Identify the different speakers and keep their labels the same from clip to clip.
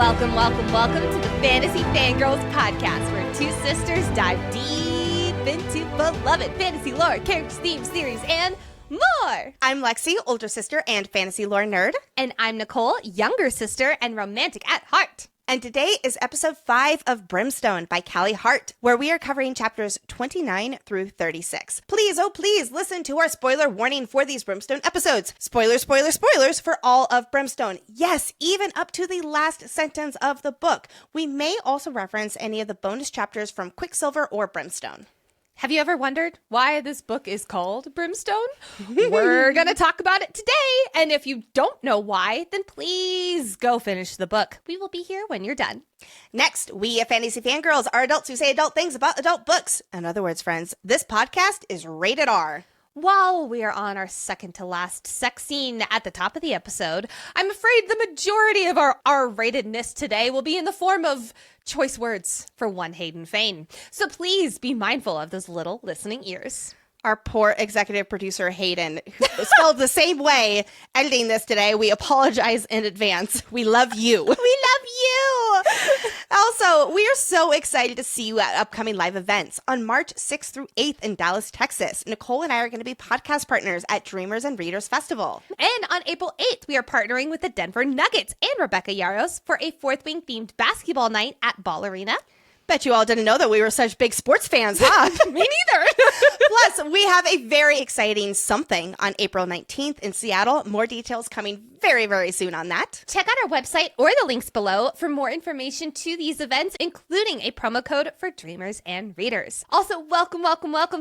Speaker 1: Welcome to the Fantasy Fangirls podcast, where two sisters dive deep into beloved fantasy lore, characters, themes, series, and more.
Speaker 2: I'm Lexi, older sister and fantasy lore nerd.
Speaker 1: And I'm Nicole, younger sister and romantic at heart.
Speaker 2: And today is episode 5 of Brimstone by Callie Hart, where we are covering chapters 29 through 36. Please, oh please, listen to our spoiler warning for these Brimstone episodes. Spoilers for all of Brimstone. Yes, even up to the last sentence of the book. We may also reference any of the bonus chapters from Quicksilver or Brimstone.
Speaker 1: Have you ever wondered why this book is called Brimstone? We're going to talk about it today. And if you don't know why, then please go finish the book. We will be here when you're done.
Speaker 2: Next, we at Fantasy Fangirls are adults who say adult things about adult books. In other words, friends, this podcast is rated R.
Speaker 1: While we are on our second to last sex scene at the top of the episode, I'm afraid the majority of our R-ratedness today will be in the form of choice words for one Hayden Fane. So please be mindful of those little listening ears.
Speaker 2: Our poor executive producer, Hayden, who spelled the same way, editing this today. We apologize in advance. We love you.
Speaker 1: We love you.
Speaker 2: Also, we are so excited to see you at upcoming live events. On March 6th through 8th in Dallas, Texas, Nicole and I are going to be podcast partners at Dreamers and Readers Festival.
Speaker 1: And on April 8th, we are partnering with the Denver Nuggets and Rebecca Yarros for a Fourth Wing themed basketball night at Ball Arena.
Speaker 2: Bet you all didn't know that we were such big sports fans, huh?
Speaker 1: Me neither.
Speaker 2: Plus, we have a very exciting something on April 19th in Seattle. More details coming very, very soon on that.
Speaker 1: Check out our website or the links below for more information to these events, including a promo code for Dreamers and Readers. Also, welcome,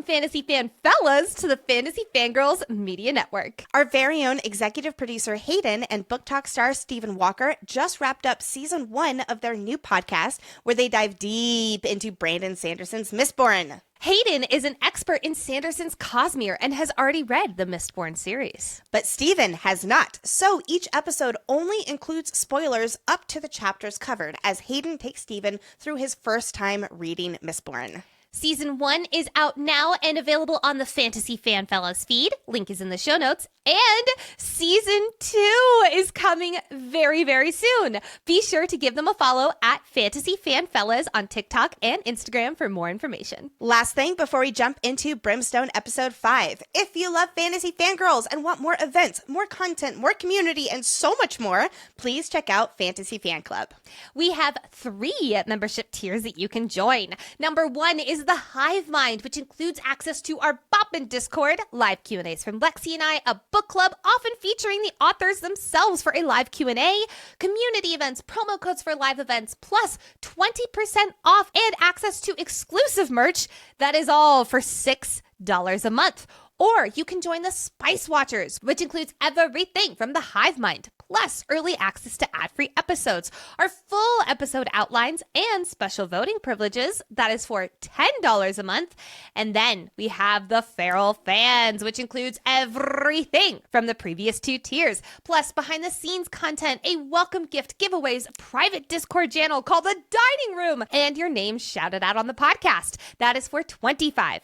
Speaker 1: Fantasy Fan Fellas to the Fantasy Fangirls Media Network.
Speaker 2: Our very own executive producer, Hayden, and Book Talk star Stephen Walker just wrapped up season 1 of their new podcast, where they dive deep into Brandon Sanderson's Mistborn.
Speaker 1: Hayden is an expert in Sanderson's Cosmere and has already read the Mistborn series.
Speaker 2: But Stephen has not, so each episode only includes spoilers up to the chapters covered as Hayden takes Stephen through his first time reading Mistborn.
Speaker 1: Season 1 is out now and available on the Fantasy Fan Fellas feed. Link is in the show notes. And Season 2 is coming very, very soon. Be sure to give them a follow at Fantasy Fan Fellas on TikTok and Instagram for more information.
Speaker 2: Last thing before we jump into Brimstone Episode 5. If you love Fantasy Fangirls and want more events, more content, more community, and so much more, please check out Fantasy Fan Club.
Speaker 1: We have 3 membership tiers that you can join. Number 1 is the Hive Mind, which includes access to our Boppin' Discord, live Q&As from Lexi and I, a book club often featuring the authors themselves for a live Q&A, community events, promo codes for live events, plus 20% off and access to exclusive merch. That is all for $6 a month. Or you can join the Spice Watchers, which includes everything from the Hive Mind, plus early access to ad-free episodes, our full episode outlines, and special voting privileges. That is for $10 a month. And then we have the Feral Fans, which includes everything from the previous 2 tiers, plus behind-the-scenes content, a welcome gift giveaways, a private Discord channel called The Dining Room, and your name shouted out on the podcast. That is for $25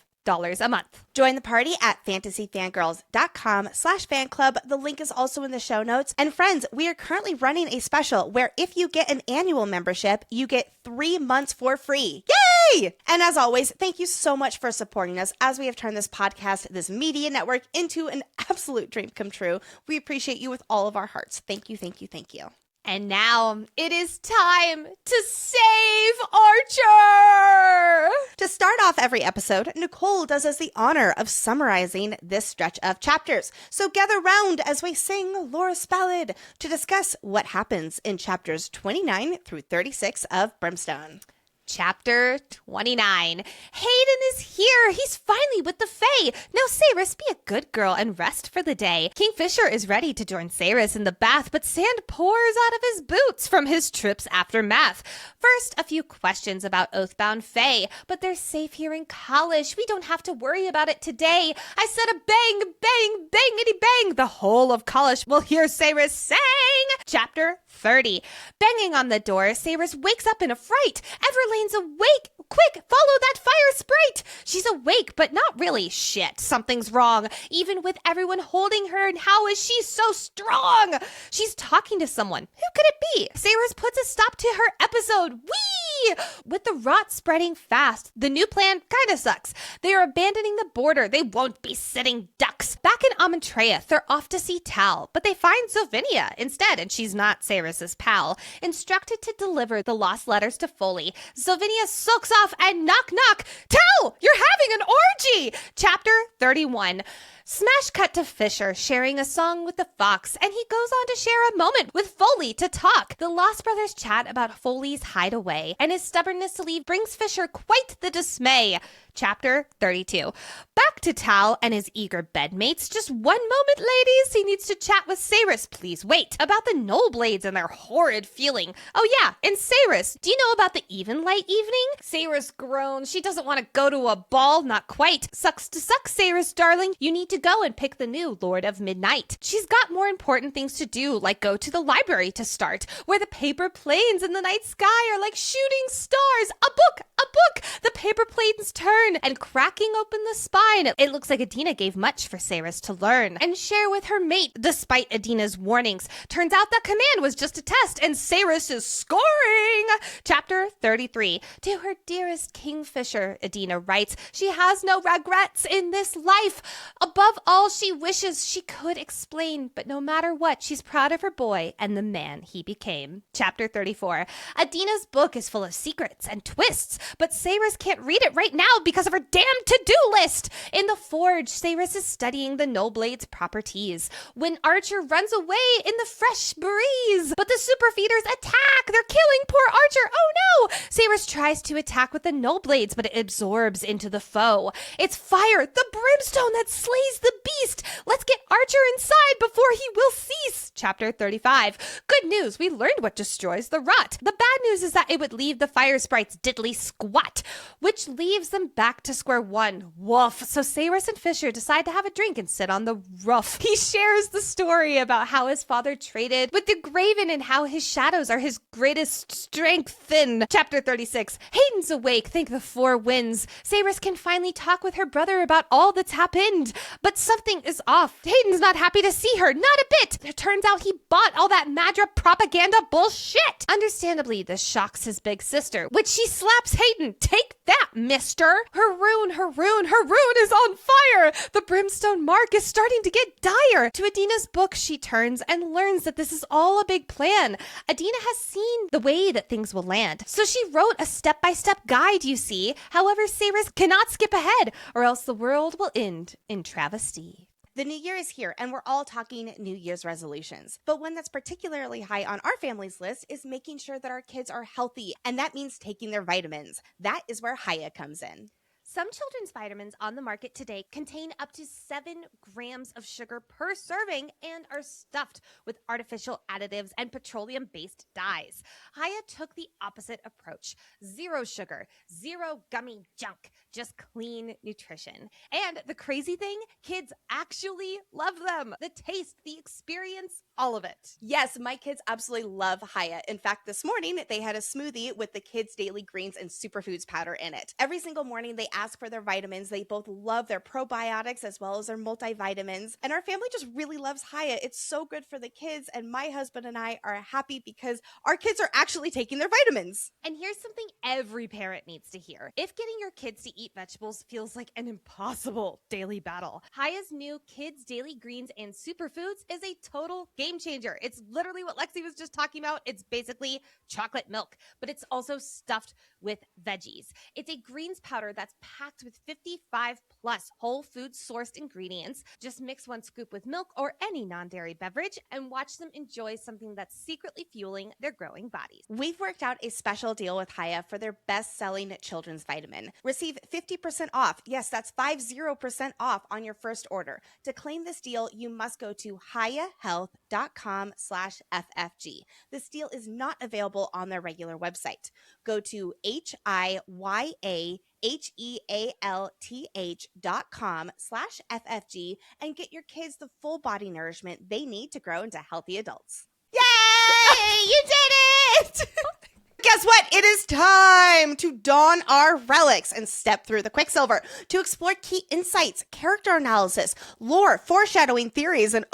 Speaker 1: a month.
Speaker 2: Join the party at fantasyfangirls.com/fanclub. The link is also in the show notes. And friends, we are currently running a special where if you get an annual membership, you get 3 months for free. Yay! And as always, thank you so much for supporting us as we have turned this podcast, this media network, into an absolute dream come true. We appreciate you with all of our hearts. Thank you, thank you, thank you.
Speaker 1: And now it is time to save Archer!
Speaker 2: To start off every episode, Nicole does us the honor of summarizing this stretch of chapters. So gather round as we sing Laura's Ballad to discuss what happens in chapters 29 through 36 of Brimstone.
Speaker 1: Chapter 29. Hayden is here. He's finally with the Fae. Now, Saeris, be a good girl and rest for the day. Kingfisher is ready to join Saeris in the bath, but sand pours out of his boots from his trips after math. First, a few questions about Oathbound Fae, but they're safe here in Cahlish. We don't have to worry about it today. I said a bang, bang, bangity bang. The whole of Cahlish will hear Saeris sang. Chapter 30. Banging on the door, Saeris wakes up in a fright. Everlane's awake. Quick, follow that fire sprite! She's awake, but not really. Shit, something's wrong. Even with everyone holding her, and how is she so strong? She's talking to someone. Who could it be? Saeris puts a stop to her episode. Whee! With the rot spreading fast, the new plan kinda sucks. They are abandoning the border. They won't be sitting ducks. Back in Amontreus, they're off to see Tal, but they find Zovinia instead, and she's not Saeris's pal. Instructed to deliver the lost letters to Foley, Zovinia sulks off and knock knock. Tal, you're having an orgy! Chapter 31. Smash cut to Fisher sharing a song with the fox, and he goes on to share a moment with Foley to talk. The Lost Brothers chat about Foley's hideaway, and his stubbornness to leave brings Fisher quite the dismay. Chapter 32. Back to Tal and his eager bedmates. Just one moment, ladies. He needs to chat with Saeris. Please wait. About the Knoll Blades and their horrid feeling. Oh yeah, and Saeris, do you know about the Even Light evening? Saeris groans. She doesn't want to go to a ball. Not quite. Sucks to suck, Saeris, darling. You need to go and pick the new Lord of Midnight. She's got more important things to do, like go to the library to start, where the paper planes in the night sky are like shooting stars. A book! A book! The paper planes turn, and cracking open the spine, it looks like Edina gave much for Saeris to learn and share with her mate, despite Edina's warnings. Turns out that command was just a test, and Saeris is scoring! Chapter 33. To her dearest Kingfisher, Edina writes, she has no regrets in this life. Above all, she wishes she could explain, but no matter what, she's proud of her boy and the man he became. Chapter 34. Edina's book is full of secrets and twists, but Saeris can't read it right now because of her damn to-do list. In the forge, Saeris is studying the Knollblade's properties when Archer runs away in the fresh breeze. But the superfeeders attack. They're killing poor Archer. Oh no! Saeris tries to attack with the Knollblades, but it absorbs into the foe. It's fire, the brimstone that slays the beast. Let's get Archer inside before he will cease. Chapter 35. Good news, we learned what destroys the rot. The bad news is that it would leave the fire sprites diddly squat, which leaves them back to square one. Woof. So Saeris and Fisher decide to have a drink and sit on the roof. He shares the story about how his father traded with the Graven and how his shadows are his greatest strength. Chapter 36. Hayden's awake, thank the four winds. Saeris can finally talk with her brother about all that's happened, but something is off. Hayden's not happy to see her, not a bit. It turns out he bought all that Madra propaganda bullshit. Understandably, this shocks his big sister, which she slaps Hayden. Take that, mister. Her rune is on fire. The brimstone mark is starting to get dire. To Edina's book, she turns and learns that this is all a big plan. Edina has seen the way that things will land, so she wrote a step-by-step guide, you see. However, Saeris cannot skip ahead, or else the world will end in travesty.
Speaker 2: The new year is here, and we're all talking New Year's resolutions. But one that's particularly high on our family's list is making sure that our kids are healthy, and that means taking their vitamins. That is where Haya comes in.
Speaker 1: Some children's vitamins on the market today contain up to 7 grams of sugar per serving and are stuffed with artificial additives and petroleum-based dyes. Haya took the opposite approach. 0 sugar, 0 gummy junk, just clean nutrition. And the crazy thing, kids actually love them. The taste, the experience, all of it.
Speaker 2: Yes, my kids absolutely love Haya. In fact, this morning they had a smoothie with the kids' daily greens and superfoods powder in it. Every single morning they ask for their vitamins. They both love their probiotics as well as their multivitamins. And our family just really loves Haya. It's so good for the kids. And my husband and I are happy because our kids are actually taking their vitamins.
Speaker 1: And here's something every parent needs to hear. If getting your kids to eat vegetables feels like an impossible daily battle, Haya's new Kids Daily Greens and Superfoods is a total game changer. It's literally what Lexi was just talking about. It's basically chocolate milk, but it's also stuffed with veggies. It's a greens powder that's packed with 55 plus whole food sourced ingredients. Just mix 1 scoop with milk or any non-dairy beverage and watch them enjoy something that's secretly fueling their growing bodies.
Speaker 2: We've worked out a special deal with Haya for their best-selling children's vitamin. Receive 50% off. Yes, that's 50% off on your first order. To claim this deal, you must go to hayahealth.com/FFG. This deal is not available on their regular website. Go to HIYAHEALTH.com/FFG and get your kids the full body nourishment they need to grow into healthy adults.
Speaker 1: Yay! You did it!
Speaker 2: guess what? It is time to don our relics and step through the Quicksilver to explore key insights, character analysis, lore, foreshadowing theories, and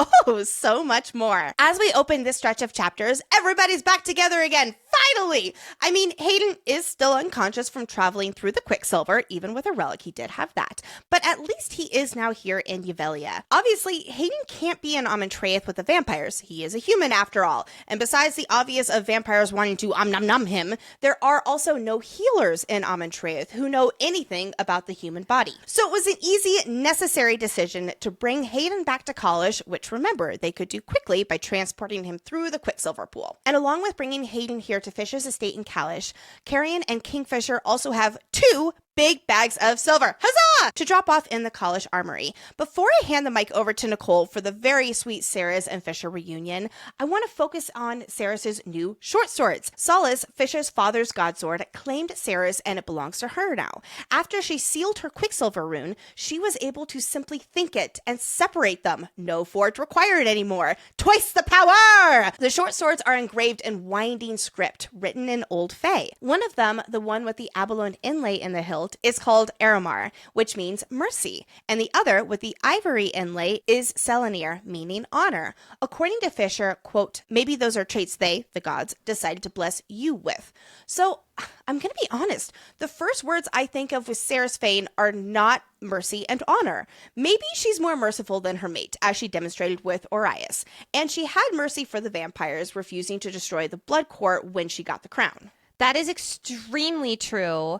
Speaker 2: so much more. As we open this stretch of chapters, everybody's back together again. Finally! I mean, Hayden is still unconscious from traveling through the Quicksilver. Even with a relic, he did have that. But at least he is now here in Yvelia. Obviously, Hayden can't be in Amontreath with the vampires. He is a human after all. And besides the obvious of vampires wanting to nom him, there are also no healers in Amontreath who know anything about the human body. So it was an easy, necessary decision to bring Hayden back to Cahlish, which remember, they could do quickly by transporting him through the Quicksilver pool. And along with bringing Hayden here to Fisher's estate in Cahlish, Carrion and Kingfisher also have 2 big bags of silver, huzzah, to drop off in the Cahlish armory. Before I hand the mic over to Nicole for the very sweet Saeris and Fisher reunion, I want to focus on Saeris's new short swords. Solace, Fisher's father's godsword, claimed Saeris and it belongs to her now. After she sealed her Quicksilver rune, she was able to simply think it and separate them. No forge required anymore. Twice the power! The short swords are engraved in winding script, written in Old Fae. One of them, the one with the abalone inlay in the hilt, is called Aramar, which means mercy, and the other with the ivory inlay is Selenir, meaning honor. According to Fisher, quote, maybe those are traits they, the gods, decided to bless you with. So I'm going to be honest, the first words I think of with Saeris Fane are not mercy and honor. Maybe she's more merciful than her mate, as she demonstrated with Orias, and she had mercy for the vampires, refusing to destroy the blood court when she got the crown.
Speaker 1: That is extremely true.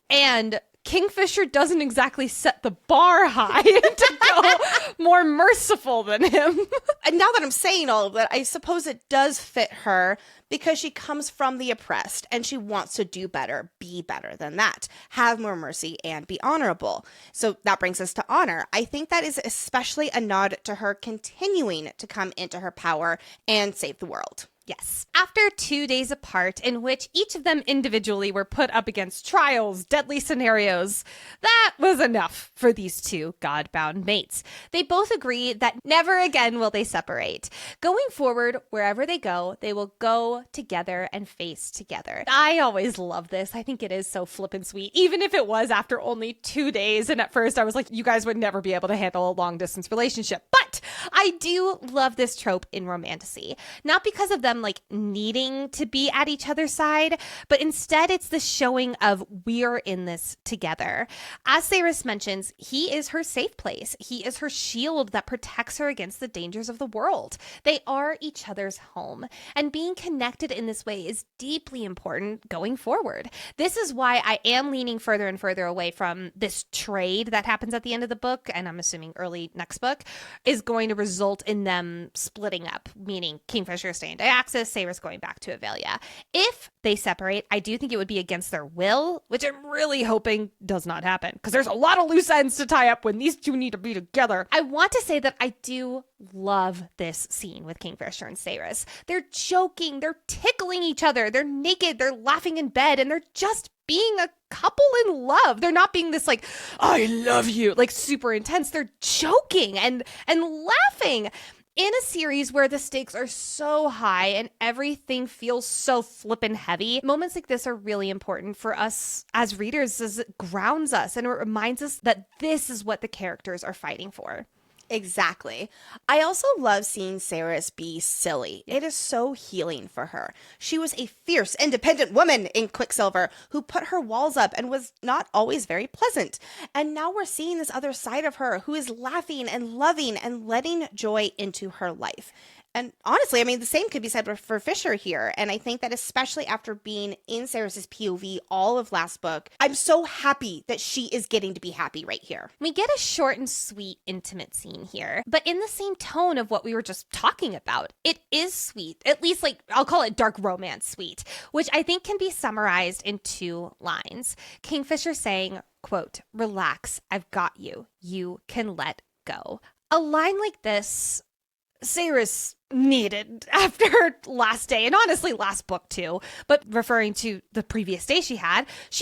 Speaker 1: And Kingfisher doesn't exactly set the bar high to go more merciful than him.
Speaker 2: And now that I'm saying all of that, I suppose it does fit her because she comes from the oppressed and she wants to do better, be better than that, have more mercy and be honorable. So that brings us to honor. I think that is especially a nod to her continuing to come into her power and save the world.
Speaker 1: Yes. After 2 days apart, in which each of them individually were put up against trials, deadly scenarios, that was enough for these 2 god-bound mates. They both agree that never again will they separate. Going forward, wherever they go, they will go together and face together. I always love this. I think it is so flippin' sweet, even if it was after only 2 days. And at first I was like, you guys would never be able to handle a long-distance relationship. But I do love this trope in romantasy. Not because of them like needing to be at each other's side, but instead it's the showing of we're in this together. As Saeris mentions, he is her safe place. He is her shield that protects her against the dangers of the world. They are each other's home, and being connected in this way is deeply important going forward. This is why I am leaning further and further away from this trade that happens at the end of the book, and I'm assuming early next book, is going to result in them splitting up, meaning Kingfisher staying to Axis, Saeris going back to Yvelia. If they separate, I do think it would be against their will, which I'm really hoping does not happen, because there's a lot of loose ends to tie up when these 2 need to be together. I want to say that I do love this scene with Kingfisher and Saeris. They're joking, they're tickling each other, they're naked, they're laughing in bed, and they're just being a couple in love. They're not being this like, I love you, like super intense. They're joking and laughing. In a series where the stakes are so high and everything feels so flippin' heavy, moments like this are really important for us as readers, as it grounds us and it reminds us that this is what the characters are fighting for.
Speaker 2: Exactly. I also love seeing Saeris be silly. It is so healing for her. She was a fierce, independent woman in Quicksilver who put her walls up and was not always very pleasant. And now we're seeing this other side of her who is laughing and loving and letting joy into her life. And honestly, I mean, the same could be said for Fisher here. And I think that especially after being in Saeris' POV all of last book, I'm so happy that she is getting to be happy right here.
Speaker 1: We get a short and sweet, intimate scene here, but in the same tone of what we were just talking about. It is sweet, at least like, I'll call it dark romance sweet, which I think can be summarized in 2 lines. Kingfisher saying, quote, relax, I've got you. You can let go. A line like this, Saeris needed after her last day, and honestly last book too, but referring to the previous day she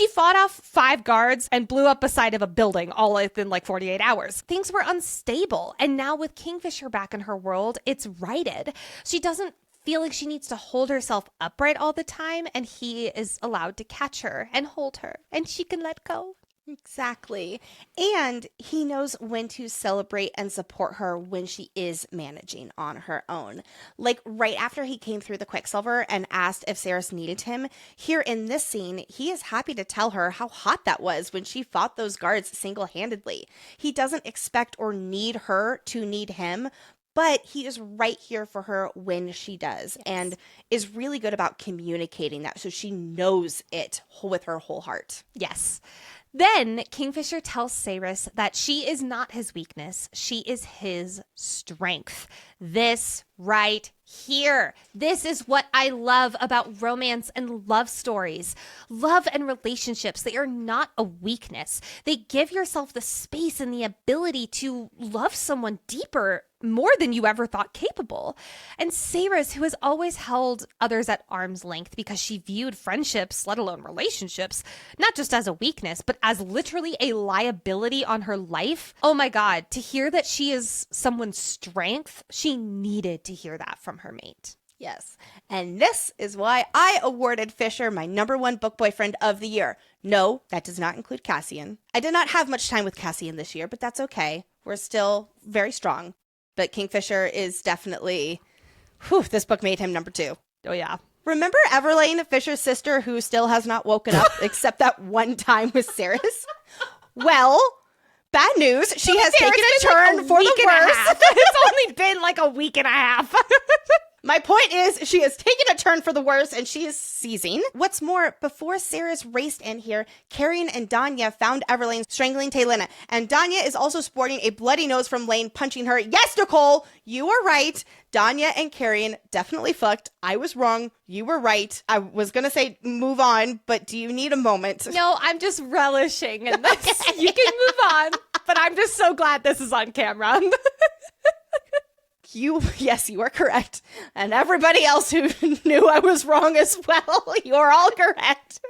Speaker 1: fought off 5 guards and blew up a side of a building all within like 48 hours. Things were unstable, and now with Kingfisher back in her world, it's righted. She doesn't feel like she needs to hold herself upright all the time, and he is allowed to catch her and hold her, and she can let go.
Speaker 2: Exactly. And he knows when to celebrate and support her when she is managing on her own. Like right after he came through the Quicksilver and asked if Saeris needed him, here in this scene, he is happy to tell her how hot that was when she fought those guards single-handedly. He doesn't expect or need her to need him, but he is right here for her when she does, and is really good about communicating that so she knows it with her whole heart.
Speaker 1: Yes. Then Kingfisher tells Saeris that she is not his weakness. She is his strength. This right here. This is what I love about romance and love stories. Love and relationships, they are not a weakness. They give yourself the space and the ability to love someone deeper, more than you ever thought capable. And Saeris, who has always held others at arm's length because she viewed friendships, let alone relationships, not just as a weakness, but as literally a liability on her life. Oh my God, to hear that she is someone's strength, she needed to hear that from her mate.
Speaker 2: Yes. And this is why I awarded Fisher my #1 book boyfriend of the year. No, that does not include Cassian. I did not have much time with Cassian this year, but that's okay. We're still very strong. But Kingfisher is definitely, this book made him #2.
Speaker 1: Oh, yeah.
Speaker 2: Remember Everlane, Fisher's sister, who still has not woken up except that one time with Saeris? Well, bad news. She has taken a turn for the worse.
Speaker 1: It's only been like a week and a half.
Speaker 2: My point is, she has taken a turn for the worse, and she is seizing. What's more, before Saeris raced in here, Carrion and Danya found Everlane strangling Taylena, and Danya is also sporting a bloody nose from Lane punching her. Yes, Nicole, you are right. Danya and Carrion definitely fucked. I was wrong. You were right. I was going to say move on, but do you need a moment?
Speaker 1: No, I'm just relishing in this. You can move on, but I'm just so glad this is on camera.
Speaker 2: Yes, you are correct. And everybody else who knew I was wrong as well, you're all correct.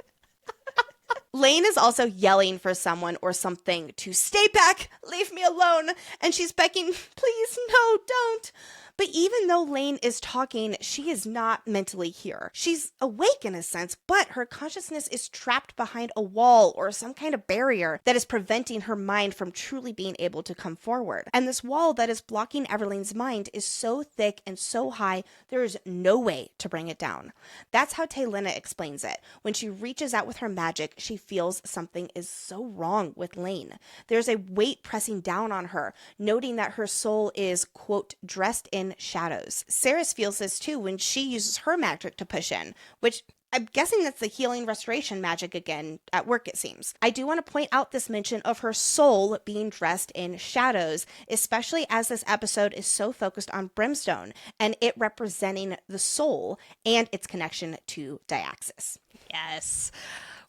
Speaker 2: Lane is also yelling for someone or something to stay back, leave me alone. And she's begging, please, no, don't. But even though Lane is talking, she is not mentally here. She's awake in a sense, but her consciousness is trapped behind a wall or some kind of barrier that is preventing her mind from truly being able to come forward. And this wall that is blocking Everlane's mind is so thick and so high, there is no way to bring it down. That's how Taylena explains it. When she reaches out with her magic, she feels something is so wrong with Lane. There's a weight pressing down on her, noting that her soul is, quote, dressed in shadows. Saeris feels this too when she uses her magic to push in, which I'm guessing that's the healing restoration magic again at work, it seems. I do want to point out this mention of her soul being dressed in shadows, especially as this episode is so focused on Brimstone and it representing the soul and its connection to Diaxis.
Speaker 1: Yes.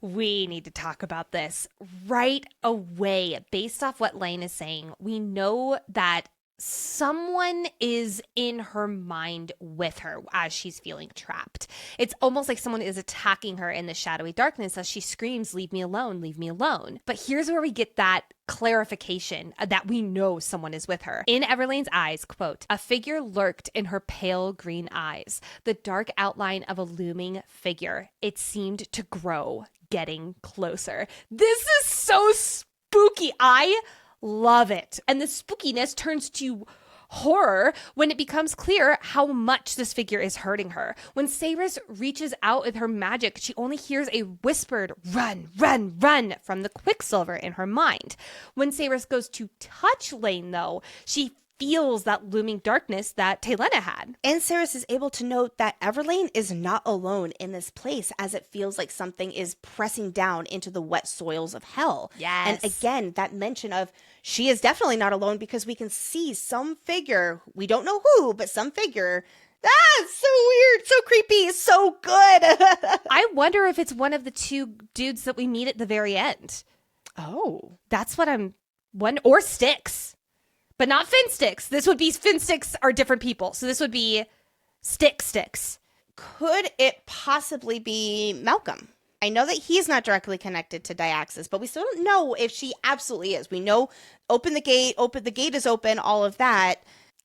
Speaker 1: We need to talk about this right away. Based off what Lane is saying, we know that someone is in her mind with her as she's feeling trapped. It's almost like someone is attacking her in the shadowy darkness as she screams, leave me alone, leave me alone. But here's where we get that clarification that we know someone is with her. In Everlane's eyes, quote, a figure lurked in her pale green eyes, the dark outline of a looming figure. It seemed to grow, getting closer. This is so spooky. I love it. And the spookiness turns to horror when it becomes clear how much this figure is hurting her. When Saeris reaches out with her magic, she only hears a whispered run, run, run from the Quicksilver in her mind. When Saeris goes to touch Lane, though, she feels that looming darkness that Taylena had.
Speaker 2: And Saeris is able to note that Everlane is not alone in this place, as it feels like something is pressing down into the wet soils of hell.
Speaker 1: Yes.
Speaker 2: And again, that mention of she is definitely not alone, because we can see some figure, we don't know who, but some figure. It's so weird, so creepy, so good.
Speaker 1: I wonder if it's one of the two dudes that we meet at the very end.
Speaker 2: Oh.
Speaker 1: That's what I'm wondering. Or Styx. But not Finsticks. This would be, Finsticks are different people. So this would be Styx.
Speaker 2: Could it possibly be Malcolm? I know that he's not directly connected to Diaxis, but we still don't know if she absolutely is. We know the gate is open, all of that.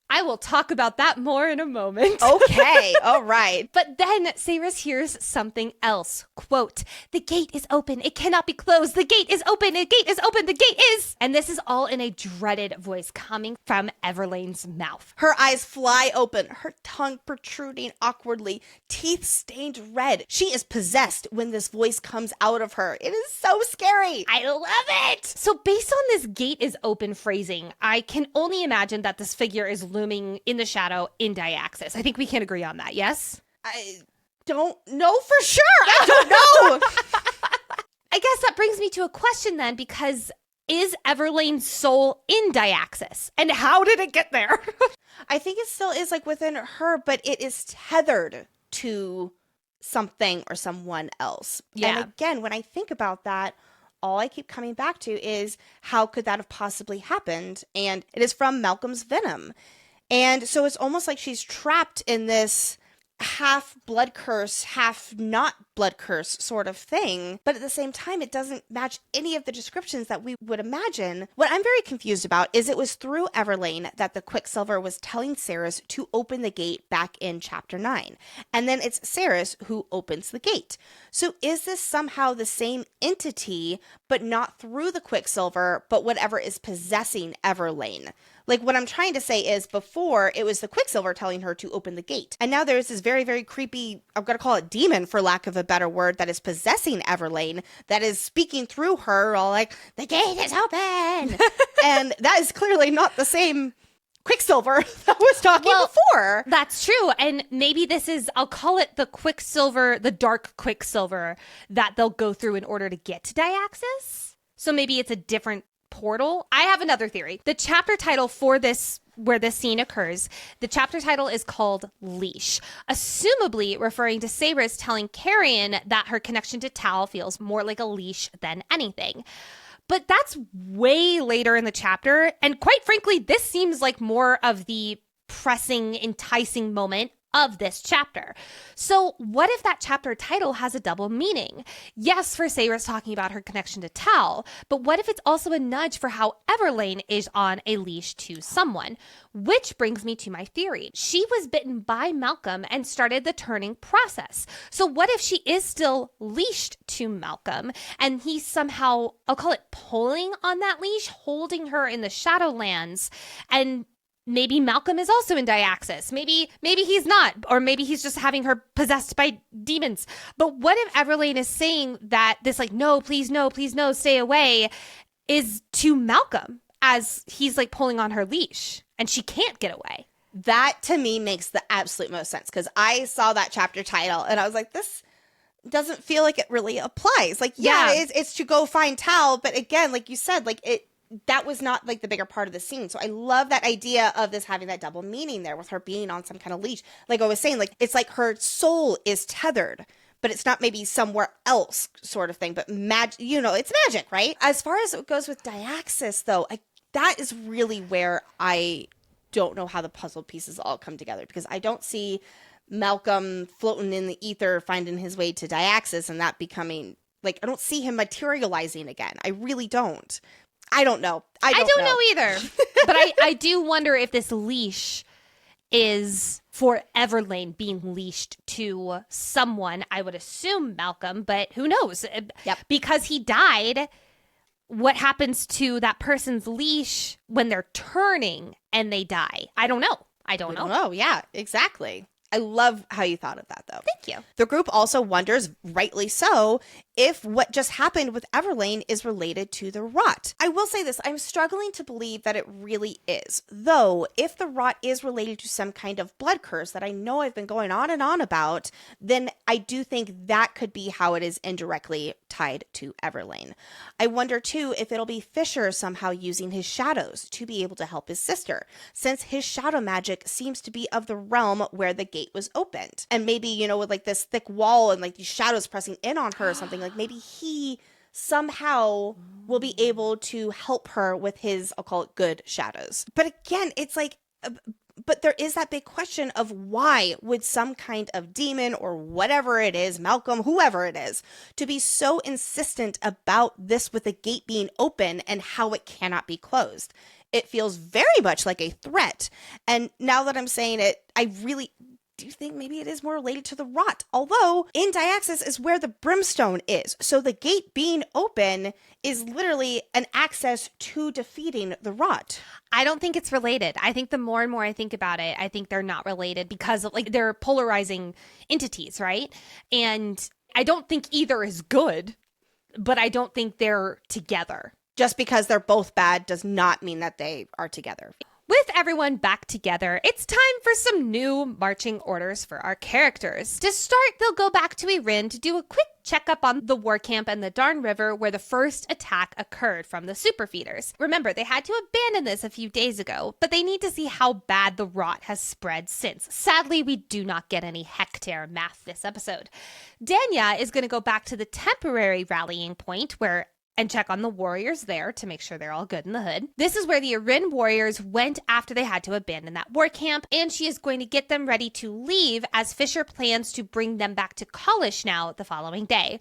Speaker 1: I will talk about that more in a moment.
Speaker 2: Okay, all right.
Speaker 1: But then Saeris hears something else. Quote, "The gate is open. It cannot be closed. The gate is open. The gate is open. The gate is." And this is all in a dreaded voice coming from Everlane's mouth.
Speaker 2: Her eyes fly open, her tongue protruding awkwardly, teeth stained red. She is possessed when this voice comes out of her. It is so scary.
Speaker 1: I love it. So based on this gate is open phrasing, I can only imagine that this figure is looming in the shadow in Diaxis. I think we can agree on that, yes?
Speaker 2: I don't know for sure. I don't know.
Speaker 1: I guess that brings me to a question then, because is Everlane's soul in Diaxis? And how did it get there?
Speaker 2: I think it still is like within her, but it is tethered to something or someone else.
Speaker 1: Yeah.
Speaker 2: And again, when I think about that, all I keep coming back to is how could that have possibly happened? And it is from Malcolm's venom. And so it's almost like she's trapped in this half blood curse, half not blood curse sort of thing. But at the same time, it doesn't match any of the descriptions that we would imagine. What I'm very confused about is it was through Everlane that the Quicksilver was telling Saeris to open the gate back in chapter 9. And then it's Saeris who opens the gate. So is this somehow the same entity, but not through the Quicksilver, but whatever is possessing Everlane? Like, what I'm trying to say is before it was the Quicksilver telling her to open the gate. And now there's this very, very creepy, I'm going to call it demon for lack of a better word, that is possessing Everlane, that is speaking through her all like, the gate is open. And that is clearly not the same Quicksilver that was talking before.
Speaker 1: That's true. And maybe this is, I'll call it the Quicksilver, the dark Quicksilver that they'll go through in order to get to Diaxis. So maybe it's a different portal. I have another theory. The chapter title for this, where this scene occurs, the chapter title is called Leash, assumably referring to Saeris telling Carrion that her connection to Tal feels more like a leash than anything. But that's way later in the chapter, and quite frankly, this seems like more of the pressing, enticing moment of this chapter. So what if that chapter title has a double meaning? Yes, for Saeris talking about her connection to Tal, but what if it's also a nudge for how Everlane is on a leash to someone? Which brings me to my theory. She was bitten by Malcolm and started the turning process. So what if she is still leashed to Malcolm and he's somehow, I'll call it pulling on that leash, holding her in the Shadowlands, and maybe Malcolm is also in Diaxis. Maybe he's not, or maybe he's just having her possessed by demons. But what if Everlane is saying that this like, no, please, no, stay away, is to Malcolm as he's like pulling on her leash and she can't get away?
Speaker 2: That to me makes the absolute most sense, because I saw that chapter title and I was like, this doesn't feel like it really applies. Like, yeah. It's to go find Tal, but again, like you said, like that was not like the bigger part of the scene. So I love that idea of this having that double meaning there with her being on some kind of leash. Like I was saying, like it's like her soul is tethered, but it's not maybe somewhere else sort of thing, but magic, it's magic, right? As far as it goes with Diaxis though, that is really where I don't know how the puzzle pieces all come together, because I don't see Malcolm floating in the ether, finding his way to Diaxis and that becoming like, I don't see him materializing again. I really don't. I don't know. I don't
Speaker 1: know either. But I do wonder if this leash is for Everlane being leashed to someone. I would assume Malcolm, but who knows?
Speaker 2: Yep.
Speaker 1: Because he died, what happens to that person's leash when they're turning and they die? I don't know. I don't know.
Speaker 2: Yeah, exactly. I love how you thought of that, though.
Speaker 1: Thank you.
Speaker 2: The group also wonders, rightly so, if what just happened with Everlane is related to the rot. I will say this, I'm struggling to believe that it really is. Though, if the rot is related to some kind of blood curse that I know I've been going on and on about, then I do think that could be how it is indirectly tied to Everlane. I wonder, too, if it'll be Fisher somehow using his shadows to be able to help his sister, since his shadow magic seems to be of the realm where the gate was opened. And maybe, with like this thick wall and like these shadows pressing in on her or something, like maybe he somehow will be able to help her with his, I'll call it good shadows. But again, it's like But there is that big question of why would some kind of demon or whatever it is, Malcolm, whoever it is, to be so insistent about this with the gate being open and how it cannot be closed? It feels very much like a threat. And now that I'm saying it, I really do think maybe it is more related to the rot. Although in Diaxis is where the Brimstone is. So the gate being open is literally an access to defeating the rot.
Speaker 1: I don't think it's related. I think the more and more I think about it, I think they're not related because of, like, they're polarizing entities, right? And I don't think either is good, but I don't think they're together.
Speaker 2: Just because they're both bad does not mean that they are together.
Speaker 1: With everyone back together, it's time for some new marching orders for our characters. To start, they'll go back to Erin to do a quick checkup on the war camp and the Darn River where the first attack occurred from the superfeeders. Remember, they had to abandon this a few days ago, but they need to see how bad the rot has spread since. Sadly, we do not get any hectare math this episode. Danya is going to go back to the temporary rallying point and check on the warriors there to make sure they're all good in the hood. This is where the Erin warriors went after they had to abandon that war camp, and she is going to get them ready to leave as Fisher plans to bring them back to Cahlish now the following day.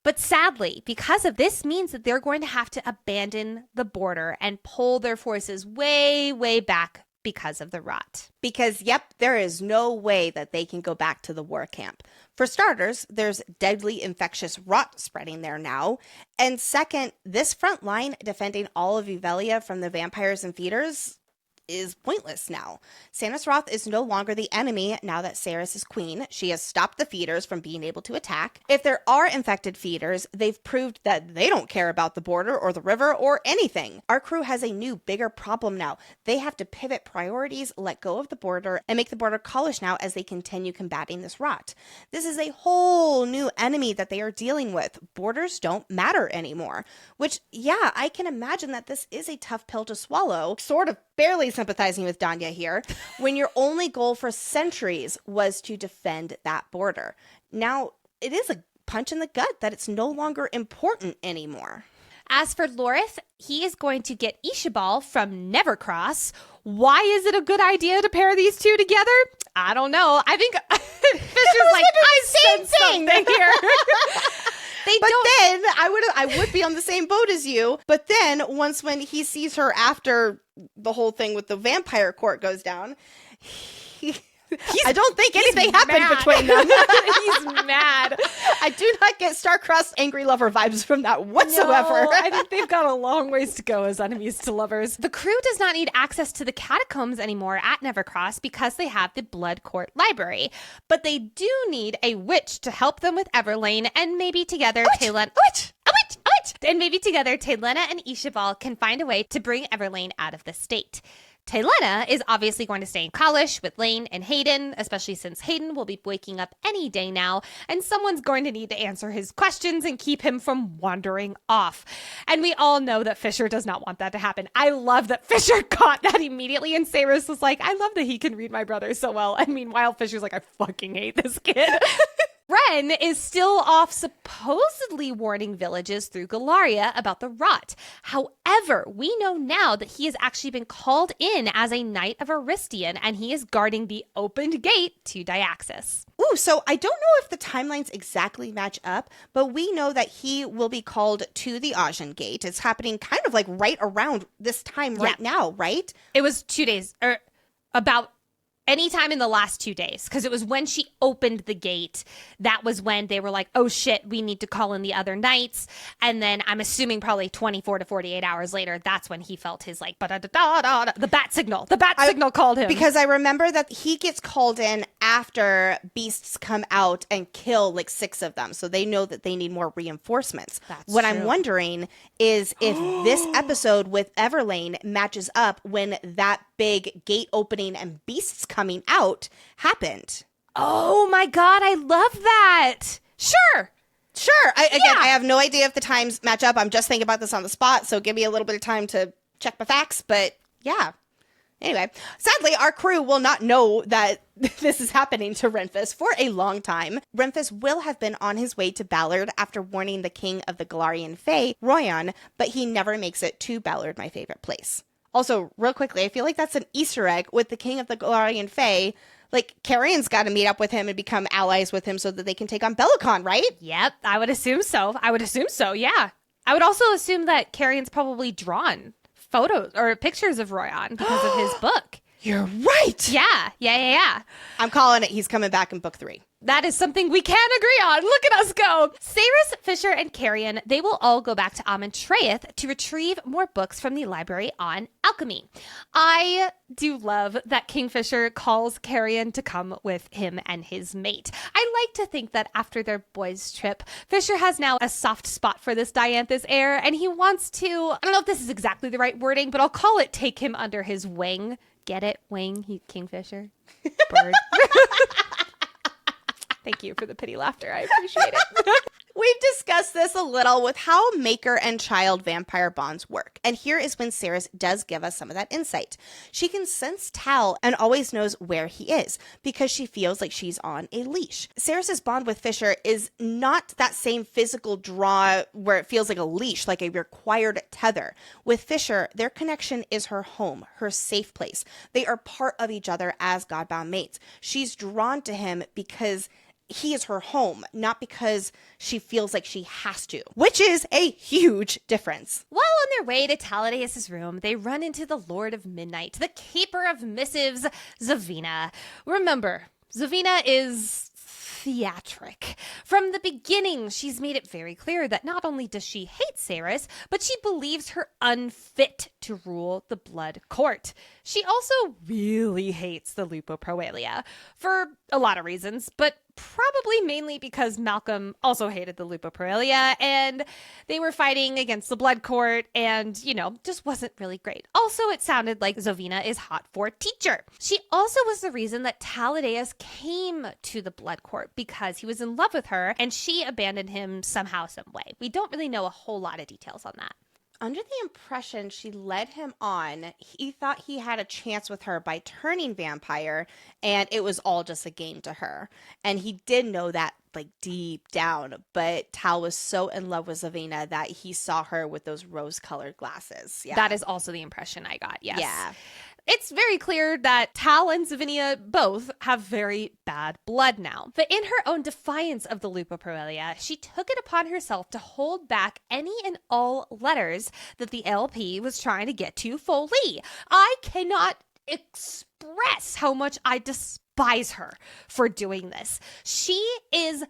Speaker 1: But sadly, because of this means that they're going to have to abandon the border and pull their forces way, way back because of the rot.
Speaker 2: Because, yep, there is no way that they can go back to the war camp. For starters, there's deadly infectious rot spreading there now. And second, this front line defending all of Uvelia from the vampires and feeders is pointless now. Saeris Roth is no longer the enemy now that Saeris is queen. She has stopped the feeders from being able to attack. If there are infected feeders, they've proved that they don't care about the border or the river or anything. Our crew has a new, bigger problem now. They have to pivot priorities, let go of the border, and make the border Cahlish now as they continue combating this rot. This is a whole new enemy that they are dealing with. Borders don't matter anymore. Which, yeah, I can imagine that this is a tough pill to swallow. Sort of barely sympathizing with Danya here, when your only goal for centuries was to defend that border. Now, it is a punch in the gut that it's no longer important anymore.
Speaker 1: As for Lorith, he is going to get Ishabal from Nevercross. Why is it a good idea to pair these two together? I don't know. I think Fisher's like, I said something here.
Speaker 2: Then I would be on the same boat as you. But then when he sees her after the whole thing with the vampire court goes down, I don't think anything happened between them.
Speaker 1: He's mad.
Speaker 2: I do not get star-crossed angry lover vibes from that whatsoever.
Speaker 1: No, I think they've got a long ways to go as enemies to lovers. The crew does not need access to the catacombs anymore at Nevercross because they have the Blood Court Library. But they do need a witch to help them with Everlane, and maybe together Taylena and Ishabal can find a way to bring Everlane out of the state. Taylena is obviously going to stay in Cahlish with Lane and Hayden, especially since Hayden will be waking up any day now, and someone's going to need to answer his questions and keep him from wandering off. And we all know that Fisher does not want that to happen. I love that Fisher caught that immediately, and Saeris was like, I love that he can read my brother so well. And meanwhile, Fisher's like, I fucking hate this kid. Ren is still off supposedly warning villages through Galaria about the rot. However, we know now that he has actually been called in as a Knight of Aristian, and he is guarding the opened gate to Diaxis.
Speaker 2: Ooh, so I don't know if the timelines exactly match up, but we know that he will be called to the Ajan Gate. It's happening kind of like right around this time right now, right?
Speaker 1: It was 2 days, or about anytime in the last 2 days, because it was when she opened the gate. That was when they were like, oh shit, we need to call in the other knights. And then I'm assuming probably 24 to 48 hours later, that's when he felt his like, the bat signal. The bat signal called him.
Speaker 2: Because I remember that he gets called in after beasts come out and kill like 6 of them. So they know that they need more reinforcements.
Speaker 1: That's
Speaker 2: what
Speaker 1: true.
Speaker 2: I'm wondering is if this episode with Everlane matches up when that big gate opening and beasts coming out happened.
Speaker 1: Oh my God, I love that. Sure.
Speaker 2: I have no idea if the times match up. I'm just thinking about this on the spot, so give me a little bit of time to check my facts, but yeah. Anyway, sadly, our crew will not know that this is happening to Renfis for a long time. Renfis will have been on his way to Ballard after warning the king of the Galarian Fae, Royan, but he never makes it to Ballard, my favorite place. Also, real quickly, I feel like that's an Easter egg with the King of the Galarian Fae. Like, Carrion's got to meet up with him and become allies with him so that they can take on Bellicon, right?
Speaker 1: Yep, I would assume so. Yeah. I would also assume that Carrion's probably drawn photos or pictures of Royan because of his book.
Speaker 2: You're right.
Speaker 1: Yeah.
Speaker 2: I'm calling it. He's coming back in book 3.
Speaker 1: That is something we can agree on. Look at us go. Saeris, Fisher, and Carrion, they will all go back to Amentrayeth to retrieve more books from the library on alchemy. I do love that Kingfisher calls Carrion to come with him and his mate. I like to think that after their boys' trip, Fisher has now a soft spot for this Dianthus heir, and he wants to, I don't know if this is exactly the right wording, but I'll call it take him under his wing. Get it? Wing? Kingfisher? Bird? Thank you for the pity laughter. I appreciate it.
Speaker 2: We've discussed this a little with how maker and child vampire bonds work. And here is when Saeris does give us some of that insight. She can sense Tal and always knows where he is because she feels like she's on a leash. Saeris's bond with Fisher is not that same physical draw where it feels like a leash, like a required tether. With Fisher, their connection is her home, her safe place. They are part of each other as godbound mates. She's drawn to him because he is her home, not because she feels like she has to, which is a huge difference.
Speaker 1: While on their way to Taladeus' room, they run into the Lord of Midnight, the Keeper of Missives, Zavina. Remember, Zavina is theatric. From the beginning, she's made it very clear that not only does she hate Saeris, but she believes her unfit to rule the Blood Court. She also really hates the Lupo Proelia for a lot of reasons, but probably mainly because Malcolm also hated the Lupo Proelia and they were fighting against the Blood Court and, just wasn't really great. Also, it sounded like Zavina is hot for teacher. She also was the reason that Taladeus came to the Blood Court because he was in love with her and she abandoned him somehow, some way. We don't really know a whole lot of details on that.
Speaker 2: Under the impression she led him on, he thought he had a chance with her by turning vampire, and it was all just a game to her. And he did know that, like, deep down, but Tal was so in love with Zavina that he saw her with those rose-colored glasses. Yeah.
Speaker 1: That is also the impression I got, yes.
Speaker 2: Yeah.
Speaker 1: It's very clear that Tal and Zavinia both have very bad blood now. But in her own defiance of the Lupo Proelia, she took it upon herself to hold back any and all letters that the LP was trying to get to Foley. I cannot express how much I despise her for doing this. She is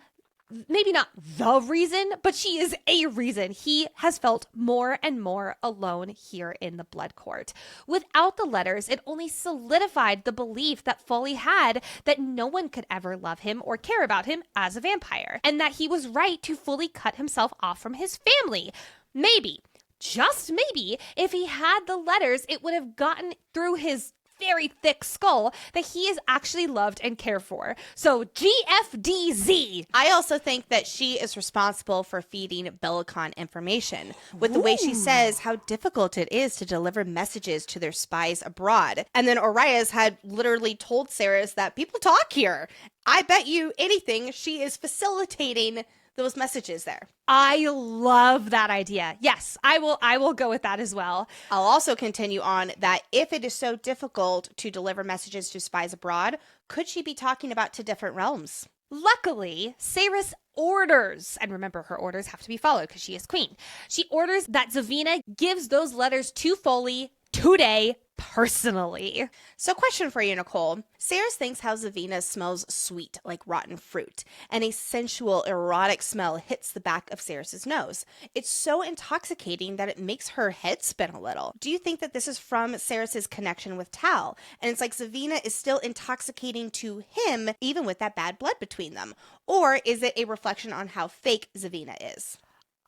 Speaker 1: maybe not the reason, but she is a reason he has felt more and more alone here in the Blood Court. Without the letters, it only solidified the belief that Foley had that no one could ever love him or care about him as a vampire, and that he was right to fully cut himself off from his family. Maybe, just maybe, if he had the letters, it would have gotten through his very thick skull that he is actually loved and cared for. So GFDZ.
Speaker 2: I also think that she is responsible for feeding Bellicon information with the way she says how difficult it is to deliver messages to their spies abroad. And then Orias had literally told Saeris that people talk here. I bet you anything she is facilitating those messages there.
Speaker 1: I love that idea. Yes, I will go with that as well.
Speaker 2: I'll also continue on that if it is so difficult to deliver messages to spies abroad, could she be talking about to different realms?
Speaker 1: Luckily, Saeris orders, and remember her orders have to be followed because she is queen. She orders that Zavina gives those letters to Foley today personally.
Speaker 2: So question for you, Nicole. Saeris thinks how Zavina smells sweet, like rotten fruit, and a sensual, erotic smell hits the back of Saeris's nose. It's so intoxicating that it makes her head spin a little. Do you think that this is from Saeris's connection with Tal? And it's like Zavina is still intoxicating to him, even with that bad blood between them? Or is it a reflection on how fake Zavina is?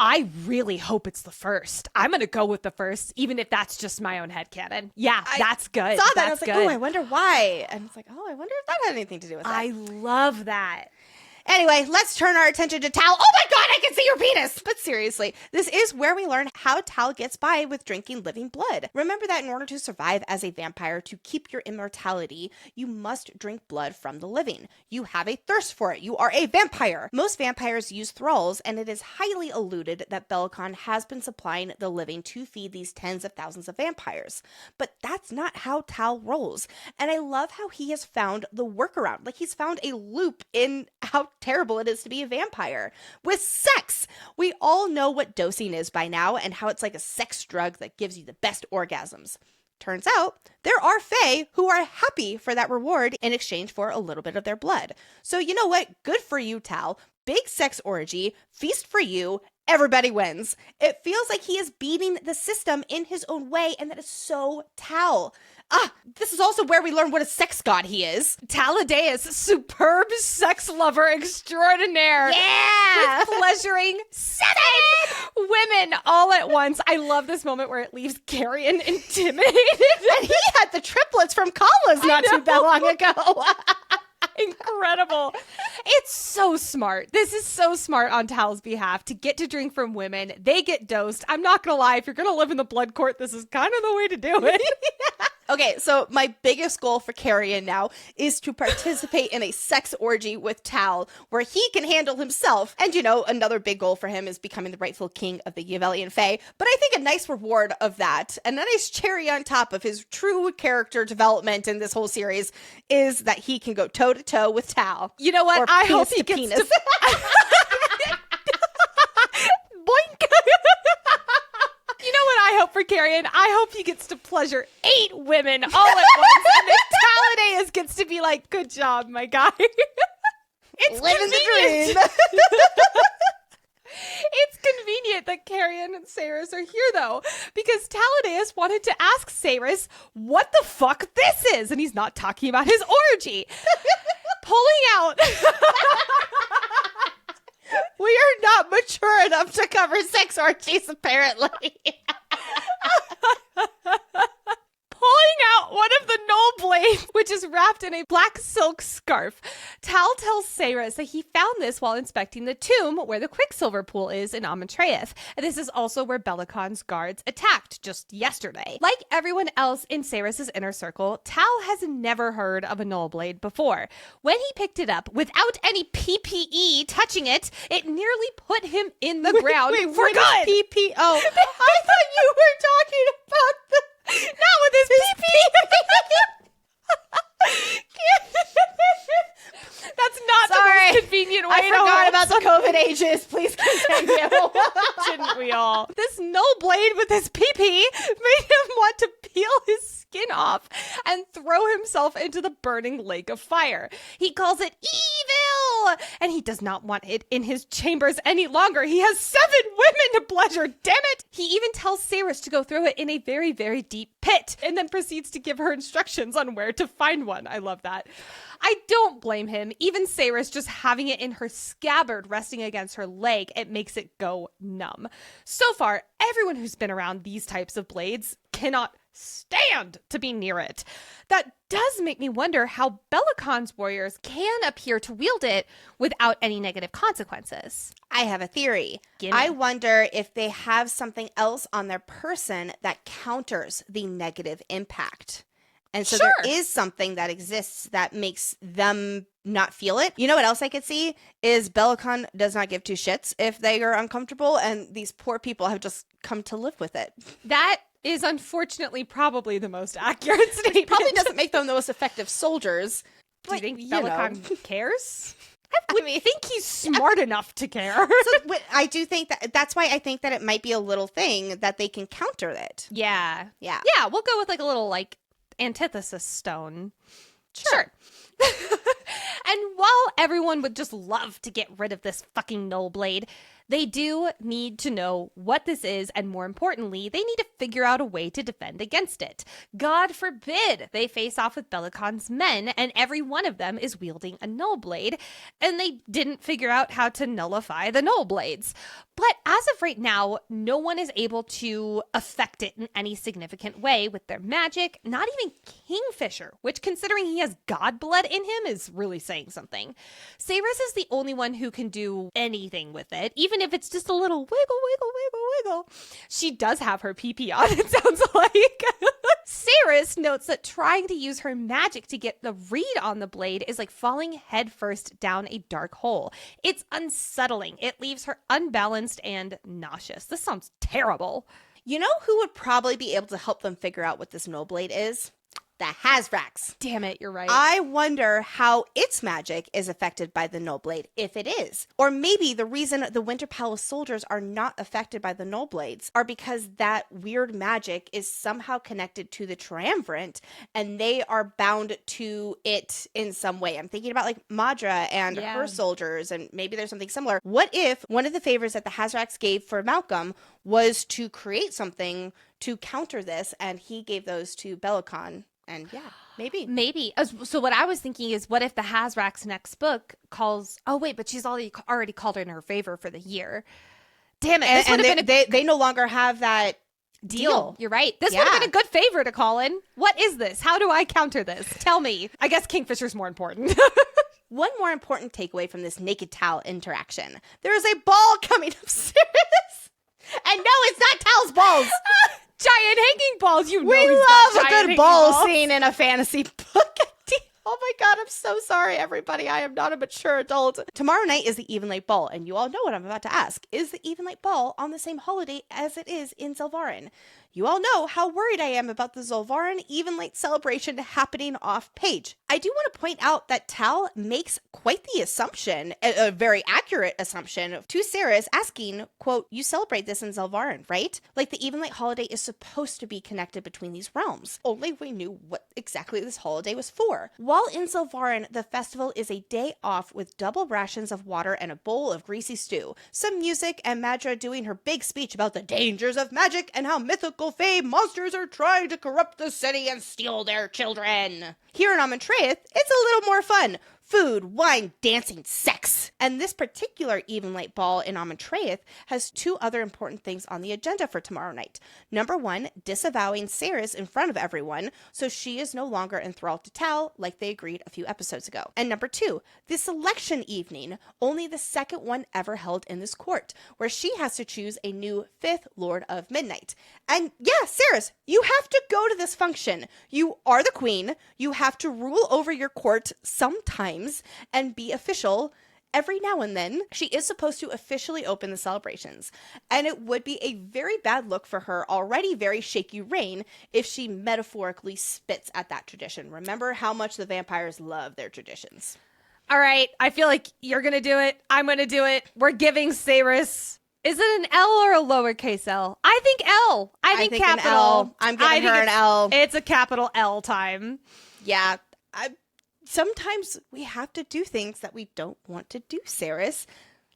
Speaker 1: I really hope it's the first. I'm going to go with the first, even if that's just my own headcanon. Yeah, that's good.
Speaker 2: I saw that. I was like,
Speaker 1: good.
Speaker 2: oh, I wonder why. And it's like, oh, I wonder if that had anything to do with it.
Speaker 1: I love that.
Speaker 2: Anyway, let's turn our attention to Tal. Oh my god, I can see your penis! But seriously, this is where we learn how Tal gets by with drinking living blood. Remember that in order to survive as a vampire, to keep your immortality, you must drink blood from the living. You have a thirst for it. You are a vampire. Most vampires use thralls, and it is highly alluded that Bellicon has been supplying the living to feed these tens of thousands of vampires. But that's not how Tal rolls. And I love how he has found the workaround. Like, he's found a loop in how terrible it is to be a vampire with sex. We all know what dosing is by now and how it's like a sex drug that gives you the best orgasms. Turns out there are fae who are happy for that reward in exchange for a little bit of their blood. So you know what? Good for you, Tal. Big sex orgy, feast for you. Everybody wins. It feels like he is beating the system in his own way, and that is so Tal. This is also where we learn what a sex god he is.
Speaker 1: Taladeus, superb sex lover extraordinaire.
Speaker 2: Yeah!
Speaker 1: With pleasuring 7 women all at once. I love this moment where it leaves Carrion intimidated.
Speaker 2: And he had the triplets from Kala's not too that long ago.
Speaker 1: Incredible. It's so smart. This is so smart on Tal's behalf to get to drink from women. They get dosed. I'm not going to lie. If you're going to live in the blood court, this is kind of the way to do it.
Speaker 2: Okay, so my biggest goal for Carrion now is to participate in a sex orgy with Tal where he can handle himself. And, you know, another big goal for him is becoming the rightful king of the Yvellian Fae. But I think a nice reward of that, and a nice cherry on top of his true character development in this whole series, is that he can go toe-to-toe with Tal.
Speaker 1: You know what? I hope he gets to... Boink! You know what I hope for Carrion? I hope he gets to pleasure 8 women all at once. And then Taladeus gets to be like, good job, my guy. It's
Speaker 2: living the
Speaker 1: convenient.
Speaker 2: dream.
Speaker 1: It's convenient that Carrion and Saeris are here, though, because Taladeus wanted to ask Saeris what the fuck this is, and he's not talking about his orgy. Pulling out...
Speaker 2: We are not mature enough to cover sex orgies, apparently.
Speaker 1: Pulling out one of the Knoll blades, which is wrapped in a black silk scarf. Tal tells Saeris that he found this while inspecting the tomb where the Quicksilver pool is in Amatreath. And this is also where Bellicon's guards attacked just yesterday. Like everyone else in Saeris' inner circle, Tal has never heard of a Knoll blade before. When he picked it up without any PPE touching it, it nearly put him in the ground for good.
Speaker 2: PPO. I thought you were talking about the...
Speaker 1: Not with his pee-pee. That's not the most convenient way
Speaker 2: I
Speaker 1: to
Speaker 2: forgot
Speaker 1: hold
Speaker 2: about the COVID ages. Please continue.
Speaker 1: Didn't we all? This Knoll blade with his pee-pee made him want to peel his skin off and throw himself into the burning lake of fire. He calls it evil, and he does not want it in his chambers any longer. He has 7 women to pleasure, damn it! He even tells Saeris to go throw it in a very, very deep pit, and then proceeds to give her instructions on where to find one. I love that. I don't blame him. Even Saeris just having it in her scabbard resting against her leg, it makes it go numb. So far, everyone who's been around these types of blades cannot stand to be near it. That does make me wonder how Bellicon's warriors can appear to wield it without any negative consequences.
Speaker 2: I have a theory.
Speaker 1: Gimme.
Speaker 2: I wonder if they have something else on their person that counters the negative impact. And so
Speaker 1: Sure.
Speaker 2: there is something that exists that makes them not feel it. You know what else I could see is Bellicon does not give 2 shits if they are uncomfortable, and these poor people have just come to live with it.
Speaker 1: That is unfortunately probably the most accurate statement.
Speaker 2: Probably doesn't make them the most effective soldiers.
Speaker 1: Do you think
Speaker 2: you
Speaker 1: Bellicon cares?
Speaker 2: I
Speaker 1: think he's smart enough to care.
Speaker 2: So I do think that's why I think that it might be a little thing that they can counter it.
Speaker 1: Yeah.
Speaker 2: Yeah.
Speaker 1: Yeah, we'll go with like a little like antithesis stone. Sure. And while everyone would just love to get rid of this fucking Knoll blade, They do need to know what this is, and more importantly, they need to figure out a way to defend against it. God forbid they face off with Belicon's men, and every one of them is wielding a null blade, and they didn't figure out how to nullify the null blades. But as of right now, no one is able to affect it in any significant way with their magic, not even Kingfisher, which, considering he has god blood in him, is really saying something. Saeris is the only one who can do anything with it, even if it's just a little wiggle, wiggle, wiggle, wiggle. She does have her PP on, it sounds like. Saeris notes that trying to use her magic to get the read on the blade is like falling headfirst down a dark hole. It's unsettling. It leaves her unbalanced and nauseous. This sounds terrible.
Speaker 2: You know who would probably be able to help them figure out what this null blade is? The Hazrax.
Speaker 1: Damn it, you're right.
Speaker 2: I wonder how its magic is affected by the null blade, if it is. Or maybe the reason the Winter Palace soldiers are not affected by the null blades are because that weird magic is somehow connected to the triumvirate and they are bound to it in some way. I'm thinking about like Madra and her soldiers, and maybe there's something similar. What if one of the favors that the Hazrax gave for Malcolm was to create something to counter this, and he gave those to Belicon? And yeah, maybe.
Speaker 1: So what I was thinking is, what if the Hazrax next book calls... Oh, wait, but she's already called her in her favor for the year. Damn it.
Speaker 2: And they no longer have that deal.
Speaker 1: You're right. This would have been a good favor to call in. What is this? How do I counter this? Tell me. I guess Kingfisher's more important.
Speaker 2: One more important takeaway from this Naked Tal interaction. There is a ball coming upstairs. And no, it's not Tal's balls.
Speaker 1: Giant hanging balls. You know
Speaker 2: we love a good ball scene in a fantasy book. Oh my God, I'm so sorry, everybody. I am not a mature adult. Tomorrow night is the Evenlight Ball, and you all know what I'm about to ask. Is the Evenlight Ball on the same holiday as it is in Zelvarin? You all know how worried I am about the Zelvarin Evenlight celebration happening off page. I do want to point out that Tal makes quite the assumption, a very accurate assumption, to Saeris asking, quote, you celebrate this in Zelvarin, right? Like the Evenlight holiday is supposed to be connected between these realms. Only we knew what exactly this holiday was for. While in Zelvarin, the festival is a day off with double rations of water and a bowl of greasy stew, some music, and Madra doing her big speech about the dangers of magic and how mythical fae monsters are trying to corrupt the city and steal their children. Here in Amantraeth, it's a little more fun. Food, wine, dancing, sex. And this particular Evenlight Ball in Amantraeth has two other important things on the agenda for tomorrow night. Number one, disavowing Saeris in front of everyone, so she is no longer enthralled to Tal like they agreed a few episodes ago. And number two, the selection evening, only the second one ever held in this court, where she has to choose a new fifth Lord of Midnight. And yeah, Saeris, you have to go to this function. You are the queen. You have to rule over your court sometimes and be official every now and then. She is supposed to officially open the celebrations, and it would be a very bad look for her already very shaky reign if she metaphorically spits at that tradition. Remember how much the vampires love their traditions.
Speaker 1: All right, I feel like you're gonna do it. I'm gonna do it. We're giving Saeris... Is it an L or a lowercase L? I think L. I think capital.
Speaker 2: An L. I'm giving her an L.
Speaker 1: It's a capital L time.
Speaker 2: Yeah, sometimes we have to do things that we don't want to do, Saeris.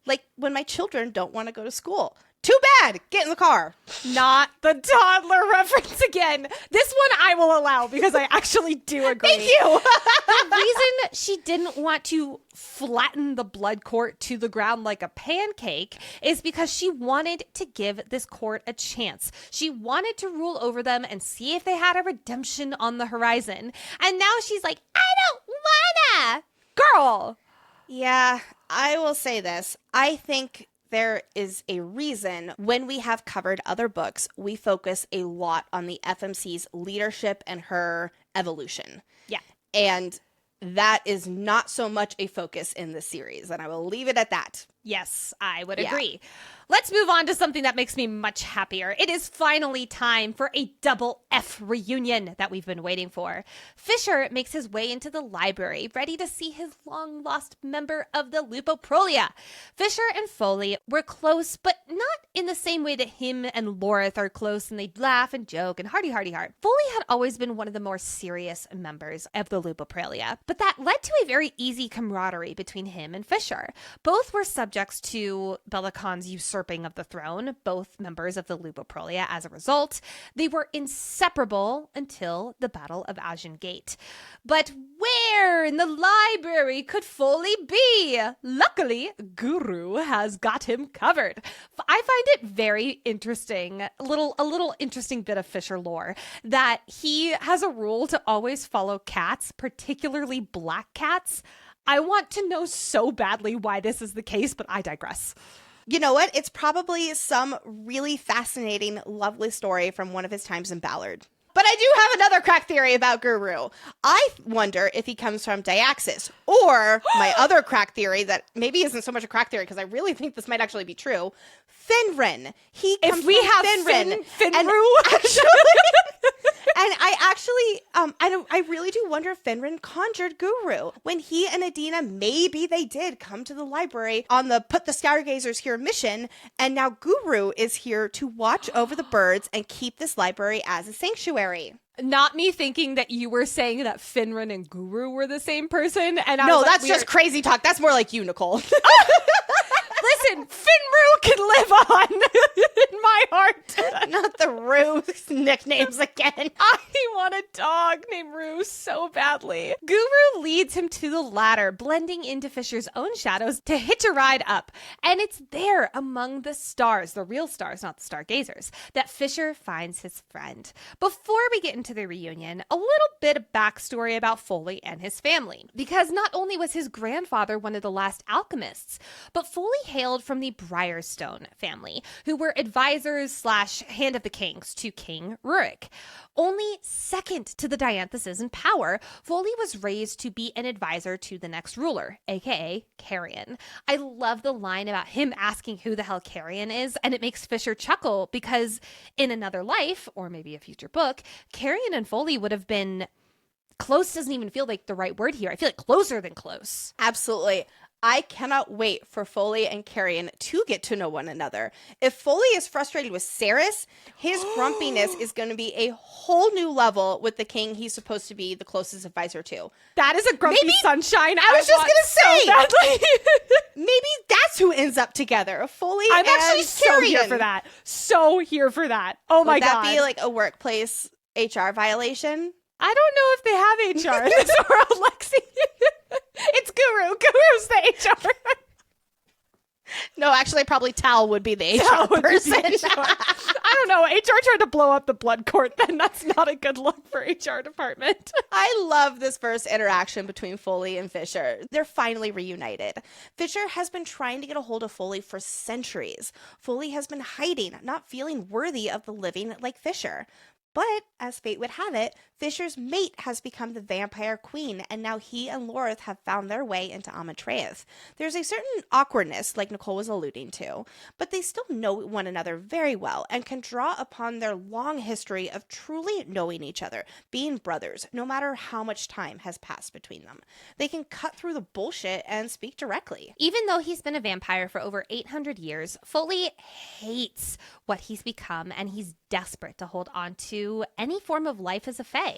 Speaker 2: Like when my children don't want to go to school. Too bad! Get in the car.
Speaker 1: Not the toddler reference again. This one I will allow because I actually do agree.
Speaker 2: Thank you!
Speaker 1: The reason she didn't want to flatten the blood court to the ground like a pancake is because she wanted to give this court a chance. She wanted to rule over them and see if they had a redemption on the horizon. And now she's like, I don't wanna! Girl!
Speaker 2: Yeah, I will say this. I think there is a reason when we have covered other books, we focus a lot on the FMC's leadership and her evolution.
Speaker 1: Yeah.
Speaker 2: And that is not so much a focus in this series, and I will leave it at that.
Speaker 1: Yes, I would agree. Let's move on to something that makes me much happier. It is finally time for a double F reunion that we've been waiting for. Fisher makes his way into the library, ready to see his long-lost member of the Lupoprolia. Fisher and Foley were close, but not in the same way that him and Lorith are close and they'd laugh and joke and hardy heart. Foley had always been one of the more serious members of the Lupoprolia, but that led to a very easy camaraderie between him and Fisher. Both were subject subjects to Bellicon's usurping of the throne, both members of the Luboprolia as a result. They were inseparable until the Battle of Agen Gate. But where in the library could Foley be? Luckily, Guru has got him covered. I find it very interesting, a little interesting bit of Fisher lore, that he has a rule to always follow cats, particularly black cats. I want to know so badly why this is the case, but I digress.
Speaker 2: You know what? It's probably some really fascinating, lovely story from one of his times in Ballard. But I do have another crack theory about Guru. I wonder if he comes from Diaxis, or my other crack theory that maybe isn't so much a crack theory because I really think this might actually be true. Finrin. He comes
Speaker 1: if we
Speaker 2: from
Speaker 1: have
Speaker 2: Finrin.
Speaker 1: Finru,
Speaker 2: And I really do wonder if Finrin conjured Guru. When he and Edina, maybe they did come to the library on the Put the Stargazers Here mission, and now Guru is here to watch over the birds and keep this library as a sanctuary.
Speaker 1: not me thinking that you were saying that Finrin and Guru were the same person. And I
Speaker 2: No,
Speaker 1: was like,
Speaker 2: that's just crazy talk. That's more like you, Nicole.
Speaker 1: Listen, Finru can live on in my heart.
Speaker 2: Not the Rue nicknames again.
Speaker 1: I want a dog named Rue so badly. Guru leads him to the ladder, blending into Fisher's own shadows to hitch a ride up. And it's there among the stars, the real stars, not the stargazers, that Fisher finds his friend. Before we get into the reunion, a little bit of backstory about Foley and his family. Because not only was his grandfather one of the last alchemists, but Foley hailed from the Brimstone family, who were advisors / hand of the kings to King Rurik. Only second to the Diantheses in power, Foley was raised to be an advisor to the next ruler, aka Carrion. I love the line about him asking who the hell Carrion is, and it makes Fisher chuckle because in another life, or maybe a future book, Carrion and Foley would have been close. Doesn't even feel like the right word here. I feel like closer than close.
Speaker 2: Absolutely. I cannot wait for Foley and Carrion to get to know one another. If Foley is frustrated with Saeris, his grumpiness is going to be a whole new level with the king he's supposed to be the closest advisor to.
Speaker 1: That is a grumpy sunshine.
Speaker 2: I was just going to say.
Speaker 1: So badly.
Speaker 2: Maybe that's who ends up together. Foley
Speaker 1: I'm
Speaker 2: and
Speaker 1: actually so
Speaker 2: Carrion.
Speaker 1: here for that. So here for that. Oh my God.
Speaker 2: Would that be like a workplace HR violation?
Speaker 1: I don't know if they have HR in this world, Lexi. It's Guru. Guru's the HR.
Speaker 2: No, actually, probably Tal would be the
Speaker 1: Tal
Speaker 2: HR
Speaker 1: would be
Speaker 2: person.
Speaker 1: the HR. I don't know. HR tried to blow up the blood court, then that's not a good look for HR department.
Speaker 2: I love this first interaction between Foley and Fisher. They're finally reunited. Fisher has been trying to get a hold of Foley for centuries. Foley has been hiding, not feeling worthy of the living like Fisher. But, as fate would have it, Fisher's mate has become the vampire queen, and now he and Lorith have found their way into Amatreus. There's a certain awkwardness, like Nicole was alluding to, but they still know one another very well and can draw upon their long history of truly knowing each other, being brothers, no matter how much time has passed between them. They can cut through the bullshit and speak directly.
Speaker 1: Even though he's been a vampire for over 800 years, Foley hates what he's become, and he's desperate to hold on to any form of life as a fae.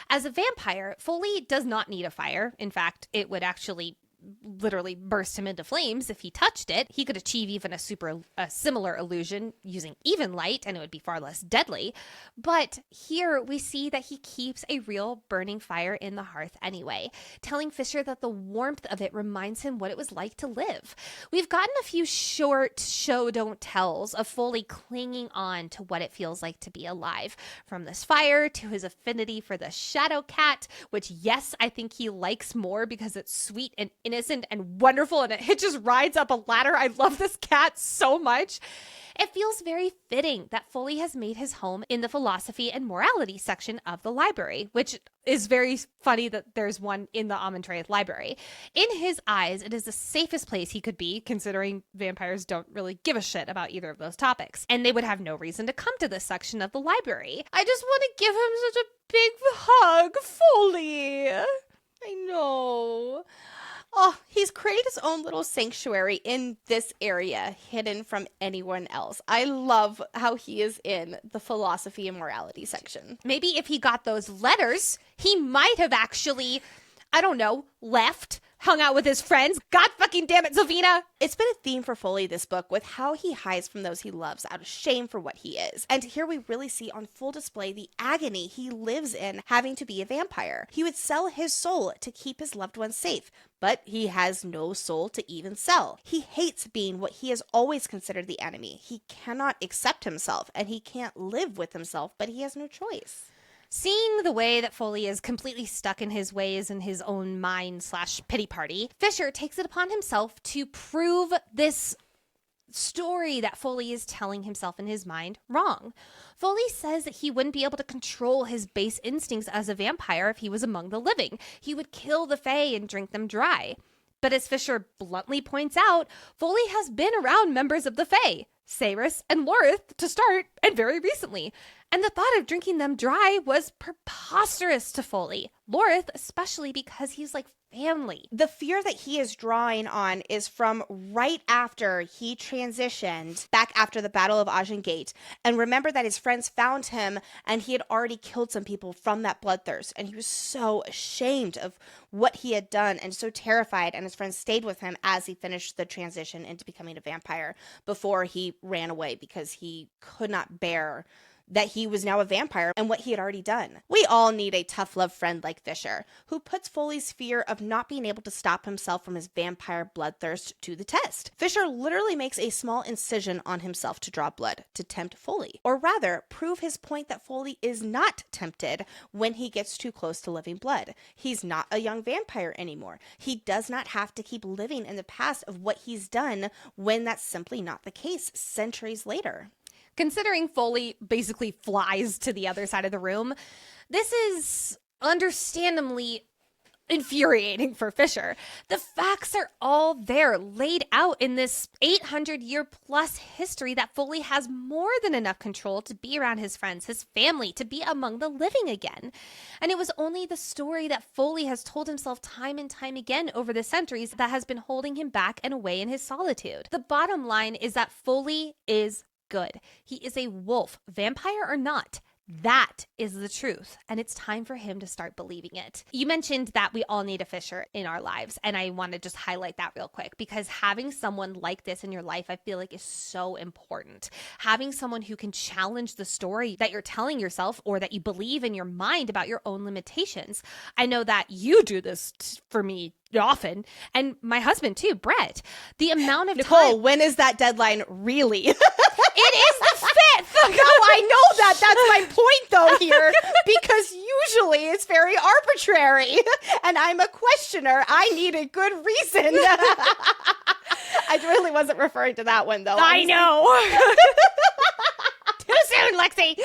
Speaker 1: As a vampire, Foley does not need a fire. In fact, it would actually literally burst him into flames if he touched it. He could achieve even a similar illusion using even light, and it would be far less deadly. But here we see that he keeps a real burning fire in the hearth anyway, telling Fisher that the warmth of it reminds him what it was like to live. We've gotten a few short show don't tells of Foley clinging on to what it feels like to be alive, from this fire to his affinity for the shadow cat, which yes, I think he likes more because it's sweet and innocent and wonderful, and it hitches rides up a ladder. I love this cat so much. It feels very fitting that Foley has made his home in the philosophy and morality section of the library, which is very funny that there's one in the Amatreus library. In his eyes, it is the safest place he could be, considering vampires don't really give a shit about either of those topics, and they would have no reason to come to this section of the library. I just want to give him such a big hug, Foley.
Speaker 2: I know. Oh, he's created his own little sanctuary in this area, hidden from anyone else. I love how he is in the philosophy and morality section.
Speaker 1: Maybe if he got those letters, he might have actually, I don't know, left, hung out with his friends. God fucking damn it, Sylvina.
Speaker 2: It's been a theme for Foley this book with how he hides from those he loves out of shame for what he is. And here we really see on full display the agony he lives in having to be a vampire. He would sell his soul to keep his loved ones safe, but he has no soul to even sell. He hates being what he has always considered the enemy. He cannot accept himself, and he can't live with himself, but he has no choice.
Speaker 1: Seeing the way that Foley is completely stuck in his ways in his own mind/pity party, Fisher takes it upon himself to prove this story that Foley is telling himself in his mind wrong. Foley says that he wouldn't be able to control his base instincts as a vampire if he was among the living. He would kill the Fae and drink them dry. But as Fisher bluntly points out, Foley has been around members of the Fae, Saeris and Lorith to start, and very recently. And the thought of drinking them dry was preposterous to Foley. Lorith, especially because he's like family.
Speaker 2: The fear that he is drawing on is from right after he transitioned back after the Battle of Agen Gate. And remember that his friends found him and he had already killed some people from that bloodthirst. And he was so ashamed of what he had done and so terrified. And his friends stayed with him as he finished the transition into becoming a vampire before he ran away because he could not bear that he was now a vampire and what he had already done. We all need a tough love friend like Fisher, who puts Foley's fear of not being able to stop himself from his vampire bloodthirst to the test. Fisher literally makes a small incision on himself to draw blood, to tempt Foley, or rather, prove his point that Foley is not tempted when he gets too close to living blood. He's not a young vampire anymore. He does not have to keep living in the past of what he's done when that's simply not the case centuries later.
Speaker 1: Considering Foley basically flies to the other side of the room, this is understandably infuriating for Fisher. The facts are all there, laid out in this 800-year-plus history that Foley has more than enough control to be around his friends, his family, to be among the living again. And it was only the story that Foley has told himself time and time again over the centuries that has been holding him back and away in his solitude. The bottom line is that Foley is good. He is a wolf, vampire or not. That is the truth, and it's time for him to start believing it. You mentioned that we all need a Fisher in our lives, and I want to just highlight that real quick because having someone like this in your life, I feel like is so important. Having someone who can challenge the story that you're telling yourself or that you believe in your mind about your own limitations. I know that you do this for me often, and my husband too, Brett. The amount of
Speaker 2: Nicole,
Speaker 1: time...
Speaker 2: when is that deadline really?
Speaker 1: It is the 5th!
Speaker 2: No, I know that. That's my point, though, here. Because usually it's very arbitrary. And I'm a questioner. I need a good reason. I really wasn't referring to that one, though.
Speaker 1: I know. Too soon, Lexi.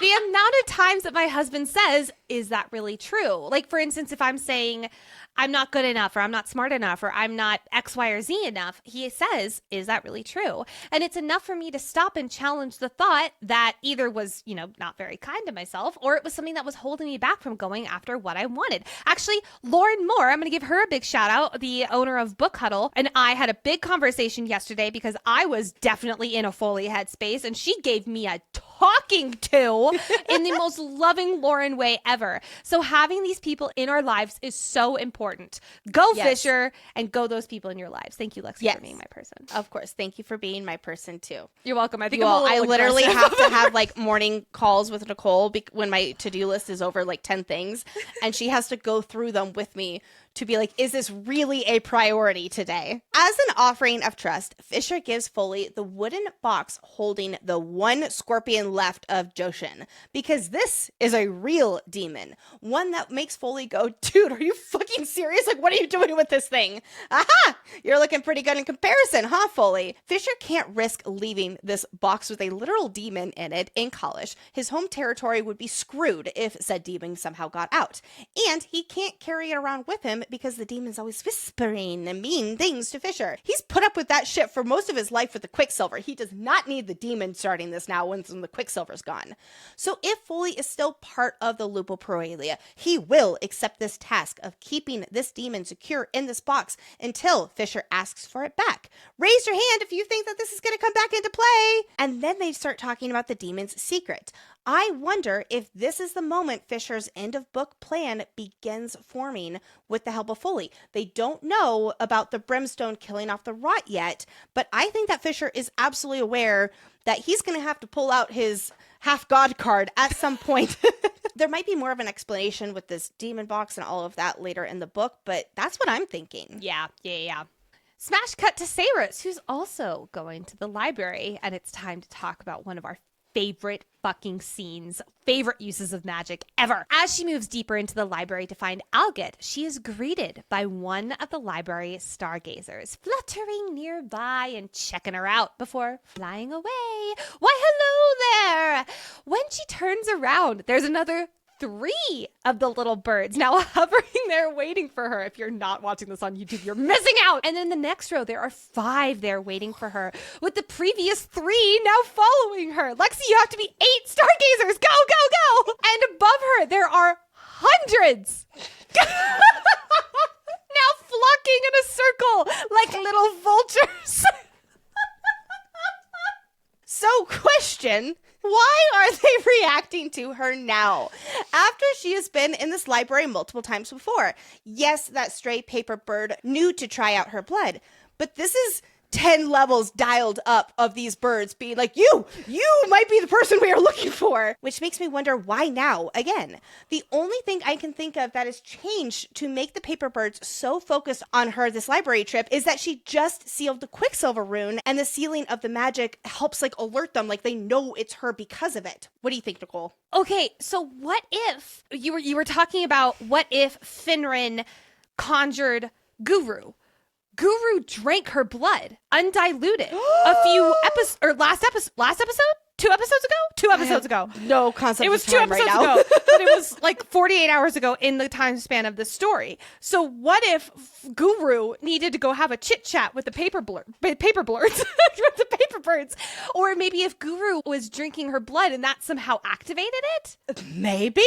Speaker 1: The amount of times that my husband says, is that really true? Like, for instance, if I'm saying, I'm not good enough, or I'm not smart enough, or I'm not X, Y, or Z enough, he says, is that really true? And it's enough for me to stop and challenge the thought that either was, not very kind to myself, or it was something that was holding me back from going after what I wanted. Actually, Lauren Moore, I'm going to give her a big shout out, the owner of Book Huddle, and I had a big conversation yesterday because I was definitely in a Foley headspace, and she gave me a talking to in the most loving Lauren way ever. So having these people in our lives is so important. Go Fisher and go those people in your lives. Thank you, Lexi, for being my person.
Speaker 2: Of course. Thank you for being my person too.
Speaker 1: You're welcome. I think
Speaker 2: I literally have to have like morning calls with Nicole when my to-do list is over like 10 things and she has to go through them with me to be like, is this really a priority today? As an offering of trust, Fisher gives Foley the wooden box holding the one scorpion left of Joshin, because this is a real demon. One that makes Foley go, dude, are you fucking serious? Like, what are you doing with this thing? Aha! You're looking pretty good in comparison, huh, Foley? Fisher can't risk leaving this box with a literal demon in it in Cahlish. His home territory would be screwed if said demon somehow got out. And he can't carry it around with him because the demon's always whispering and mean things to Fisher. He's put up with that shit for most of his life with the Quicksilver. He does not need the demon starting this now when the Quicksilver's gone. So if Foley is still part of the Lupo Proelia, he will accept this task of keeping this demon secure in this box until Fisher asks for it back. Raise your hand if you think that this is going to come back into play. And then they start talking about the demon's secret. I wonder if this is the moment Fisher's end of book plan begins forming with the help of Foley. They don't know about the Brimstone killing off the rot yet, but I think that Fisher is absolutely aware that he's going to have to pull out his half-god card at some point. There might be more of an explanation with this demon box and all of that later in the book, but that's what I'm thinking.
Speaker 1: Yeah. Smash cut to Saeris, who's also going to the library, and it's time to talk about one of our favorite fucking scenes, favorite uses of magic ever. As she moves deeper into the library to find Alget, she is greeted by one of the library stargazers, fluttering nearby and checking her out before flying away. Why, hello there! When she turns around, there's another 3 of the little birds now hovering there waiting for her. If you're not watching this on YouTube, you're missing out. And in the next row, there are 5 there waiting for her, with the previous 3 now following her. Lexi, you have to be 8 stargazers. Go, go, go. And above her, there are hundreds. Now flocking in a circle like little vultures.
Speaker 2: So, question, why are they reacting to her now? After she has been in this library multiple times before. Yes, that stray paper bird knew to try out her blood, but this is 10 levels dialed up of these birds being like, you might be the person we are looking for. Which makes me wonder, why now again? The only thing I can think of that has changed to make the paper birds so focused on her this library trip is that she just sealed the Quicksilver rune, and the sealing of the magic helps like alert them, like they know it's her because of it. What do you think, Nicole?
Speaker 1: Okay, so what if you were talking about what if Finrin conjured Guru? Guru drank her blood, undiluted, a few episodes, or last episode? 2 episodes ago? 2 episodes ago.
Speaker 2: No concept.
Speaker 1: It was
Speaker 2: of
Speaker 1: 2
Speaker 2: time
Speaker 1: episodes
Speaker 2: right now.
Speaker 1: ago, but it was like 48 hours ago in the time span of the story. So what if Guru needed to go have a chit chat with the paper birds, with the paper birds, or maybe if Guru was drinking her blood and that somehow activated it?
Speaker 2: Maybe.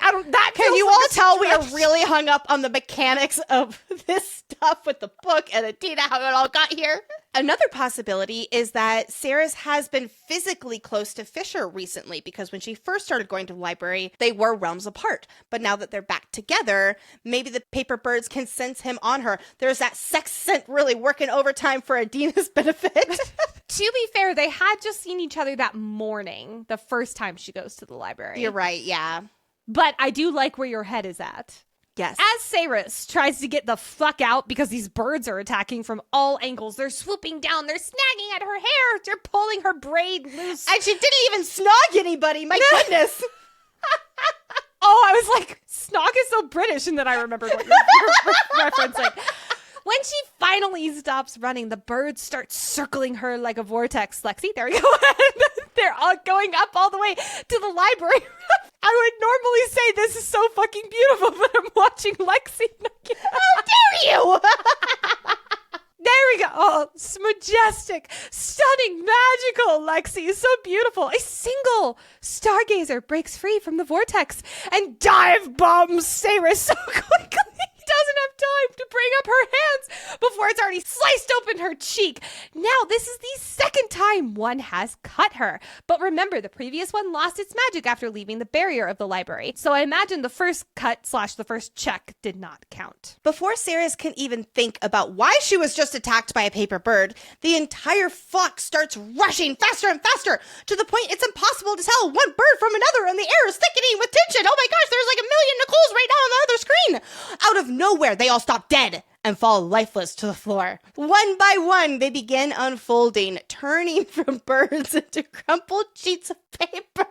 Speaker 1: I don't. That
Speaker 2: Can you
Speaker 1: feels like
Speaker 2: all
Speaker 1: a
Speaker 2: tell we are
Speaker 1: stretch.
Speaker 2: really hung up on the mechanics of this stuff with the book and Edina, how it all got here? Another possibility is that Saeris has been physically close to Fisher recently, because when she first started going to the library, they were realms apart. But now that they're back together, maybe the paper birds can sense him on her. There's that sex scent really working overtime for Edina's benefit.
Speaker 1: To be fair, they had just seen each other that morning, the first time she goes to the library.
Speaker 2: You're right, yeah.
Speaker 1: But I do like where your head is at.
Speaker 2: Yes.
Speaker 1: As Saeris tries to get the fuck out because these birds are attacking from all angles, they're swooping down, they're snagging at her hair, they're pulling her braid loose.
Speaker 2: And she didn't even snog anybody, my goodness.
Speaker 1: Oh, I was like, snog is so British, and then I remembered what you're referencing. When she finally stops running, the birds start circling her like a vortex. Lexi, there you go. They're all going up all the way to the library. I would normally say this is so fucking beautiful, but I'm watching Lexi.
Speaker 2: How dare you?
Speaker 1: There we go. Oh, it's majestic, stunning, magical. Lexi is so beautiful. A single stargazer breaks free from the vortex and dive bombs Saeris so quickly. Doesn't have time to bring up her hands before it's already sliced open her cheek. Now, this is the second time one has cut her. But remember, the previous one lost its magic after leaving the barrier of the library. So I imagine the first cut / the first check did not count.
Speaker 2: Before Saeris can even think about why she was just attacked by a paper bird, the entire flock starts rushing faster and faster, to the point it's impossible to tell one bird from another, and the air is thickening with tension. Oh my gosh, there's like a million Nicoles right now on the other screen. Out of nowhere, they all stop dead and fall lifeless to the floor. One by one, they begin unfolding, turning from birds into crumpled sheets of paper.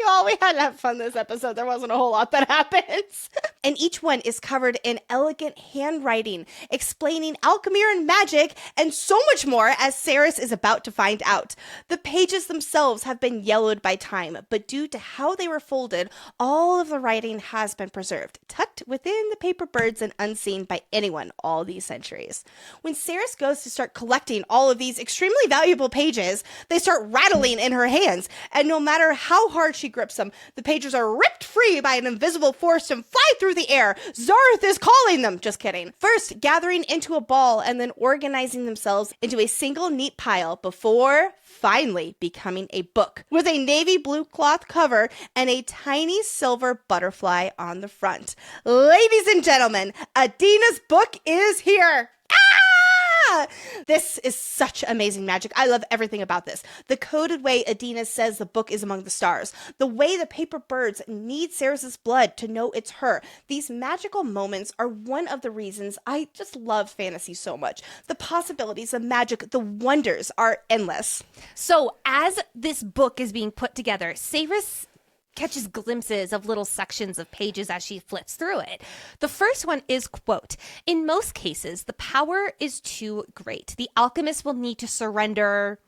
Speaker 2: Y'all, we had to have fun this episode. There wasn't a whole lot that happens. And each one is covered in elegant handwriting, explaining alchemy and magic, and so much more, as Saeris is about to find out. The pages themselves have been yellowed by time, but due to how they were folded, all of the writing has been preserved, tucked within the paper birds and unseen by anyone all these centuries. When Saeris goes to start collecting all of these extremely valuable pages, they start rattling in her hands, and no matter how hard she grips them, the pages are ripped free by an invisible force and fly through through the air. Zarth is calling them. Just kidding. First, gathering into a ball and then organizing themselves into a single neat pile before finally becoming a book with a navy blue cloth cover and a tiny silver butterfly on the front. Ladies and gentlemen, Edina's book is here. Ah! This is such amazing magic. I love everything about this. The coded way Edina says the book is among the stars. The way the paper birds need Saeris' blood to know it's her. These magical moments are one of the reasons I just love fantasy so much. The possibilities, the magic, the wonders are endless.
Speaker 1: So as this book is being put together, Saeris catches glimpses of little sections of pages as she flips through it. The first one is, quote, "In most cases, the power is too great. The alchemist will need to surrender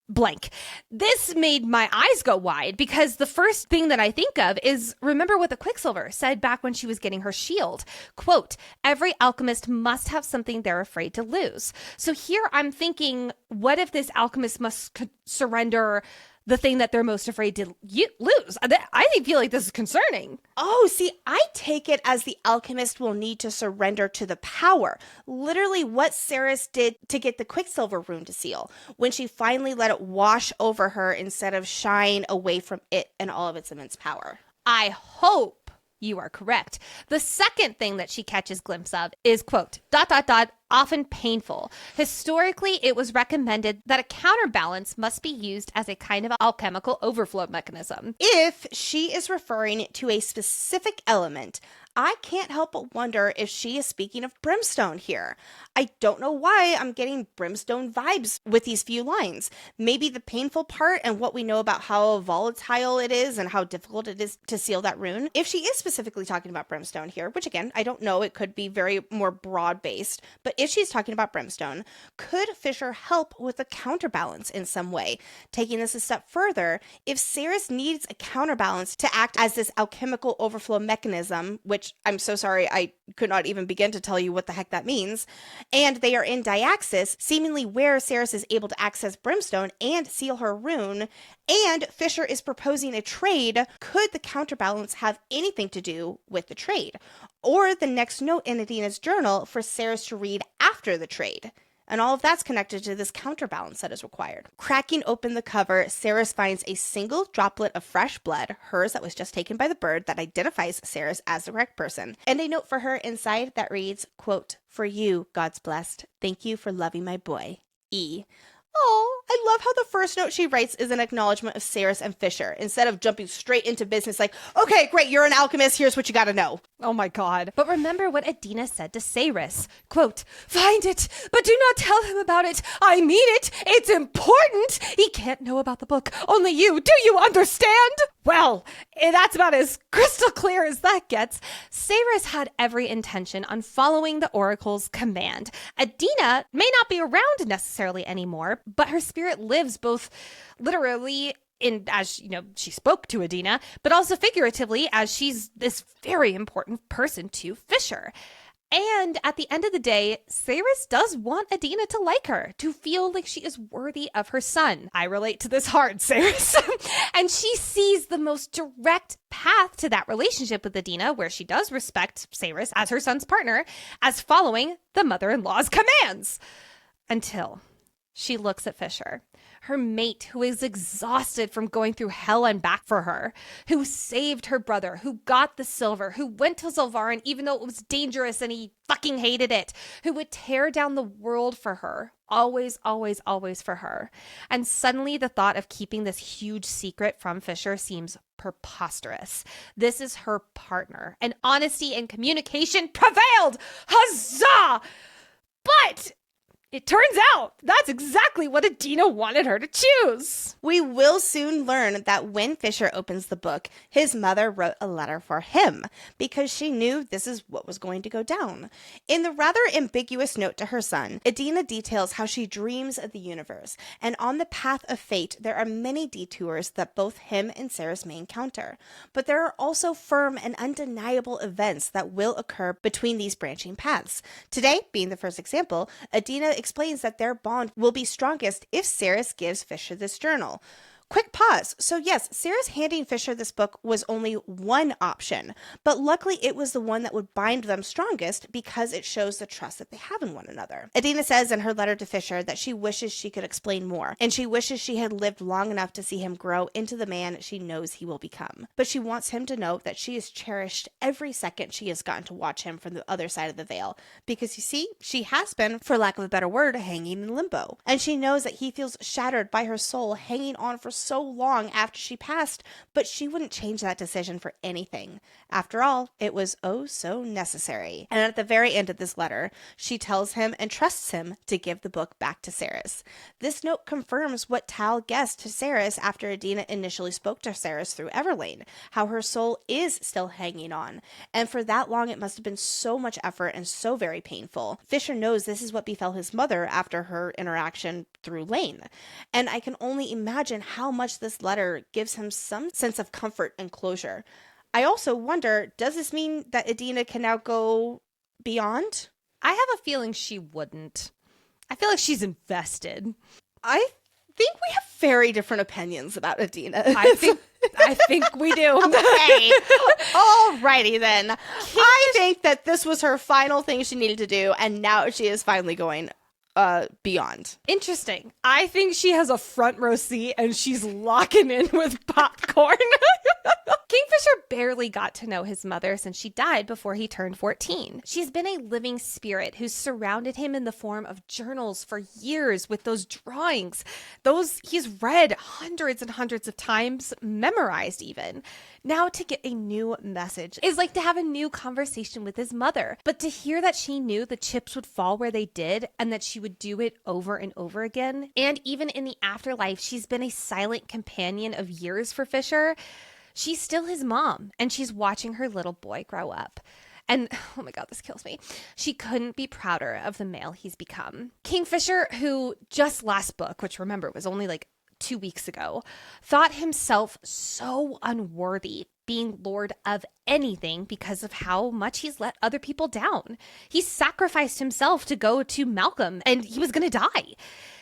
Speaker 1: blank." This made my eyes go wide because the first thing that I think of is, remember what the Quicksilver said back when she was getting her shield. Quote, "Every alchemist must have something they're afraid to lose." So here I'm thinking, what if this alchemist must surrender the thing that they're most afraid to lose? I feel like this is concerning.
Speaker 2: Oh, see, I take it as the alchemist will need to surrender to the power. Literally what Saeris did to get the Quicksilver rune to seal, when she finally let it wash over her instead of shine away from it and all of its immense power.
Speaker 1: I hope you are correct. The second thing that she catches glimpse of is, quote, ... often painful. Historically, it was recommended that a counterbalance must be used as a kind of alchemical overflow mechanism.
Speaker 2: If she is referring to a specific element, I can't help but wonder if she is speaking of Brimstone here. I don't know why I'm getting Brimstone vibes with these few lines. Maybe the painful part and what we know about how volatile it is and how difficult it is to seal that rune. If she is specifically talking about Brimstone here, which again, I don't know, it could be very more broad-based, but if she's talking about Brimstone, could Fisher help with a counterbalance in some way? Taking this a step further, if Saeris needs a counterbalance to act as this alchemical overflow mechanism, which I'm so sorry, I could not even begin to tell you what the heck that means, and they are in Diaxis, seemingly where Saeris is able to access Brimstone and seal her rune, and Fisher is proposing a trade, could the counterbalance have anything to do with the trade? Or the next note in Edina's journal for Saeris to read after the trade? And all of that's connected to this counterbalance that is required. Cracking open the cover, Saeris finds a single droplet of fresh blood, hers that was just taken by the bird that identifies Saeris as the correct person, and a note for her inside that reads, quote, "For you, God's blessed. Thank you for loving my boy, E." Oh, I love how the first note she writes is an acknowledgement of Saeris and Fisher, instead of jumping straight into business like, okay, great, you're an alchemist, here's what you gotta know.
Speaker 1: Oh my god. But remember what Edina said to Saeris. Quote, "Find it, but do not tell him about it. I mean it. It's important. He can't know about the book. Only you. Do you understand?" Well, that's about as crystal clear as that gets. Saeris had every intention on following the Oracle's command. Edina may not be around necessarily anymore, but her spirit lives both literally as she spoke to Edina, but also figuratively as she's this very important person to Fisher. And at the end of the day, Saeris does want Edina to like her, to feel like she is worthy of her son. I relate to this hard, Saeris. And she sees the most direct path to that relationship with Edina, where she does respect Saeris as her son's partner, as following the mother-in-law's commands. Until she looks at Fisher, her mate, who is exhausted from going through hell and back for her, who saved her brother, who got the silver, who went to Zolvarin even though it was dangerous and he fucking hated it, who would tear down the world for her, always, always, always for her. And suddenly the thought of keeping this huge secret from Fisher seems preposterous. This is her partner, and honesty and communication prevailed. Huzzah! But it turns out that's exactly what Edina wanted her to choose.
Speaker 2: We will soon learn that when Fisher opens the book, his mother wrote a letter for him because she knew this is what was going to go down. In the rather ambiguous note to her son, Edina details how she dreams of the universe, and on the path of fate, there are many detours that both him and Saeris may encounter. But there are also firm and undeniable events that will occur between these branching paths. Today, being the first example, Edina explains that their bond will be strongest if Saeris gives Fisher this journal. Quick pause. So yes, Saeris handing Fisher this book was only one option, but luckily it was the one that would bind them strongest because it shows the trust that they have in one another. Edina says in her letter to Fisher that she wishes she could explain more, and she wishes she had lived long enough to see him grow into the man she knows he will become. But she wants him to know that she has cherished every second she has gotten to watch him from the other side of the veil, because you see, she has been, for lack of a better word, hanging in limbo. And she knows that he feels shattered by her soul hanging on for so long after she passed, but she wouldn't change that decision for anything. After all, it was oh so necessary. And at the very end of this letter, she tells him and trusts him to give the book back to Saeris. This note confirms what Tal guessed to Saeris after Edina initially spoke to Saeris through Everlane, how her soul is still hanging on. And for that long, it must have been so much effort and so very painful. Fisher knows this is what befell his mother after her interaction through Lane. And I can only imagine how much this letter gives him some sense of comfort and closure. I also wonder, does this mean that Edina can now go beyond?
Speaker 1: I have a feeling she wouldn't. I feel like she's invested.
Speaker 2: I think we have very different opinions about Edina.
Speaker 1: I think we do.
Speaker 2: Okay. Alrighty then. I think that this was her final thing she needed to do, and now she is finally going beyond.
Speaker 1: Interesting. I think she has a front row seat and she's locking in with popcorn. Kingfisher barely got to know his mother since she died before he turned 14. She's been a living spirit who's surrounded him in the form of journals for years with those drawings. Those he's read hundreds and hundreds of times, memorized even. Now to get a new message is like to have a new conversation with his mother. But to hear that she knew the chips would fall where they did and that she would do it over and over again, and even in the afterlife, she's been a silent companion of years for Fisher. She's still his mom, and she's watching her little boy grow up. And, oh my God, this kills me. She couldn't be prouder of the male he's become. Kingfisher, who just last book, which remember was only like 2 weeks ago, thought himself so unworthy being lord of anything because of how much he's let other people down. He sacrificed himself to go to Malcolm, and he was going to die.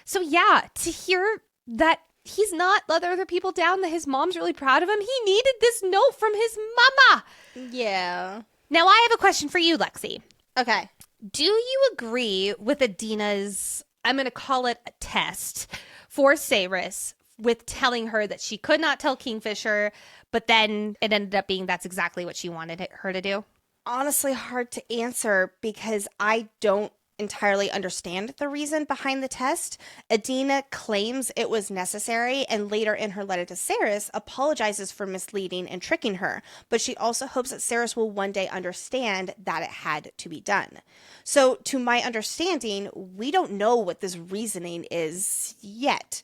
Speaker 1: So yeah, to hear that he's not let other people down, that his mom's really proud of him. He needed this note from his mama.
Speaker 2: Yeah.
Speaker 1: Now I have a question for you, Lexi.
Speaker 2: Okay.
Speaker 1: Do you agree with Edina's, I'm going to call it a test for Saeris, with telling her that she could not tell Kingfisher, but then it ended up being that's exactly what she wanted her to do?
Speaker 2: Honestly, hard to answer because I don't entirely understand the reason behind the test. Edina claims it was necessary and later in her letter to Saeris apologizes for misleading and tricking her, but she also hopes that Saeris will one day understand that it had to be done. So to my understanding, we don't know what this reasoning is yet.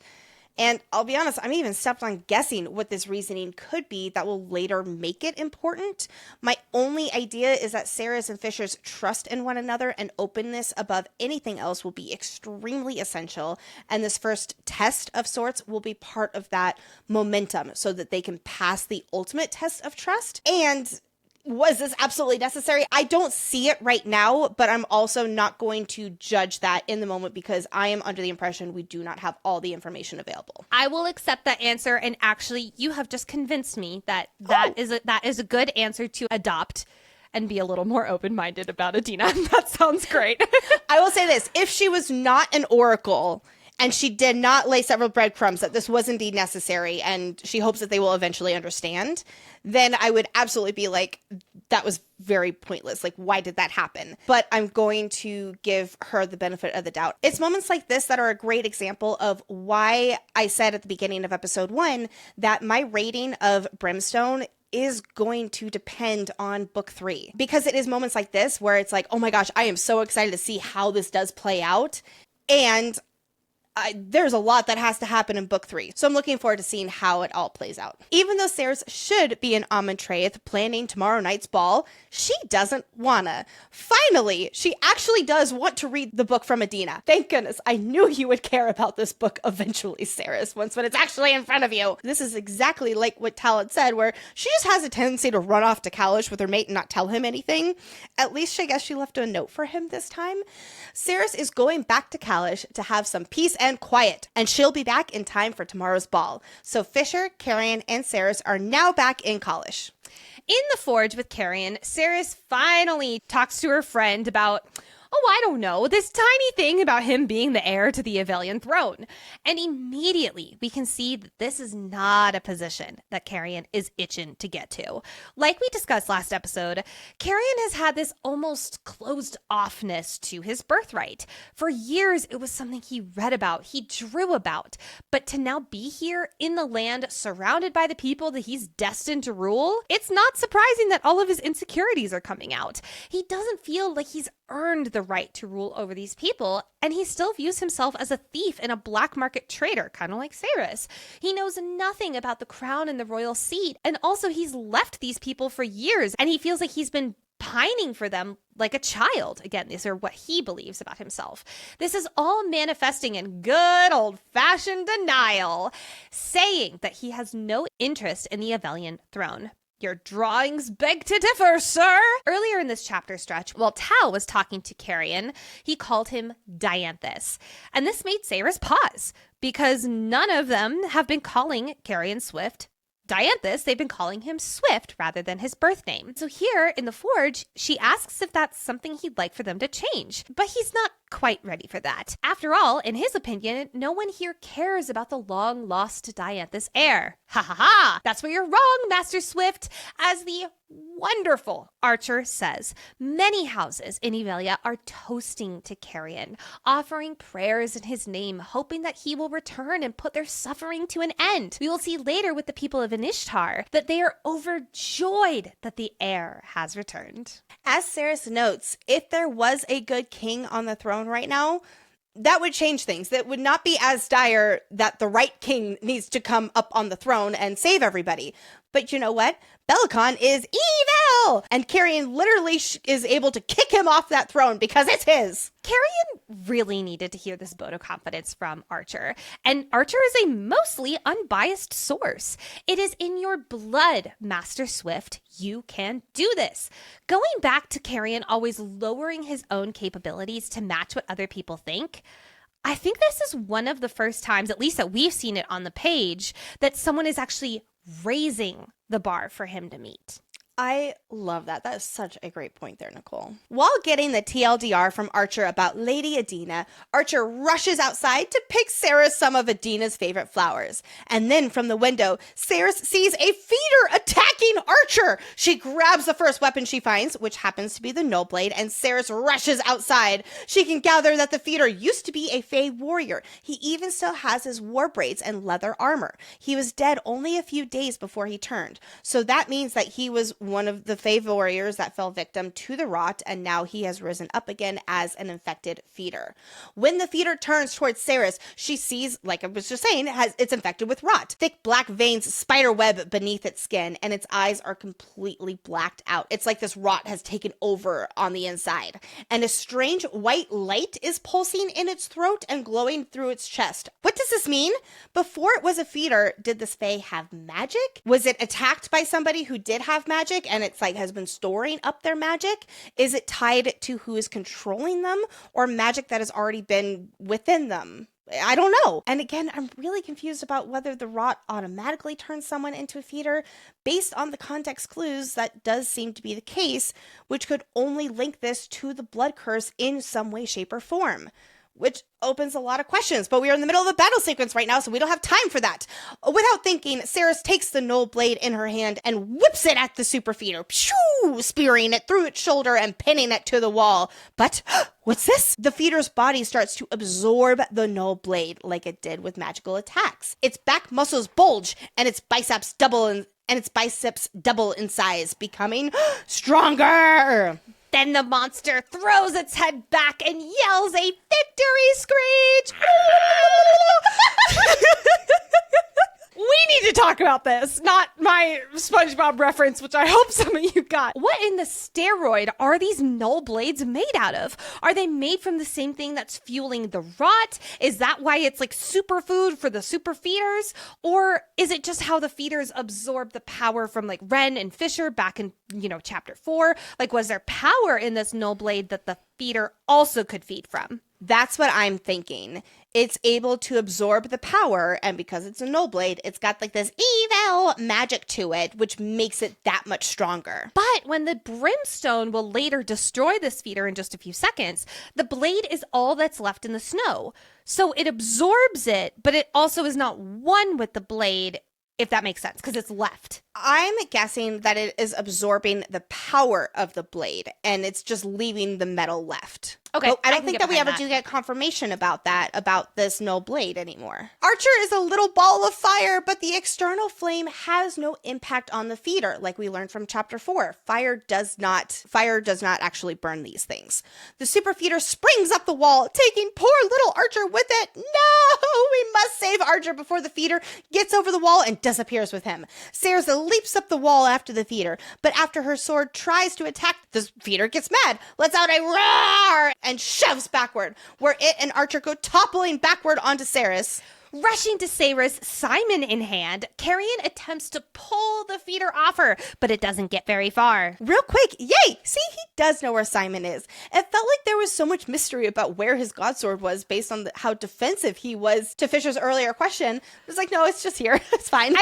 Speaker 2: And I'll be honest, I'm even stepped on guessing what this reasoning could be that will later make it important. My only idea is that Saeris and Fisher's trust in one another and openness above anything else will be extremely essential. And this first test of sorts will be part of that momentum so that they can pass the ultimate test of trust. And was this absolutely necessary? I don't see it right now, but I'm also not going to judge that in the moment because I am under the impression we do not have all the information available.
Speaker 1: I will accept that answer, and actually, you have just convinced me that that is a good answer to adopt and be a little more open-minded about Edina. That sounds great.
Speaker 2: I will say this, if she was not an oracle and she did not lay several breadcrumbs that this was indeed necessary and she hopes that they will eventually understand, then I would absolutely be like, that was very pointless. Like, why did that happen? But I'm going to give her the benefit of the doubt. It's moments like this that are a great example of why I said at the beginning of episode 1 that my rating of Brimstone is going to depend on book 3. Because it is moments like this where it's like, oh my gosh, I am so excited to see how this does play out. And there's a lot that has to happen in book 3. So I'm looking forward to seeing how it all plays out. Even though Saeris should be in Amontraith planning tomorrow night's ball, she doesn't wanna. Finally, she actually does want to read the book from Edina. Thank goodness. I knew you would care about this book eventually, Saeris, once when it's actually in front of you. This is exactly like what Tal had said, where she just has a tendency to run off to Cahlish with her mate and not tell him anything. At least I guess she left a note for him this time. Saeris is going back to Cahlish to have some peace and quiet, and she'll be back in time for tomorrow's ball. So Fisher, Carrion, and Saeris are now back in Cahlish.
Speaker 1: In the forge with Carrion, Saeris finally talks to her friend about, oh, I don't know, this tiny thing about him being the heir to the Avelian throne. And immediately we can see that this is not a position that Carrion is itching to get to. Like we discussed last episode, Carrion has had this almost closed offness to his birthright. For years, it was something he read about, he drew about. But to now be here in the land surrounded by the people that he's destined to rule, it's not surprising that all of his insecurities are coming out. He doesn't feel like he's earned the right to rule over these people, and he still views himself as a thief and a black market trader, kind of like Saeris. He knows nothing about the crown and the royal seat, and also he's left these people for years, and he feels like he's been pining for them like a child. Again, these are what he believes about himself. This is all manifesting in good old-fashioned denial, saying that he has no interest in the Avelian throne. Your drawings beg to differ, sir. Earlier in this chapter stretch, while Tal was talking to Carrion, he called him Dianthus. And this made Saeris pause, because none of them have been calling Carrion Swift Dianthus. They've been calling him Swift rather than his birth name. So here in the forge, she asks if that's something he'd like for them to change, but he's not quite ready for that. After all, in his opinion, no one here cares about the long-lost Dianthus heir. Ha ha ha! That's where you're wrong, Master Swift. As the wonderful Archer says, many houses in Evelia are toasting to Carrion, offering prayers in his name, hoping that he will return and put their suffering to an end. We will see later with the people of Inishtar that they are overjoyed that the heir has returned.
Speaker 2: As Saeris notes, if there was a good king on the throne right now, that would change things. That would not be as dire that the right king needs to come up on the throne and save everybody. But you know what? Belicon is evil! And Carrion literally is able to kick him off that throne because it's his.
Speaker 1: Carrion really needed to hear this vote of confidence from Archer. And Archer is a mostly unbiased source. It is in your blood, Master Swift. You can do this. Going back to Carrion always lowering his own capabilities to match what other people think, I think this is one of the first times, at least that we've seen it on the page, that someone is actually raising the bar for him to meet.
Speaker 2: I love that. That is such a great point there, Nicole. While getting the TLDR from Archer about Lady Edina, Archer rushes outside to pick Saeris some of Edina's favorite flowers. And then from the window, Saeris sees a feeder attacking Archer. She grabs the first weapon she finds, which happens to be the Null Blade, and Saeris rushes outside. She can gather that the feeder used to be a Fey warrior. He even still has his war braids and leather armor. He was dead only a few days before he turned. So that means that he was one of the Fey warriors that fell victim to the rot, and now he has risen up again as an infected feeder. When the feeder turns towards Saeris, she sees, like I was just saying, it's infected with rot. Thick black veins spider web beneath its skin, and its eyes are completely blacked out. It's like this rot has taken over on the inside. And a strange white light is pulsing in its throat and glowing through its chest. What does this mean? Before it was a feeder, did this Fey have magic? Was it attacked by somebody who did have magic and it's like has been storing up their magic? Is it tied to who is controlling them, or magic that has already been within them? I don't know. And again, I'm really confused about whether the rot automatically turns someone into a feeder. Based on the context clues, that does seem to be the case, which could only link this to the blood curse in some way, shape, or form, which opens a lot of questions, but we are in the middle of a battle sequence right now, so we don't have time for that. Without thinking, Saeris takes the Null Blade in her hand and whips it at the super feeder, spearing it through its shoulder and pinning it to the wall. But what's this? The feeder's body starts to absorb the Null Blade like it did with magical attacks. Its back muscles bulge and its biceps double in size, becoming stronger.
Speaker 1: Then the monster throws its head back and yells a victory screech. We need to talk about this, not my SpongeBob reference, which I hope some of you got. What in the steroid are these Null Blades made out of? Are they made from the same thing that's fueling the rot? Is that why it's like superfood for the super feeders? Or is it just how the feeders absorb the power from like Ren and Fisher back in, chapter 4? Like, was there power in this Null Blade that the feeder also could feed from?
Speaker 2: That's what I'm thinking. It's able to absorb the power, and because it's a null blade, it's got like this evil magic to it, which makes it that much stronger.
Speaker 1: But when the Brimstone will later destroy this feeder in just a few seconds, the blade is all that's left in the snow. So it absorbs it, but it also is not one with the blade, if that makes sense, because it's left.
Speaker 2: I'm guessing that it is absorbing the power of the blade, and it's just leaving the metal left.
Speaker 1: Okay,
Speaker 2: But I don't
Speaker 1: can
Speaker 2: think
Speaker 1: get
Speaker 2: that we
Speaker 1: behind
Speaker 2: ever do get confirmation about that, about this null blade anymore. Archer is a little ball of fire, but the external flame has no impact on the feeder, like we learned from chapter 4. Fire does not actually burn these things. The super feeder springs up the wall, taking poor little Archer with it. No! We must save Archer before the feeder gets over the wall and disappears with him. Saeris leaps up the wall after the feeder, but after her sword tries to attack, the feeder gets mad, lets out a roar, and shoves backward, where it and Archer go toppling backward onto Saeris.
Speaker 1: Rushing to Saeris, Simon in hand, Carrion attempts to pull the feeder off her, but it doesn't get very far.
Speaker 2: Real quick, yay! See, he does know where Simon is. It felt like there was so much mystery about where his godsword was based on how defensive he was to Fisher's earlier question. It was like, no, it's just here. It's fine.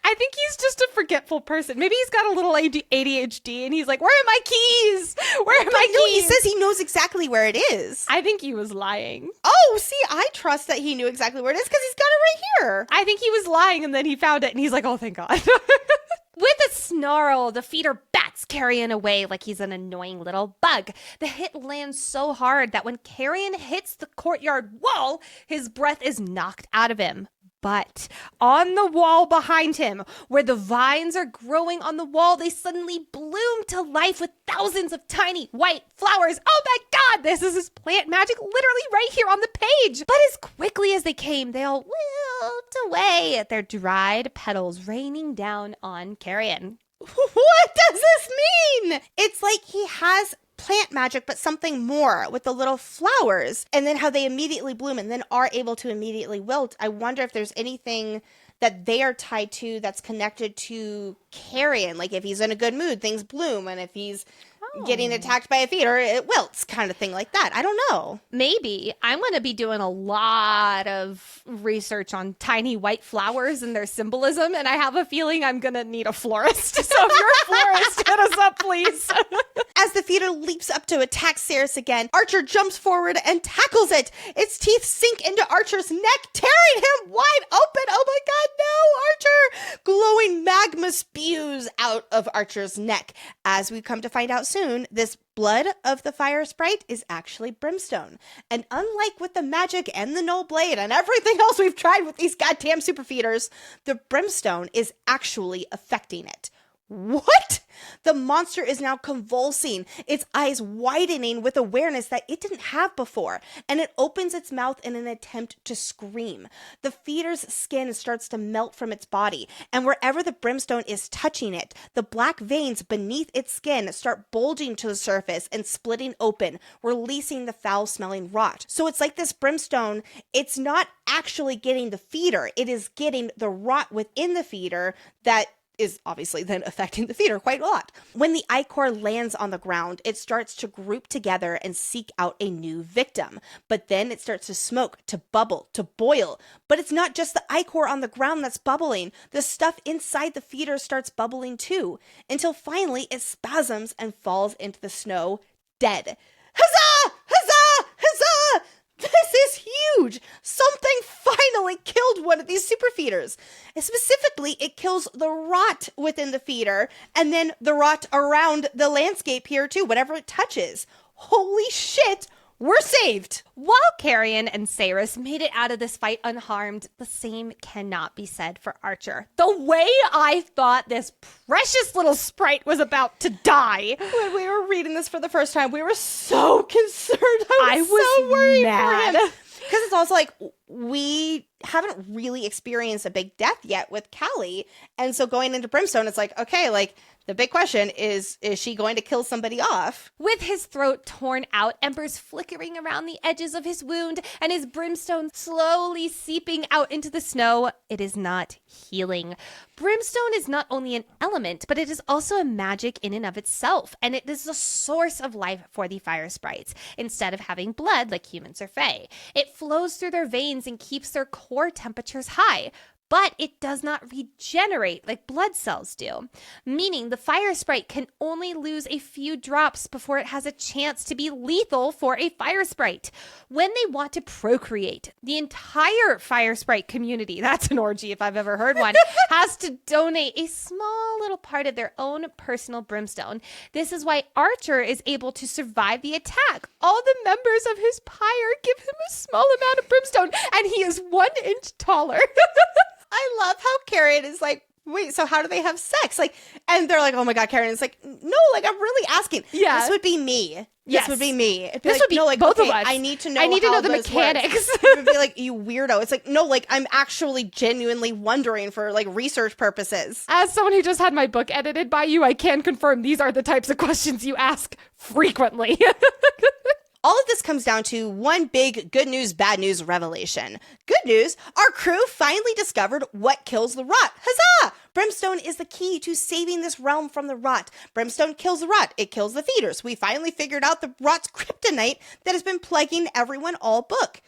Speaker 1: I think he's just a forgetful person. Maybe he's got a little ADHD and he's like, where are my keys? Where are my keys?
Speaker 2: No, he says he knows exactly where it is.
Speaker 1: I think he was lying.
Speaker 2: Oh, see, I trust that he knew exactly where it is because he's got it right here.
Speaker 1: I think he was lying and then he found it and he's like, oh, thank God. With a snarl, the feeder bats Carrion away like he's an annoying little bug. The hit lands so hard that when Carrion hits the courtyard wall, his breath is knocked out of him. But on the wall behind him, where the vines are growing on the wall, they suddenly bloom to life with thousands of tiny white flowers. Oh my God, this is his plant magic literally right here on the page. But as quickly as they came, they all wilt away, their dried petals raining down on Carrion.
Speaker 2: What does this mean? It's like he has plant magic, but something more with the little flowers, and then how they immediately bloom and then are able to immediately wilt. I wonder if there's anything that they are tied to that's connected to Carrion. Like if he's in a good mood, things bloom, and if he's getting attacked by a feeder, it wilts, kind of thing like that. I don't know.
Speaker 1: Maybe. I'm going to be doing a lot of research on tiny white flowers and their symbolism, and I have a feeling I'm going to need a florist. So if you're a florist, hit us up, please.
Speaker 2: As the feeder leaps up to attack Saeris again, Archer jumps forward and tackles it. Its teeth sink into Archer's neck, tearing him wide open. Oh my God, no, Archer! Glowing magma spews out of Archer's neck. As we come to find out soon, this blood of the fire sprite is actually Brimstone. And unlike with the magic and the null blade and everything else we've tried with these goddamn super feeders, the Brimstone is actually affecting it. What? The monster is now convulsing, its eyes widening with awareness that it didn't have before, and it opens its mouth in an attempt to scream. The feeder's skin starts to melt from its body, and wherever the Brimstone is touching it, the black veins beneath its skin start bulging to the surface and splitting open, releasing the foul-smelling rot. So it's like this Brimstone, it's not actually getting the feeder, it is getting the rot within the feeder that is obviously then affecting the feeder quite a lot. When the ichor lands on the ground, it starts to group together and seek out a new victim. But then it starts to smoke, to bubble, to boil. But it's not just the ichor on the ground that's bubbling. The stuff inside the feeder starts bubbling too, until finally it spasms and falls into the snow, dead. Huzzah! Huzzah! Huzzah! This is huge! Something finally killed one of these super feeders. And specifically, it kills the rot within the feeder, and then the rot around the landscape here too, whatever it touches. Holy shit! We're saved!
Speaker 1: While Carrion and Saeris made it out of this fight unharmed, the same cannot be said for Archer. The way I thought this precious little sprite was about to die.
Speaker 2: When we were reading this for the first time, we were so concerned. I was so worried
Speaker 1: mad.
Speaker 2: for him. Because it's also like, we haven't really experienced a big death yet with Callie. And so going into Brimstone, it's like, okay, like, The big question is she going to kill somebody off?
Speaker 1: With his throat torn out, embers flickering around the edges of his wound, and his brimstone slowly seeping out into the snow, it is not healing. Brimstone is not only an element, but it is also a magic in and of itself, and it is the source of life for the fire sprites, instead of having blood like humans or fae. It flows through their veins and keeps their core temperatures high. But it does not regenerate like blood cells do, meaning the fire sprite can only lose a few drops before it has a chance to be lethal for a fire sprite. When they want to procreate, the entire fire sprite community, that's an orgy if I've ever heard one, has to donate a small little part of their own personal brimstone. This is why Archer is able to survive the attack. All the members of his pyre give him a small amount of brimstone, and he is 1 inch taller.
Speaker 2: I love how Karen is like, wait, so how do they have sex? Like, and they're like, oh my God, Karen. It's like, no, like, I'm really asking.
Speaker 1: Yeah.
Speaker 2: This would be me.
Speaker 1: Yes.
Speaker 2: This would be me. It'd be
Speaker 1: This
Speaker 2: like,
Speaker 1: would be
Speaker 2: no, like,
Speaker 1: both
Speaker 2: okay,
Speaker 1: of us.
Speaker 2: I need to know.
Speaker 1: I need to
Speaker 2: how
Speaker 1: know the
Speaker 2: this
Speaker 1: mechanics.
Speaker 2: works. It would be like, you weirdo. It's like, no, like, I'm actually genuinely wondering for like research purposes.
Speaker 1: As someone who just had my book edited by you, I can confirm these are the types of questions you ask frequently.
Speaker 2: All of this comes down to one big good news, bad news revelation. Good news, our crew finally discovered what kills the rot. Huzzah! Brimstone is the key to saving this realm from the rot. Brimstone kills the rot. It kills the feeders. We finally figured out the rot's kryptonite that has been plaguing everyone all book.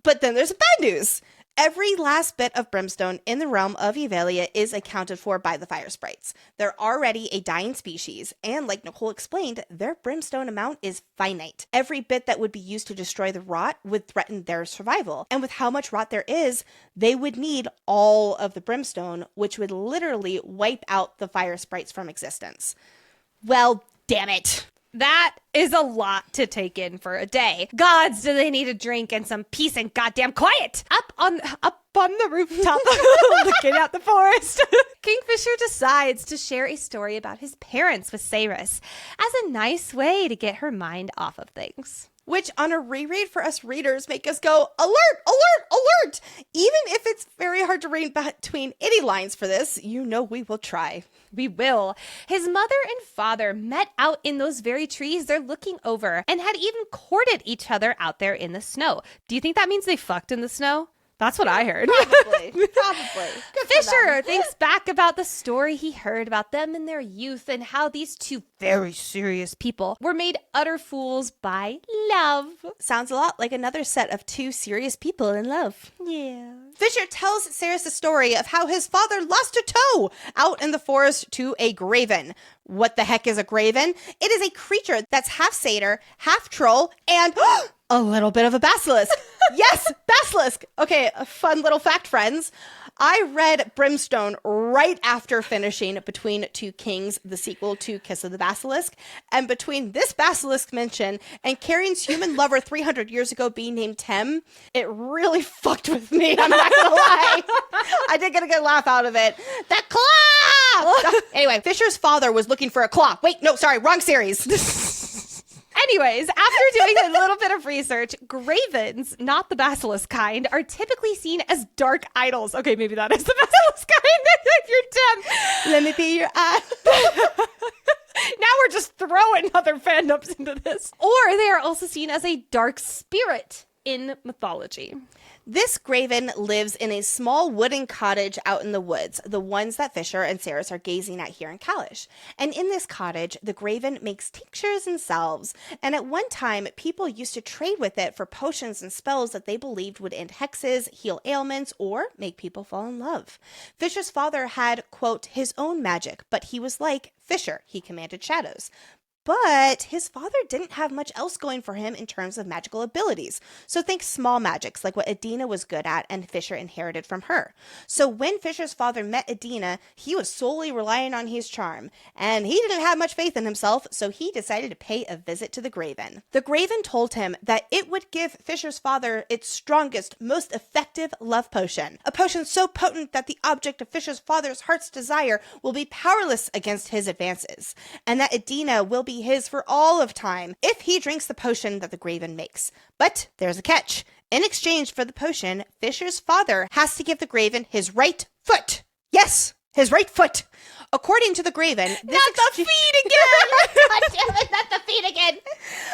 Speaker 2: But then there's bad news. Every last bit of brimstone in the realm of Evalia is accounted for by the fire sprites. They're already a dying species, and like Nicole explained, their brimstone amount is finite. Every bit that would be used to destroy the rot would threaten their survival. And with how much rot there is, they would need all of the brimstone, which would literally wipe out the fire sprites from existence. Well, damn it.
Speaker 1: That is a lot to take in for a day. Gods, do they need a drink and some peace and goddamn quiet? Up on the rooftop, looking at the forest, Kingfisher decides to share a story about his parents with Saeris as a nice way to get her mind off of things.
Speaker 2: Which on a reread for us readers make us go, alert, alert, alert! Even if it's very hard to read between any lines for this, you know we will try.
Speaker 1: We will. His mother and father met out in those very trees they're looking over and had even courted each other out there in the snow. Do you think that means they fucked in the snow? That's what I heard.
Speaker 2: Probably. Good
Speaker 1: Fisher thinks back about the story he heard about them in their youth and how these two very serious people were made utter fools by love.
Speaker 2: Sounds a lot like another set of two serious people in love.
Speaker 1: Yeah.
Speaker 2: Fisher tells Saeris the story of how his father lost a toe out in the forest to a graven. What the heck is a graven? It is a creature that's half satyr, half troll, and a little bit of a basilisk. Yes, basilisk. Okay, a fun little fact, friends. I read Brimstone right after finishing Between Two Kings, the sequel to Kiss of the Basilisk. And between this basilisk mention and Karen's human lover 300 years ago being named Tem, it really fucked with me. I'm not going to lie. I did get a good laugh out of it. The claw! Anyway, Fisher's father was looking for a claw. Wait, no, sorry, wrong series.
Speaker 1: Anyways, after doing a little bit of research, gravens, not the basilisk kind, are typically seen as dark idols. Okay, maybe that is the basilisk kind if you're Tem.
Speaker 2: Let me be your eye.
Speaker 1: Now we're just throwing other fandoms into this. Or they are also seen as a dark spirit in mythology.
Speaker 2: This graven lives in a small wooden cottage out in the woods, the ones that Fisher and Saeris are gazing at here in Cahlish. And in this cottage, the graven makes tinctures and salves, and at one time, people used to trade with it for potions and spells that they believed would end hexes, heal ailments, or make people fall in love. Fisher's father had, quote, his own magic, but he was like Fisher, he commanded shadows. But his father didn't have much else going for him in terms of magical abilities. So think small magics, like what Edina was good at and Fisher inherited from her. So when Fisher's father met Edina, he was solely relying on his charm. And he didn't have much faith in himself, so he decided to pay a visit to the Graven. The Graven told him that it would give Fisher's father its strongest, most effective love potion. A potion so potent that the object of Fisher's father's heart's desire will be powerless against his advances. And that Edina will be his for all of time if he drinks the potion that the Graven makes. But there's a catch. In exchange for the potion, Fisher's father has to give the Graven his right foot. Yes, his right foot. According to the Graven,
Speaker 1: Not the feet again! God damn it, not the feet again!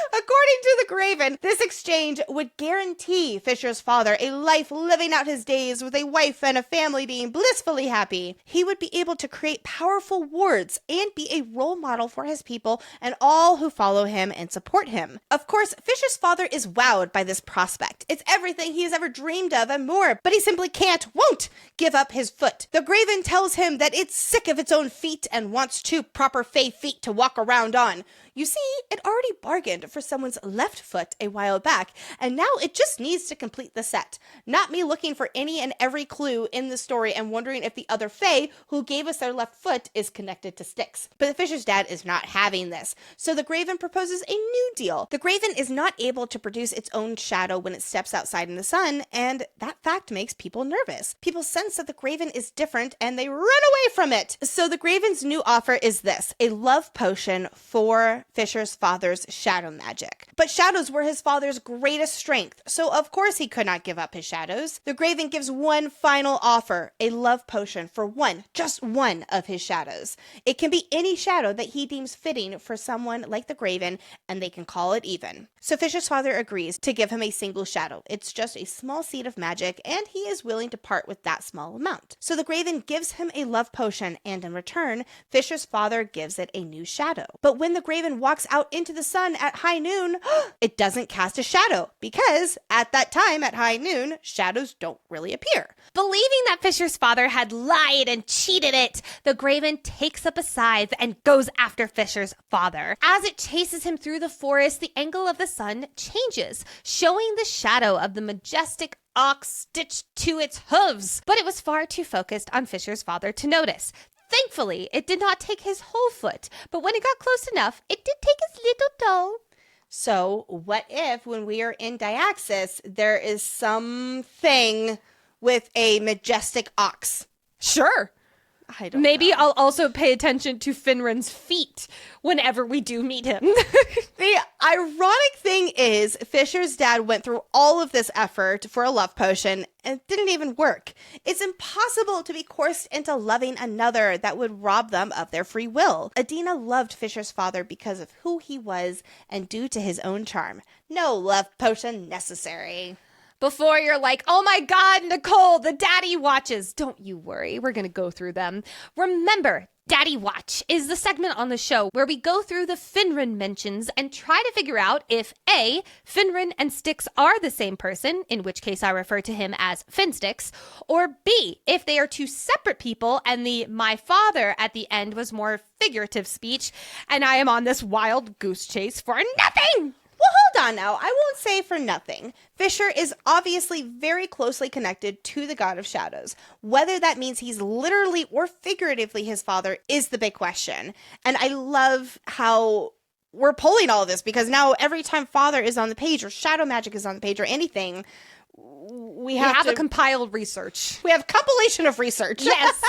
Speaker 2: According to the Graven, this exchange would guarantee Fisher's father a life living out his days with a wife and a family being blissfully happy. He would be able to create powerful wards and be a role model for his people and all who follow him and support him. Of course, Fisher's father is wowed by this prospect. It's everything he has ever dreamed of and more, but he simply won't give up his foot. The Graven tells him that it's sick of its own feet and wants two proper fey feet to walk around on. You see, it already bargained for someone's left foot a while back, and now it just needs to complete the set. Not me looking for any and every clue in the story and wondering if the other Fae who gave us their left foot is connected to Styx. But the Fisher's dad is not having this, so the Graven proposes a new deal. The Graven is not able to produce its own shadow when it steps outside in the sun, and that fact makes people nervous. People sense that the Graven is different, and they run away from it. So the Graven's new offer is this, a love potion for Fisher's father's shadow magic. But shadows were his father's greatest strength, so of course he could not give up his shadows. The Graven gives one final offer, a love potion for just one of his shadows. It can be any shadow that he deems fitting for someone like the Graven, and they can call it even. So Fisher's father agrees to give him a single shadow. It's just a small seed of magic, and he is willing to part with that small amount. So the Graven gives him a love potion, and in return, Fisher's father gives it a new shadow. But when the Graven walks out into the sun at high noon, it doesn't cast a shadow because at that time at high noon, shadows don't really appear.
Speaker 1: Believing that Fisher's father had lied and cheated it, the Graven takes up a scythe and goes after Fisher's father. As it chases him through the forest, the angle of the sun changes, showing the shadow of the majestic ox stitched to its hooves. But it was far too focused on Fisher's father to notice. Thankfully, it did not take his whole foot, but when it got close enough, it did take his little toe.
Speaker 2: So what if when we are in Diaxis, there is something with a majestic ox?
Speaker 1: Sure.
Speaker 2: I don't
Speaker 1: Maybe
Speaker 2: know.
Speaker 1: I'll also pay attention to Finran's feet whenever we do meet him.
Speaker 2: The ironic thing is Fisher's dad went through all of this effort for a love potion and it didn't even work. It's impossible to be coerced into loving another that would rob them of their free will. Edina loved Fisher's father because of who he was and due to his own charm. No love potion necessary.
Speaker 1: Before you're like, oh my God, Nicole, the Daddy Watches. Don't you worry, we're going to go through them. Remember, Daddy Watch is the segment on the show where we go through the Finran mentions and try to figure out if A, Finran and Styx are the same person, in which case I refer to him as Finstyx, or B, if they are two separate people and the my father at the end was more figurative speech and I am on this wild goose chase for nothing.
Speaker 2: Well, hold on now. I won't say for nothing. Fisher is obviously very closely connected to the God of Shadows. Whether that means he's literally or figuratively his father is the big question. And I love how we're pulling all of this because now every time father is on the page or shadow magic is on the page or anything, we have
Speaker 1: a compiled research.
Speaker 2: We have compilation of research.
Speaker 1: Yes.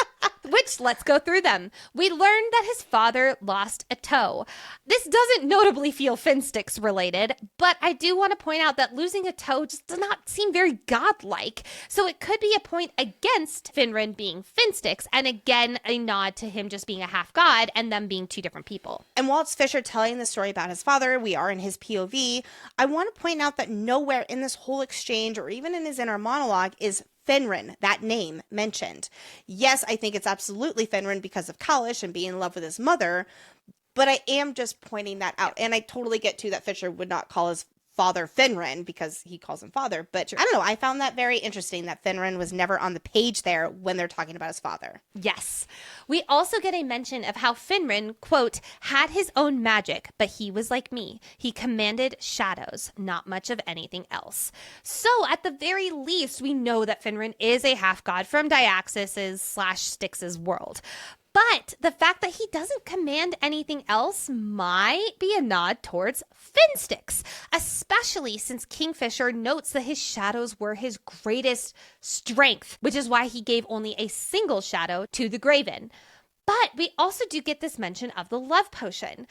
Speaker 1: Which, let's go through them. We learned that his father lost a toe. This doesn't notably feel Finstyx related, but I do want to point out that losing a toe just does not seem very godlike. So it could be a point against Finran being Finstyx, and again, a nod to him just being a half god and them being two different people.
Speaker 2: And while it's Fisher telling the story about his father, we are in his POV, I want to point out that nowhere in this whole exchange or even in his inner monologue is Finran, that name, mentioned. Yes, I think it's absolutely Finran because of Cahlish and being in love with his mother, but I am just pointing that out. And I totally get to that Fisher would not call his father Finran because he calls him father, but I don't know, I found that very interesting that Finran was never on the page there when they're talking about his father.
Speaker 1: Yes. We also get a mention of how Finran, quote, had his own magic, but he was like me. He commanded shadows, not much of anything else. So at the very least, we know that Finran is a half-god from Diaxis/Styx's world. But the fact that he doesn't command anything else might be a nod towards Finstyx, especially since Kingfisher notes that his shadows were his greatest strength, which is why he gave only a single shadow to the Graven. But we also do get this mention of the love potion.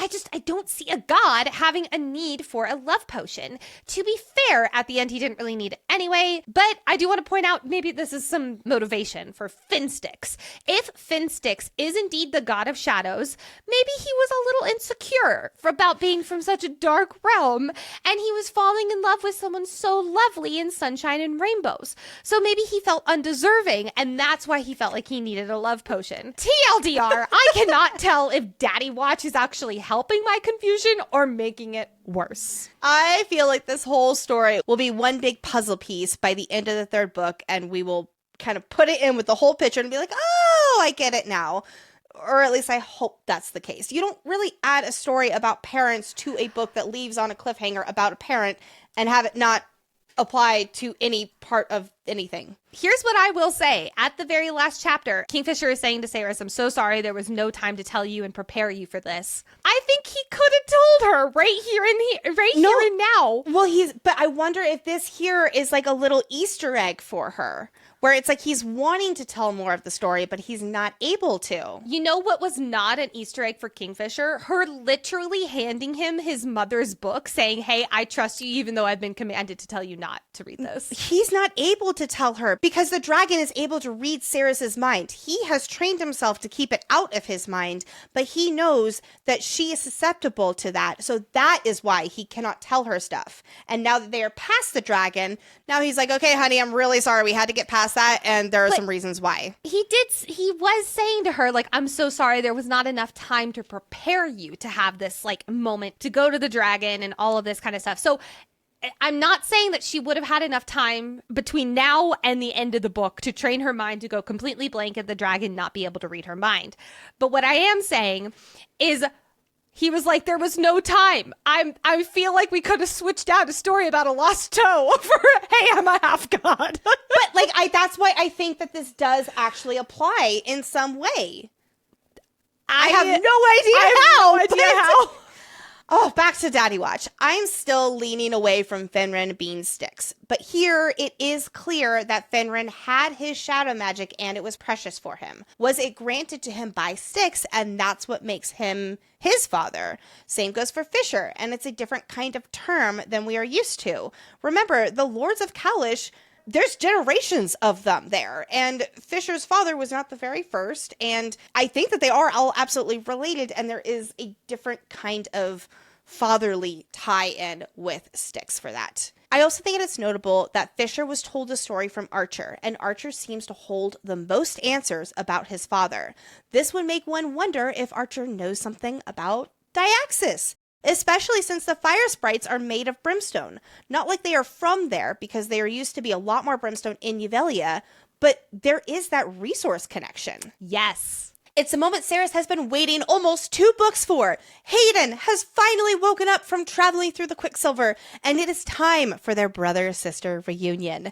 Speaker 1: I don't see a god having a need for a love potion. To be fair, at the end, he didn't really need it anyway, but I do want to point out maybe this is some motivation for Finstyx. If Finstyx is indeed the god of shadows, maybe he was a little insecure about being from such a dark realm, and he was falling in love with someone so lovely in sunshine and rainbows. So maybe he felt undeserving, and that's why he felt like he needed a love potion. TLDR, I cannot tell if Daddy Watch is actually helping my confusion or making it worse.
Speaker 2: I feel like this whole story will be one big puzzle piece by the end of the third book, and we will kind of put it in with the whole picture and be like, oh, I get it now. Or at least I hope that's the case. You don't really add a story about parents to a book that leaves on a cliffhanger about a parent and have it not apply to any part of anything.
Speaker 1: Here's what I will say. At the very last chapter, Kingfisher is saying to Saeris, I'm so sorry there was no time to tell you and prepare you for this. I think he could have told her right here and now.
Speaker 2: Well, but I wonder if this here is like a little Easter egg for her, where it's like he's wanting to tell more of the story, but he's not able to.
Speaker 1: You know what was not an Easter egg for Kingfisher? Her literally handing him his mother's book saying, hey, I trust you even though I've been commanded to tell you not to read this.
Speaker 2: He's not able to tell her because the dragon is able to read Saeris's mind. He has trained himself to keep it out of his mind, but he knows that she is susceptible to that. So that is why he cannot tell her stuff. And now that they are past the dragon, now he's like, okay, honey, I'm really sorry. We had to get past that. And there are some reasons why.
Speaker 1: He was saying to her, like, I'm so sorry. There was not enough time to prepare you to have this like moment to go to the dragon and all of this kind of stuff. So I'm not saying that she would have had enough time between now and the end of the book to train her mind to go completely blank at the dragon, not be able to read her mind. But what I am saying is he was like, there was no time. I feel like we could have switched out a story about a lost toe for, hey, I'm a half god.
Speaker 2: But like, that's why I think that this does actually apply in some way. I have no idea how. Oh, back to Daddy Watch. I'm still leaning away from Fenrir being Styx, but here it is clear that Fenrir had his shadow magic and it was precious for him. Was it granted to him by Styx, and that's what makes him his father? Same goes for Fisher, and it's a different kind of term than we are used to. Remember, the Lords of Cahlish, there's generations of them there, and Fisher's father was not the very first, and I think that they are all absolutely related, and there is a different kind of fatherly tie-in with Styx for that. I also think it's notable that Fisher was told a story from Archer, and Archer seems to hold the most answers about his father. This would make one wonder if Archer knows something about Diaxis, especially since the fire sprites are made of brimstone. Not like they are from there, because there used to be a lot more brimstone in Yuvelia, but there is that resource connection.
Speaker 1: Yes.
Speaker 2: It's a moment Saeris has been waiting almost 2 books for. Hayden has finally woken up from traveling through the Quicksilver, and it is time for their brother-sister reunion.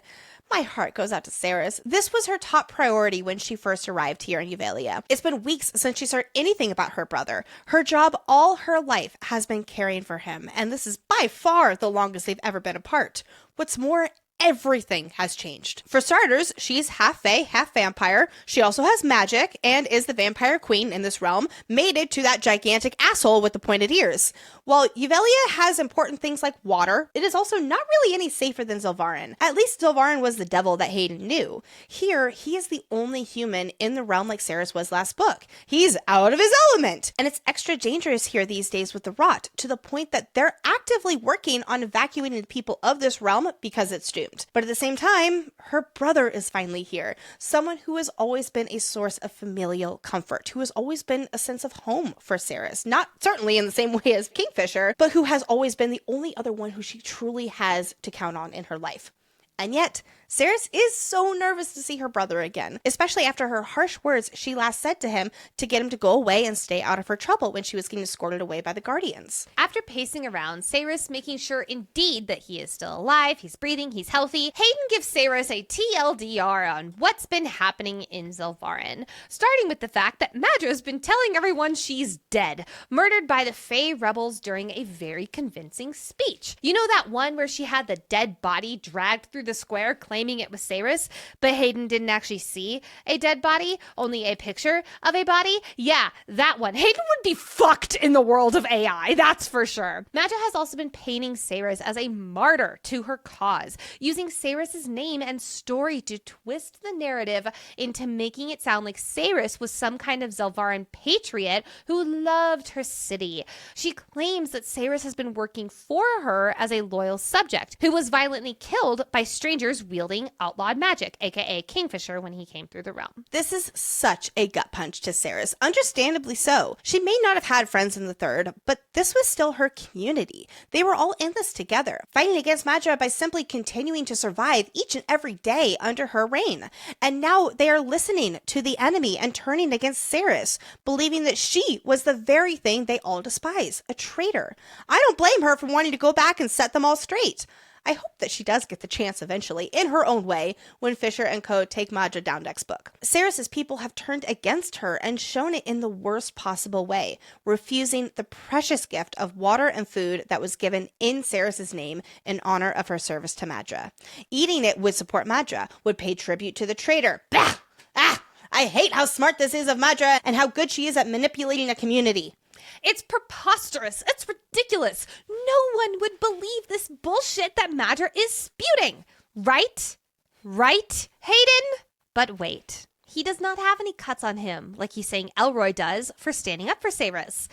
Speaker 2: My heart goes out to Saeris. This was her top priority when she first arrived here in Yuvelia. It's been weeks since she's heard anything about her brother. Her job all her life has been caring for him, and this is by far the longest they've ever been apart. What's more, everything has changed. For starters, she's half fae, half vampire. She also has magic and is the vampire queen in this realm, mated to that gigantic asshole with the pointed ears. While Yuvelia has important things like water, it is also not really any safer than Zilvarin. At least Zilvarin was the devil that Hayden knew. Here, he is the only human in the realm like Saeris was last book. He's out of his element. And it's extra dangerous here these days with the rot, to the point that they're actively working on evacuating the people of this realm because it's doomed. But at the same time, her brother is finally here. Someone who has always been a source of familial comfort, who has always been a sense of home for Saeris. Not certainly in the same way as Kingfisher, but who has always been the only other one who she truly has to count on in her life. And yet, Saeris is so nervous to see her brother again, especially after her harsh words she last said to him to get him to go away and stay out of her trouble when she was getting escorted away by the Guardians.
Speaker 1: After pacing around, Saeris making sure indeed that he is still alive, he's breathing, he's healthy, Hayden gives Saeris a TLDR on what's been happening in Zilvarin, starting with the fact that Madra's been telling everyone she's dead, murdered by the Fae rebels during a very convincing speech. You know that one where she had the dead body dragged through the square, claiming claiming it was Saeris, but Hayden didn't actually see a dead body, only a picture of a body. Yeah, that one. Hayden would be fucked in the world of AI, that's for sure. Madra has also been painting Saeris as a martyr to her cause, using Saeris' name and story to twist the narrative into making it sound like Saeris was some kind of Zelvaran patriot who loved her city. She claims that Saeris has been working for her as a loyal subject who was violently killed by strangers wielding outlawed magic, aka Kingfisher, when he came through the realm.
Speaker 2: This is such a gut punch to Saeris, understandably so. She may not have had friends in the third, but this was still her community. They were all in this together, fighting against Madra by simply continuing to survive each and every day under her reign. And now they are listening to the enemy and turning against Saeris, believing that she was the very thing they all despise, a traitor. I don't blame her for wanting to go back and set them all straight. I hope that she does get the chance eventually, in her own way, when Fisher and co. take Madra down next book. Saeris' people have turned against her and shown it in the worst possible way, refusing the precious gift of water and food that was given in Saeris' name in honor of her service to Madra. Eating it would support Madra, would pay tribute to the traitor. Bah! Ah! I hate how smart this is of Madra and how good she is at manipulating a community.
Speaker 1: It's preposterous. It's ridiculous. No one would believe this bullshit that Madra is spewing. Right? Right, Hayden? But wait. He does not have any cuts on him, like he's saying Elroy does for standing up for Saeris.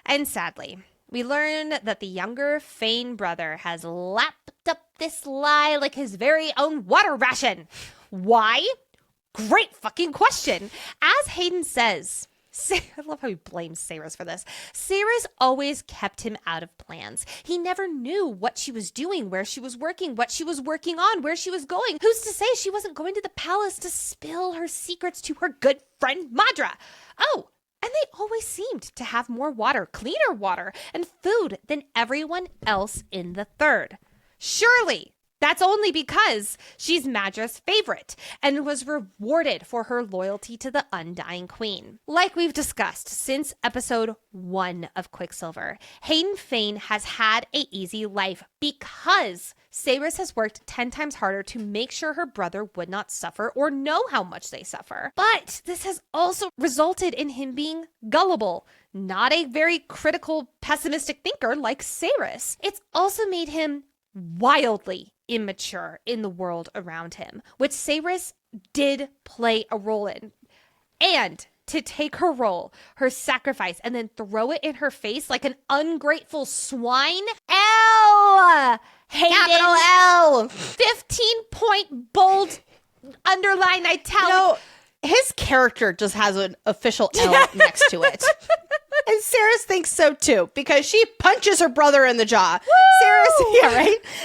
Speaker 1: And sadly, we learn that the younger Fane brother has lapped up this lie like his very own water ration. Why? Great fucking question. As Hayden says, I love how he blames Saeris for this. Saeris always kept him out of plans. He never knew what she was doing, where she was working, what she was working on, where she was going. Who's to say she wasn't going to the palace to spill her secrets to her good friend Madra? Oh, and they always seemed to have more water, cleaner water, and food than everyone else in the third. Surely that's only because she's Madra's favorite and was rewarded for her loyalty to the Undying Queen. Like we've discussed since episode 1 of Quicksilver, Hayden Fane has had an easy life because Saeris has worked 10 times harder to make sure her brother would not suffer or know how much they suffer. But this has also resulted in him being gullible, not a very critical, pessimistic thinker like Saeris. It's also made him wildly immature in the world around him, which Saeris did play a role in. And to take her role, her sacrifice, and then throw it in her face like an ungrateful swine. L! Hayden,
Speaker 2: Capital L!
Speaker 1: 15-point bold underline italic.
Speaker 2: No, his character just has an official L next to it. And Saeris thinks so too, because she punches her brother in the jaw.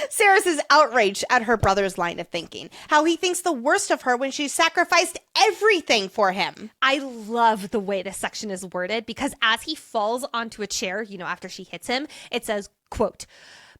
Speaker 2: Saeris is outraged at her brother's line of thinking. How he thinks the worst of her when she sacrificed everything for him.
Speaker 1: I love the way this section is worded because as he falls onto a chair, after she hits him, it says, quote,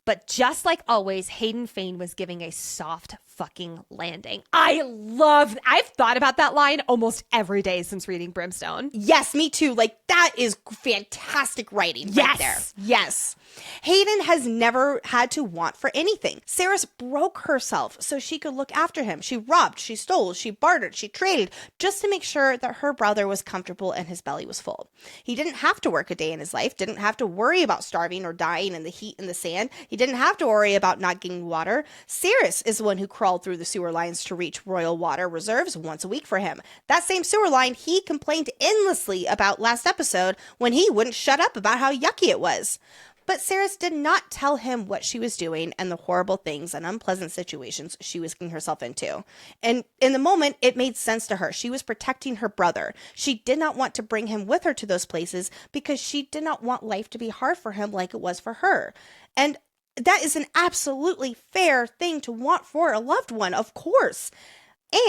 Speaker 1: "But just like always, Hayden Fane was giving a soft fucking landing." I've thought about that line almost every day since reading Brimstone.
Speaker 2: Yes, me too. That is fantastic writing right there. Yes. Hayden has never had to want for anything. Saeris broke herself so she could look after him. She robbed, she stole, she bartered, she traded, just to make sure that her brother was comfortable and his belly was full. He didn't have to work a day in his life, didn't have to worry about starving or dying in the heat and the sand. He didn't have to worry about not getting water. Saeris is the one who crawled through the sewer lines to reach royal water reserves once a week for him. That same sewer line he complained endlessly about last episode when he wouldn't shut up about how yucky it was. But Saeris did not tell him what she was doing and the horrible things and unpleasant situations she was getting herself into. And in the moment, it made sense to her. She was protecting her brother. She did not want to bring him with her to those places because she did not want life to be hard for him like it was for her. And that is an absolutely fair thing to want for a loved one, of course.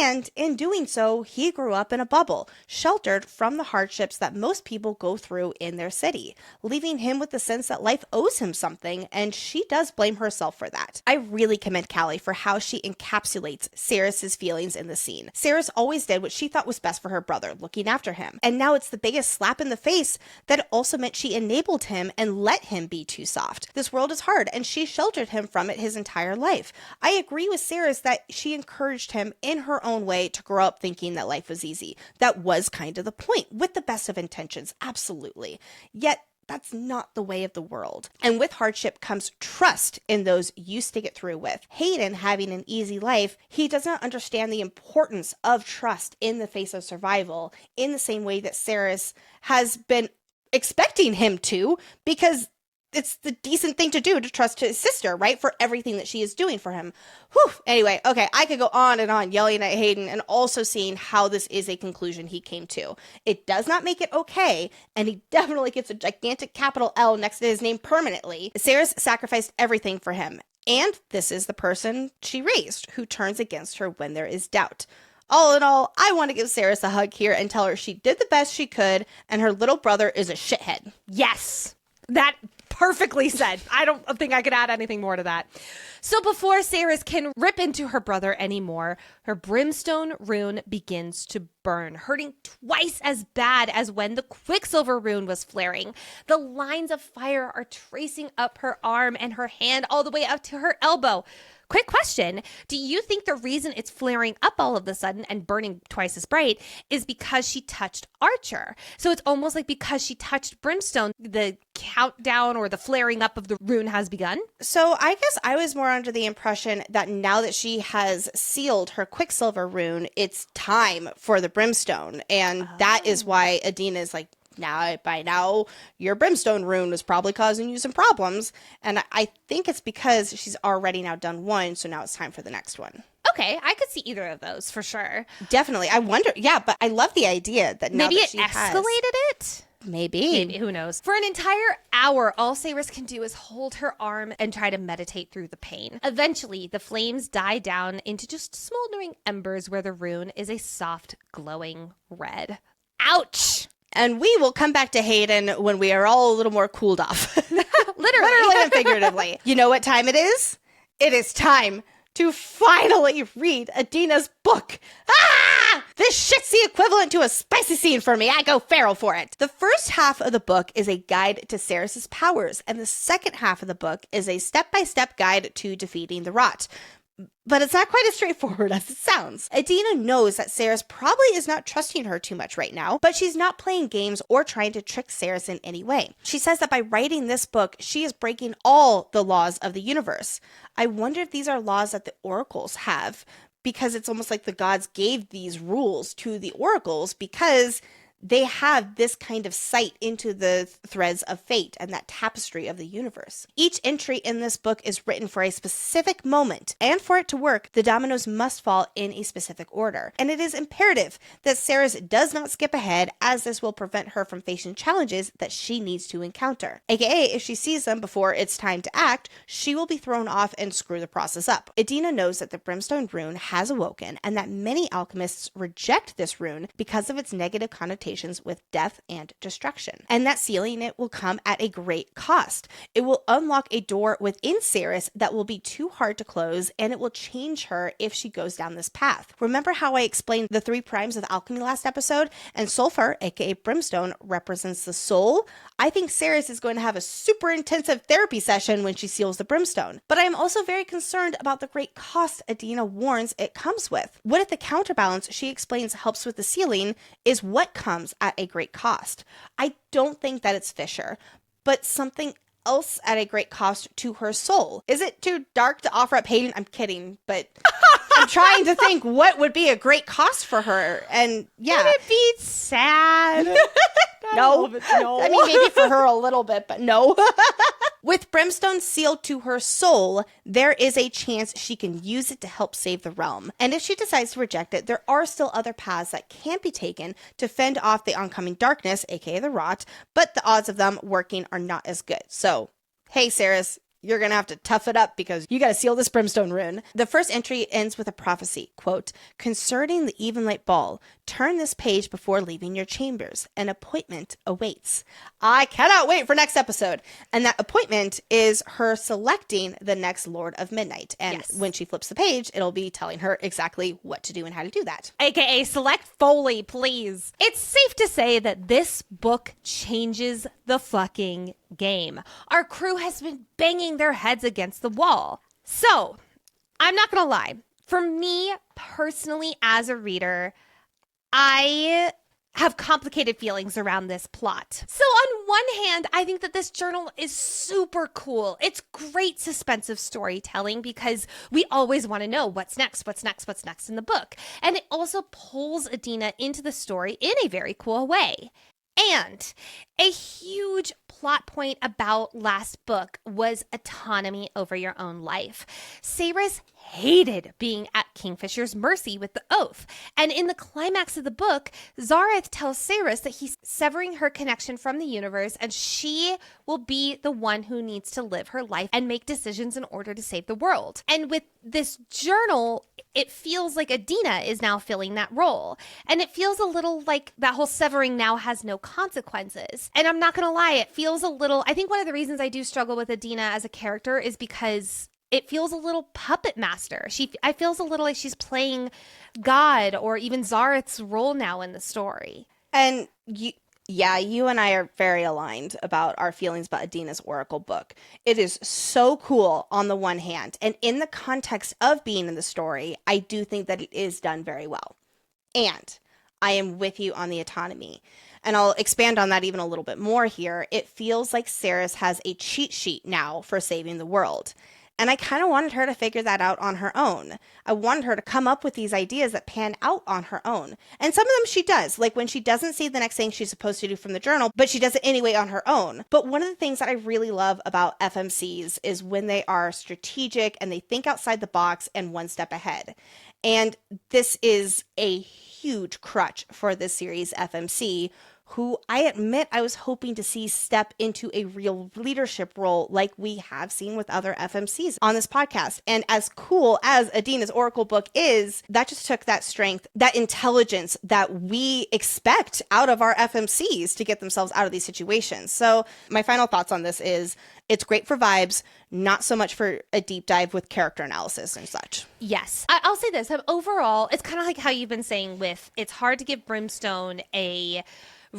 Speaker 2: And in doing so, he grew up in a bubble, sheltered from the hardships that most people go through in their city, leaving him with the sense that life owes him something, and she does blame herself for that. I really commend Callie for how she encapsulates Saeris' feelings in the scene. Saeris always did what she thought was best for her brother, looking after him. And now it's the biggest slap in the face that it also meant she enabled him and let him be too soft. This world is hard, and she sheltered him from it his entire life. I agree with Saeris that she encouraged him in her own way to grow up thinking that life was easy. That was kind of the point, with the best of intentions, absolutely. Yet, that's not the way of the world. And with hardship comes trust in those you stick it through with. Hayden having an easy life, he does not understand the importance of trust in the face of survival in the same way that Saeris has been expecting him to, because it's the decent thing to do to trust his sister, right? For everything that she is doing for him. Whew. Anyway, okay, I could go on and on yelling at Hayden and also seeing how this is a conclusion he came to. It does not make it okay, and he definitely gets a gigantic capital L next to his name permanently. Saeris sacrificed everything for him, and this is the person she raised who turns against her when there is doubt. All in all, I want to give Saeris a hug here and tell her she did the best she could, and her little brother is a shithead.
Speaker 1: Yes, that perfectly said. I don't think I could add anything more to that. So before Saeris can rip into her brother anymore, her Brimstone rune begins to burn, hurting twice as bad as when the Quicksilver rune was flaring. The lines of fire are tracing up her arm and her hand all the way up to her elbow. Quick question. Do you think the reason it's flaring up all of a sudden and burning twice as bright is because she touched Archer? So it's almost like because she touched Brimstone, the countdown or the flaring up of the rune has begun?
Speaker 2: So I guess I was more under the impression that now that she has sealed her Quicksilver rune, it's time for the Brimstone. And that is why Edina is like, by now, your Brimstone rune was probably causing you some problems. And I think it's because she's already now done one, so now it's time for the next one.
Speaker 1: Okay, I could see either of those for sure.
Speaker 2: Definitely. I wonder, yeah, but I love the idea that now
Speaker 1: maybe
Speaker 2: that
Speaker 1: it
Speaker 2: she
Speaker 1: escalated it?
Speaker 2: Maybe.
Speaker 1: Who knows? For an entire hour, all Saeris can do is hold her arm and try to meditate through the pain. Eventually, the flames die down into just smoldering embers where the rune is a soft, glowing red. Ouch!
Speaker 2: And we will come back to Hayden when we are all a little more cooled off. Literally and figuratively. You know what time it is? It is time to finally read Edina's book. Ah! This shit's the equivalent to a spicy scene for me. I go feral for it. The first half of the book is a guide to Saeris' powers, and the second half of the book is a step-by-step guide to defeating the rot. But it's not quite as straightforward as it sounds. Edina knows that Saeris probably is not trusting her too much right now, but she's not playing games or trying to trick Saeris in any way. She says that by writing this book, she is breaking all the laws of the universe. I wonder if these are laws that the oracles have, because it's almost like the gods gave these rules to the oracles because they have this kind of sight into the threads of fate and that tapestry of the universe. Each entry in this book is written for a specific moment, and for it to work, the dominoes must fall in a specific order. And it is imperative that Saeris does not skip ahead, as this will prevent her from facing challenges that she needs to encounter. AKA, if she sees them before it's time to act, she will be thrown off and screw the process up. Edina knows that the Brimstone rune has awoken, and that many alchemists reject this rune because of its negative connotation with death and destruction, and that sealing it will come at a great cost. It will unlock a door within Saeris that will be too hard to close, and it will change her if she goes down this path. Remember how I explained the 3 primes of alchemy last episode, and sulfur, aka Brimstone, represents the soul? I think Saeris is going to have a super intensive therapy session when she seals the Brimstone. But I am also very concerned about the great cost Edina warns it comes with. What if the counterbalance she explains helps with the sealing is what comes at a great cost? I don't think that it's Fisher, but something else at a great cost to her soul. Is it too dark to offer up Hayden? I'm kidding, but I'm trying to think what would be a great cost for her. And yeah.
Speaker 1: Would it be sad?
Speaker 2: No.
Speaker 1: No.
Speaker 2: I mean, maybe for her a little bit, but no. With Brimstone sealed to her soul, there is a chance she can use it to help save the realm. And if she decides to reject it, there are still other paths that can be taken to fend off the oncoming darkness, aka the rot, but the odds of them working are not as good. So, hey, Saeris, you're going to have to tough it up because you got to seal this brimstone rune. The first entry ends with a prophecy, quote, concerning the Evenlight Ball, turn this page before leaving your chambers. An appointment awaits. I cannot wait for next episode. And that appointment is her selecting the next Lord of Midnight. And when she flips the page, it'll be telling her exactly what to do and how to do that.
Speaker 1: AKA select Foley, please. It's safe to say that this book changes the fucking game. Our crew has been banging their heads against the wall. So, I'm not gonna lie. For me, personally, as a reader, I have complicated feelings around this plot. So on one hand, I think that this journal is super cool. It's great suspensive storytelling because we always want to know what's next in the book. And it also pulls Edina into the story in a very cool way. And a huge plot point about last book was autonomy over your own life. Saeris hated being at Kingfisher's mercy with the oath. And in the climax of the book, Zareth tells Saeris that he's severing her connection from the universe and she will be the one who needs to live her life and make decisions in order to save the world. And with this journal, it feels like Edina is now filling that role. And it feels a little like that whole severing now has no consequences. And I'm not going to lie, it feels a little, I think one of the reasons I do struggle with Edina as a character is because it feels a little puppet master. I feels a little like she's playing God or even Zareth's role now in the story.
Speaker 2: And you and I are very aligned about our feelings about Edina's Oracle book. It is so cool on the one hand, and in the context of being in the story, I do think that it is done very well. And I am with you on the autonomy. And I'll expand on that even a little bit more here. It feels like Saeris has a cheat sheet now for saving the world. And I kind of wanted her to figure that out on her own. I wanted her to come up with these ideas that pan out on her own. And some of them she does, like when she doesn't see the next thing she's supposed to do from the journal, but she does it anyway on her own. But one of the things that I really love about FMCs is when they are strategic and they think outside the box and one step ahead. And this is a huge crutch for this series FMC, who I admit I was hoping to see step into a real leadership role like we have seen with other FMCs on this podcast. And as cool as Edina's Oracle book is, that just took that strength, that intelligence that we expect out of our FMCs to get themselves out of these situations. So my final thoughts on this is it's great for vibes, not so much for a deep dive with character analysis and such.
Speaker 1: Yes. I'll say this. Overall, it's kind of like how you've been saying with it's hard to give Brimstone a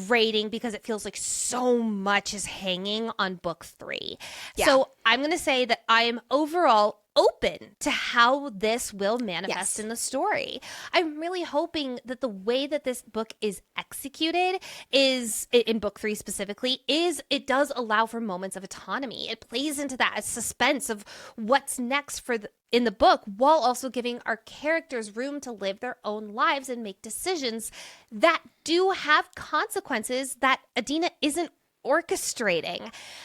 Speaker 1: rating because it feels like so much is hanging on book 3. Yeah. So I'm going to say that I am overall open to how this will manifest in the story. I'm really hoping that the way that this book is executed is, in book 3 specifically, is it does allow for moments of autonomy. It plays into that suspense of what's next in the book, while also giving our characters room to live their own lives and make decisions that do have consequences that Edina isn't orchestrating.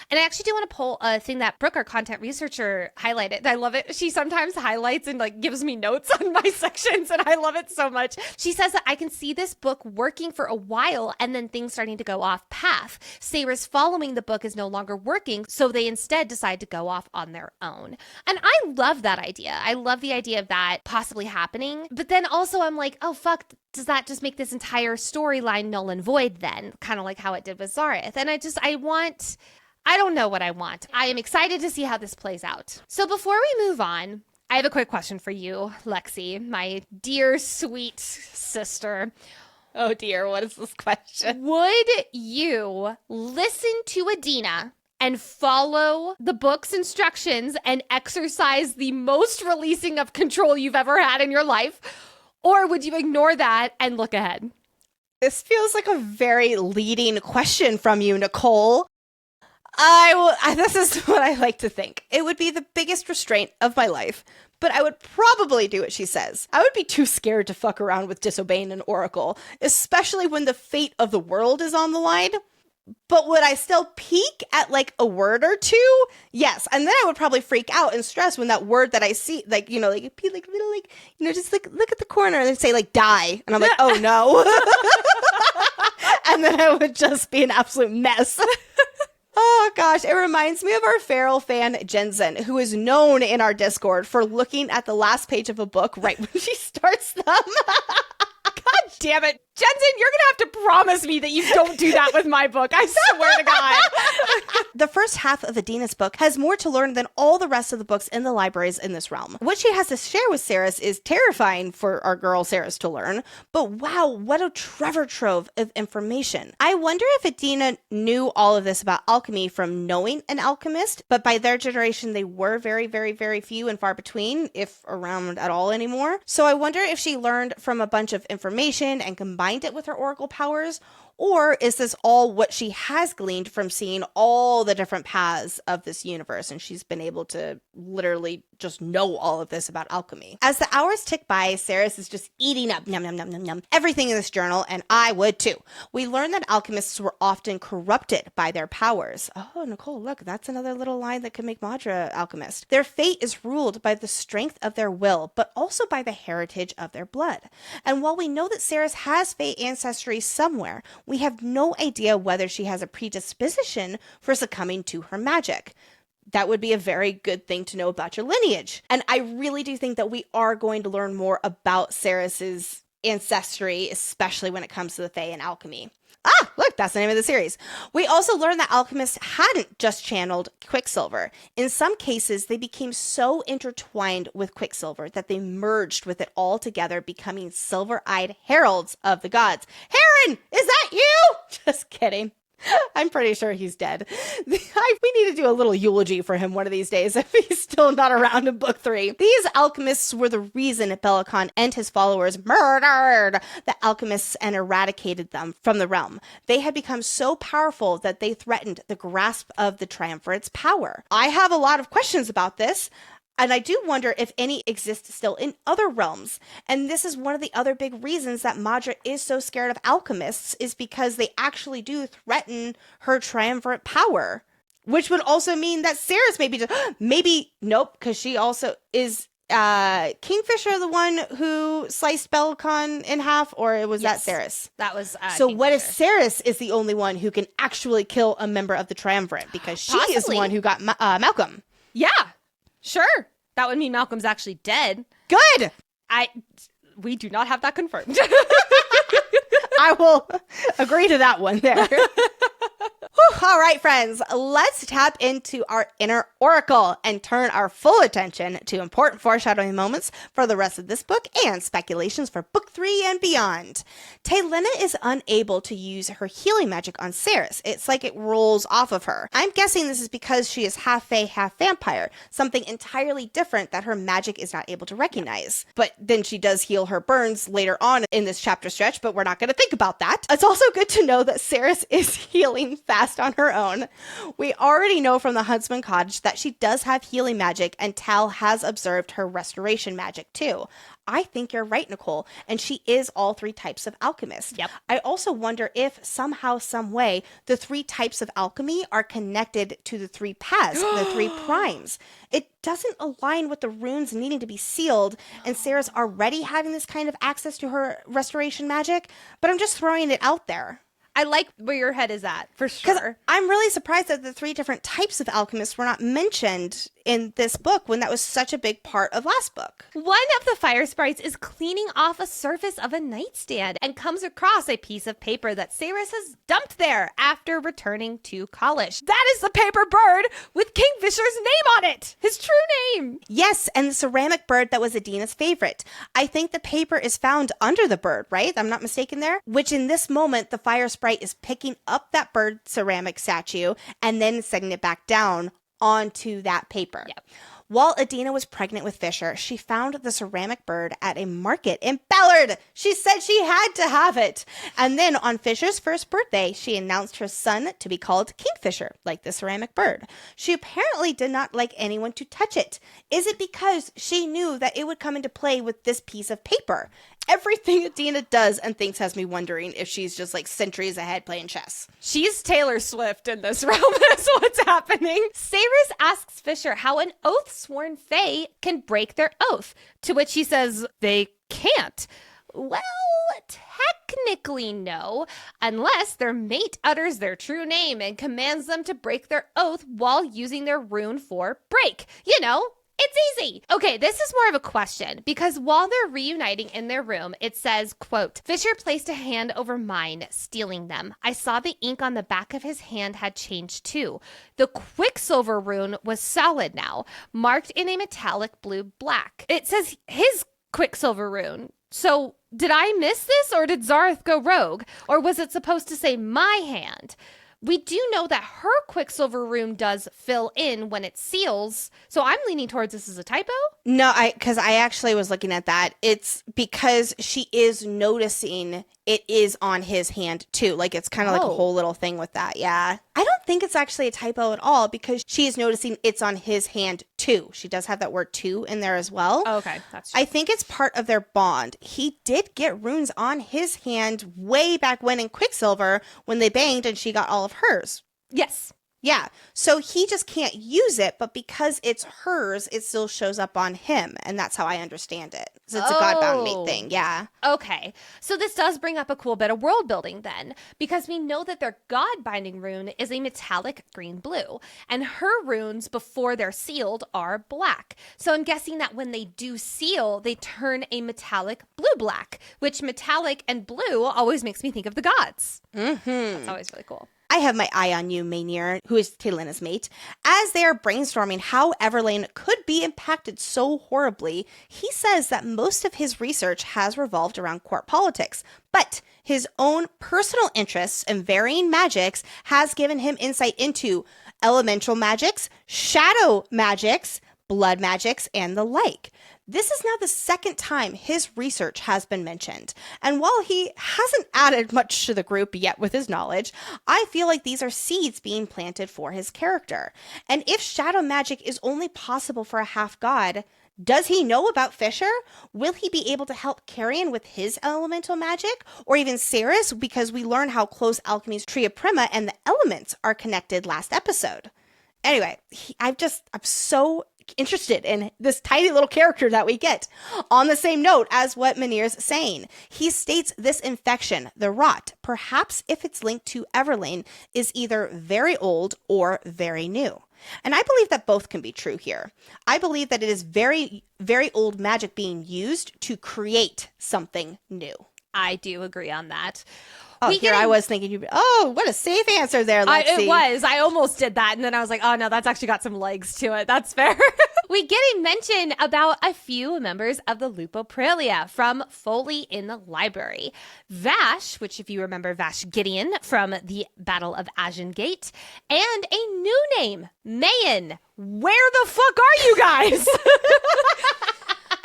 Speaker 1: And I actually do want to pull a thing that Brooke, our content researcher, highlighted. I love it. She sometimes highlights and like gives me notes on my sections, and I love it so much. She says that I can see this book working for a while and then things starting to go off path. Saeris following the book is no longer working, so they instead decide to go off on their own. And I love that idea. I love the idea of that possibly happening. But then also I'm like, oh fuck, does that just make this entire storyline null and void then? Kind of like how it did with Zareth. And I don't know what I want. I am excited to see how this plays out. So before we move on, I have a quick question for you, Lexi, my dear, sweet sister.
Speaker 2: Oh dear, what is this question?
Speaker 1: Would you listen to Edina and follow the book's instructions and exercise the most releasing of control you've ever had in your life? Or would you ignore that and look ahead?
Speaker 2: This feels like a very leading question from you, Nicole. This is what I like to think. It would be the biggest restraint of my life, but I would probably do what she says. I would be too scared to fuck around with disobeying an oracle, especially when the fate of the world is on the line. But would I still peek at like a word or two? Yes. And then I would probably freak out and stress when that word that I see, like, you know, like, just like look at the corner and then say like die. And I'm like, oh no. And then I would just be an absolute mess. Oh gosh, it reminds me of our feral fan Jensen, who is known in our Discord for looking at the last page of a book right when she starts them.
Speaker 1: God damn it. Jensen, you're going to have to promise me that you don't do that with my book. I swear to God.
Speaker 2: The first half of Edina's book has more to learn than all the rest of the books in the libraries in this realm. What she has to share with Saeris is terrifying for our girl Saeris to learn, but wow, what a treasure trove of information. I wonder if Edina knew all of this about alchemy from knowing an alchemist, but by their generation they were very, very, very few and far between, if around at all anymore. So I wonder if she learned from a bunch of information and combined it with her oracle powers, or is this all what she has gleaned from seeing all the different paths of this universe and she's been able to literally just know all of this about alchemy? As the hours tick by, Saeris is just eating up everything in this journal, and I would too. We learn that alchemists were often corrupted by their powers. Oh, Nicole, look, that's another little line that could make Madra alchemist. Their fate is ruled by the strength of their will, but also by the heritage of their blood. And while we know that Saeris has fate ancestry somewhere, we have no idea whether she has a predisposition for succumbing to her magic. That would be a very good thing to know about your lineage. And I really do think that we are going to learn more about Saeris's ancestry, especially when it comes to the Fae and alchemy. Ah, look, that's the name of the series. We also learned that alchemists hadn't just channeled Quicksilver. In some cases, they became so intertwined with Quicksilver that they merged with it all together, becoming silver-eyed heralds of the gods. Heron, is that you? Just kidding. I'm pretty sure he's dead. We need to do a little eulogy for him one of these days if he's still not around in book 3. These alchemists were the reason Bellicon and his followers murdered the alchemists and eradicated them from the realm. They had become so powerful that they threatened the grasp of the Triumvirate's power. I have a lot of questions about this. And I do wonder if any exist still in other realms. And this is one of the other big reasons that Madra is so scared of alchemists, is because they actually do threaten her triumvirate power. Which would also mean that Saeris nope, because she also is Kingfisher the one who sliced Bellicon in half, or was that Saeris?
Speaker 1: That was
Speaker 2: So
Speaker 1: Kingfisher.
Speaker 2: What if Saeris is the only one who can actually kill a member of the triumvirate? Because she is the one who got Malcolm.
Speaker 1: Yeah. Sure. That would mean Malcolm's actually dead.
Speaker 2: Good.
Speaker 1: We do not have that confirmed.
Speaker 2: I will agree to that one there. All right, friends, let's tap into our inner oracle and turn our full attention to important foreshadowing moments for the rest of this book and speculations for book 3 and beyond. Taylena is unable to use her healing magic on Saeris. It's like it rolls off of her. I'm guessing this is because she is half fae, half vampire, something entirely different that her magic is not able to recognize. But then she does heal her burns later on in this chapter stretch, but we're not going to think about that. It's also good to know that Saeris is healing fast on her own. We already know from the Huntsman Cottage that she does have healing magic, and Tal has observed her restoration magic too. I think you're right, Nicole, and she is all 3 types of alchemist.
Speaker 1: Yep.
Speaker 2: I also wonder if somehow, some way, the 3 types of alchemy are connected to the 3 paths, the 3 primes. It doesn't align with the runes needing to be sealed, and Sarah's already having this kind of access to her restoration magic, but I'm just throwing it out there.
Speaker 1: I like where your head is at, for sure.
Speaker 2: I'm really surprised that the 3 different types of alchemists were not mentioned in this book when that was such a big part of last book.
Speaker 1: One of the fire sprites is cleaning off a surface of a nightstand and comes across a piece of paper that Saeris has dumped there after returning to Cahlish. That is the paper bird with Kingfisher's name on it! His true name!
Speaker 2: Yes, and the ceramic bird that was Edina's favorite. I think the paper is found under the bird, right? I'm not mistaken there? Which in this moment, the fire sprite is picking up that bird ceramic statue and then setting it back down onto that paper.
Speaker 1: Yep.
Speaker 2: While Edina was pregnant with Fisher, she found the ceramic bird at a market in Ballard. She said she had to have it. And then on Fisher's first birthday, she announced her son to be called Kingfisher, like the ceramic bird. She apparently did not like anyone to touch it. Is it because she knew that it would come into play with this piece of paper? Everything Edina does and thinks has me wondering if she's just like centuries ahead playing chess.
Speaker 1: She's Taylor Swift in this realm. That's what's happening. Saeris asks Fisher how an oath-sworn fae can break their oath, to which he says they can't. well, technically no, unless their mate utters their true name and commands them to break their oath while using their rune for break. You know, it's easy. Okay, this is more of a question because while they're reuniting in their room, it says, quote, Fisher placed a hand over mine, stealing them. I saw the ink on the back of his hand had changed too. The Quicksilver rune was solid now, marked in a metallic blue-black. It says his Quicksilver rune. So did I miss this or did Zareth go rogue? Or was it supposed to say my hand? We do know that her Quicksilver rune does fill in when it seals, so I'm leaning towards this as a typo.
Speaker 2: No, because I actually was looking at that. It's because she is noticing it is on his hand too. Like it's kind of like a whole little thing with that. Yeah. I don't think it's actually a typo at all because she is noticing it's on his hand too. She does have that word too in there as well.
Speaker 1: Oh, okay. That's true.
Speaker 2: I think it's part of their bond. He did get runes on his hand way back when in Quicksilver when they banged and she got all of hers.
Speaker 1: Yes.
Speaker 2: Yeah, so he just can't use it, but because it's hers, it still shows up on him, and that's how I understand it. So it's a God-bound mate thing, yeah.
Speaker 1: Okay, so this does bring up a cool bit of world building then, because we know that their God-binding rune is a metallic green-blue, and her runes before they're sealed are black. So I'm guessing that when they do seal, they turn a metallic blue-black, which metallic and blue always makes me think of the gods.
Speaker 2: Mm-hmm.
Speaker 1: That's always really cool.
Speaker 2: I have my eye on you, Maynir, who is Taylena's mate. As they are brainstorming how Everlane could be impacted so horribly, he says that most of his research has revolved around court politics, but his own personal interests in varying magics has given him insight into elemental magics, shadow magics, blood magics, and the like. This is now the second time his research has been mentioned. And while he hasn't added much to the group yet with his knowledge, I feel like these are seeds being planted for his character. And if shadow magic is only possible for a half-god, does he know about Fisher? Will he be able to help Carrion with his elemental magic? Or even Saeris, because we learn how close Alchemy's Tria Prima and the elements are connected last episode. Anyway, I'm so interested in this tiny little character that we get. On the same note as what Maynir's saying, he states this infection, the rot, perhaps if it's linked to Everlane, is either very old or very new. And I believe that both can be true here. I believe that it is very, very old magic being used to create something new.
Speaker 1: I do agree on that.
Speaker 2: Oh, I was thinking, what a safe answer there, Lexi.
Speaker 1: It was. I almost did that. And then I was like, oh, no, that's actually got some legs to it. That's fair. We get a mention about a few members of the Lupopraelia from Foley in the library. Vash, which if you remember Vash Gideon from the Battle of Ashen-Gate, and a new name, Mayan. Where the fuck are you guys?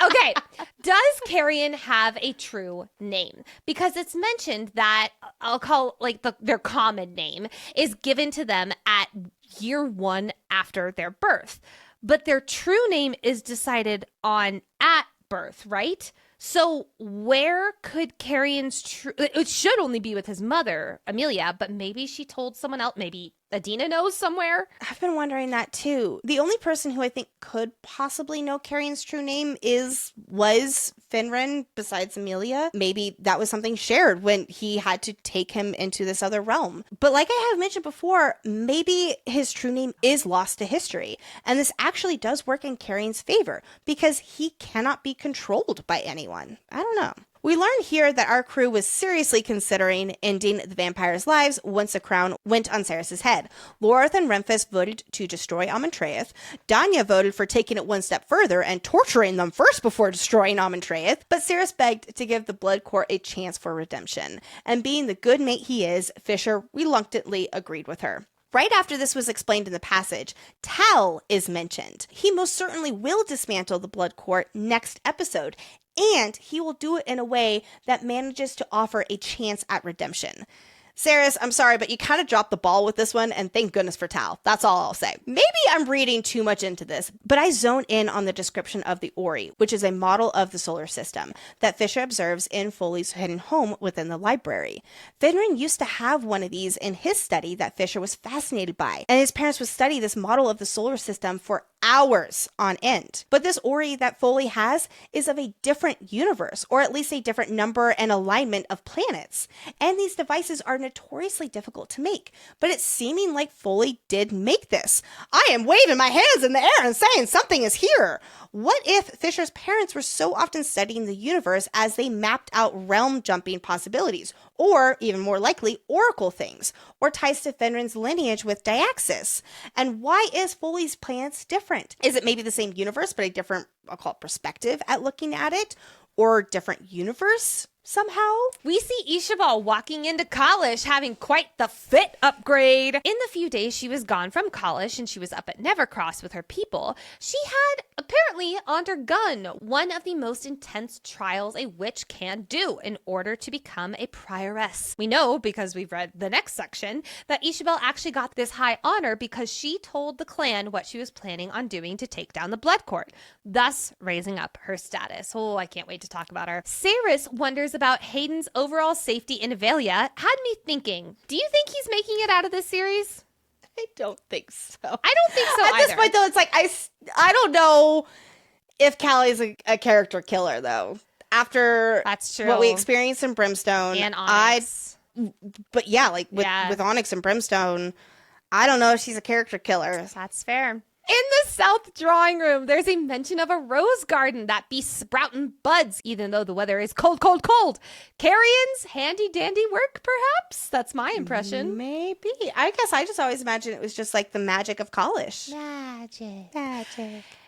Speaker 1: Okay, does Carrion have a true name? Because it's mentioned that, I'll call their common name, is given to them at year 1 after their birth. But their true name is decided on at birth, right? So where could Carrion's true... It should only be with his mother, Amelia, but maybe she told someone else, maybe Edina knows somewhere.
Speaker 2: I've been wondering that too. The only person who I think could possibly know Carrion's true name was Finran, besides Amelia. Maybe that was something shared when he had to take him into this other realm. But like I have mentioned before, maybe his true name is lost to history. And this actually does work in Carrion's favor because he cannot be controlled by anyone. I don't know. We learn here that our crew was seriously considering ending the vampires' lives once the crown went on Saeris' head. Lorith and Renfis voted to destroy Amontreath. Danya voted for taking it one step further and torturing them first before destroying Amontreath. But Saeris begged to give the Blood Court a chance for redemption. And being the good mate he is, Fisher reluctantly agreed with her. Right after this was explained in the passage, Tal is mentioned. He most certainly will dismantle the Blood Court next episode, and he will do it in a way that manages to offer a chance at redemption. Saeris, I'm sorry, but you kind of dropped the ball with this one, and thank goodness for Tal. That's all I'll say. Maybe I'm reading too much into this, but I zone in on the description of the Ori, which is a model of the solar system that Fisher observes in Foley's hidden home within the library. Finran used to have one of these in his study that Fisher was fascinated by, and his parents would study this model of the solar system for hours on end. But this Ori that Foley has is of a different universe, or at least a different number and alignment of planets. And these devices are notoriously difficult to make, but it's seeming like Foley did make this. I am waving my hands in the air and saying something is here. What if Fisher's parents were so often studying the universe as they mapped out realm jumping possibilities, or even more likely, oracle things, or ties to Finran's lineage with Diaxis? And why is Foley's plans different? Is it maybe the same universe, but a different, I'll call it, perspective at looking at it? Or different universe somehow?
Speaker 1: We see Ishabel walking into Cahlish having quite the fit upgrade. In the few days she was gone from Cahlish and she was up at Nevercross with her people, she had apparently undergone one of the most intense trials a witch can do in order to become a prioress. We know, because we've read the next section, that Ishabel actually got this high honor because she told the clan what she was planning on doing to take down the Blood Court, thus raising up her status. Oh, I can't wait to talk about her. Saeris wonders about Hayden's overall safety in Avelia. Had me thinking, do you think he's making it out of this series?
Speaker 2: I don't think so.
Speaker 1: I don't think so
Speaker 2: At
Speaker 1: either.
Speaker 2: this point, though, it's like, I don't know if Callie's a character killer, though. After
Speaker 1: That's true.
Speaker 2: what we experienced in Brimstone.
Speaker 1: And Onyx.
Speaker 2: But yeah, like with Onyx and Brimstone, I don't know if she's a character killer.
Speaker 1: That's fair. In the south drawing room, there's a mention of a rose garden that be sprouting buds, even though the weather is cold, cold, cold. Carrion's handy dandy work, perhaps? That's my impression.
Speaker 2: Maybe. I guess I just always imagined it was just like the magic of Cahlish.
Speaker 1: Magic.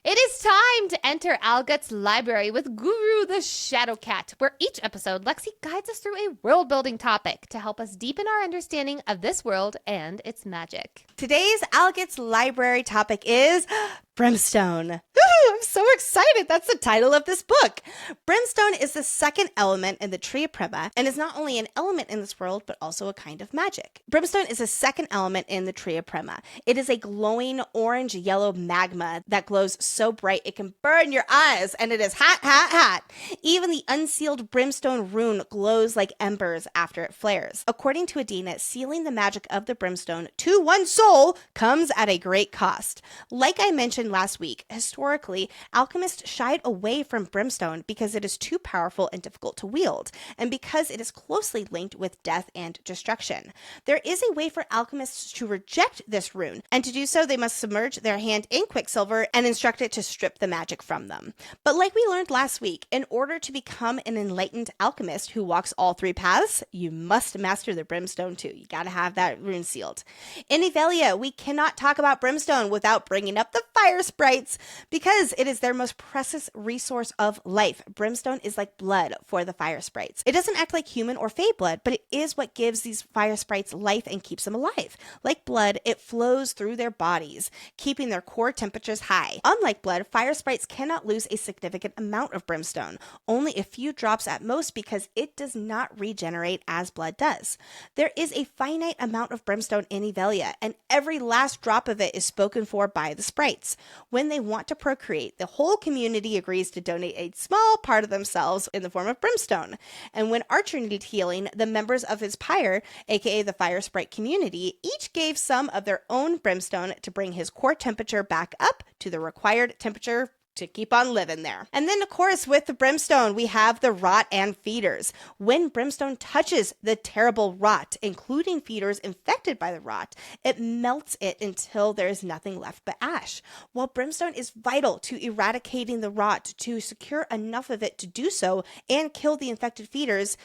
Speaker 1: It is time to enter Algut's library with Guru the Shadow Cat, where each episode Lexi guides us through a world-building topic to help us deepen our understanding of this world and its magic.
Speaker 2: Today's Algut's library topic is Brimstone. Ooh, I'm so excited. That's the title of this book. Brimstone is the second element in the Tria Prima and is not only an element in this world, but also a kind of magic. Brimstone is the second element in the Tria Prima. It is a glowing orange-yellow magma that glows so bright it can burn your eyes, and it is hot, hot, hot. Even the unsealed Brimstone rune glows like embers after it flares. According to Edina, sealing the magic of the Brimstone to one's soul comes at a great cost. Like I mentioned last week, historically, alchemists shied away from Brimstone because it is too powerful and difficult to wield, and because it is closely linked with death and destruction. There is a way for alchemists to reject this rune, and to do so, they must submerge their hand in quicksilver and instruct it to strip the magic from them. But like we learned last week, in order to become an enlightened alchemist who walks all three paths, you must master the Brimstone too. You gotta have that rune sealed. In Avelia, we cannot talk about Brimstone without bringing up the fire sprites, because it is their most precious resource of life. Brimstone is like blood for the fire sprites. It doesn't act like human or fae blood, but it is what gives these fire sprites life and keeps them alive. Like blood, it flows through their bodies, keeping their core temperatures high. Unlike blood, fire sprites cannot lose a significant amount of Brimstone, only a few drops at most, because it does not regenerate as blood does. There is a finite amount of Brimstone in Avelia, and every last drop of it is spoken for by the sprites. When they want to procreate, the whole community agrees to donate a small part of themselves in the form of Brimstone. And when Archer needed healing, the members of his pyre, aka the fire sprite community, each gave some of their own Brimstone to bring his core temperature back up to the required temperature to keep on living there. And then, of course, with the Brimstone, we have the rot and feeders. When Brimstone touches the terrible rot, including feeders infected by the rot, it melts it until there is nothing left but ash. While Brimstone is vital to eradicating the rot, to secure enough of it to do so and kill the infected feeders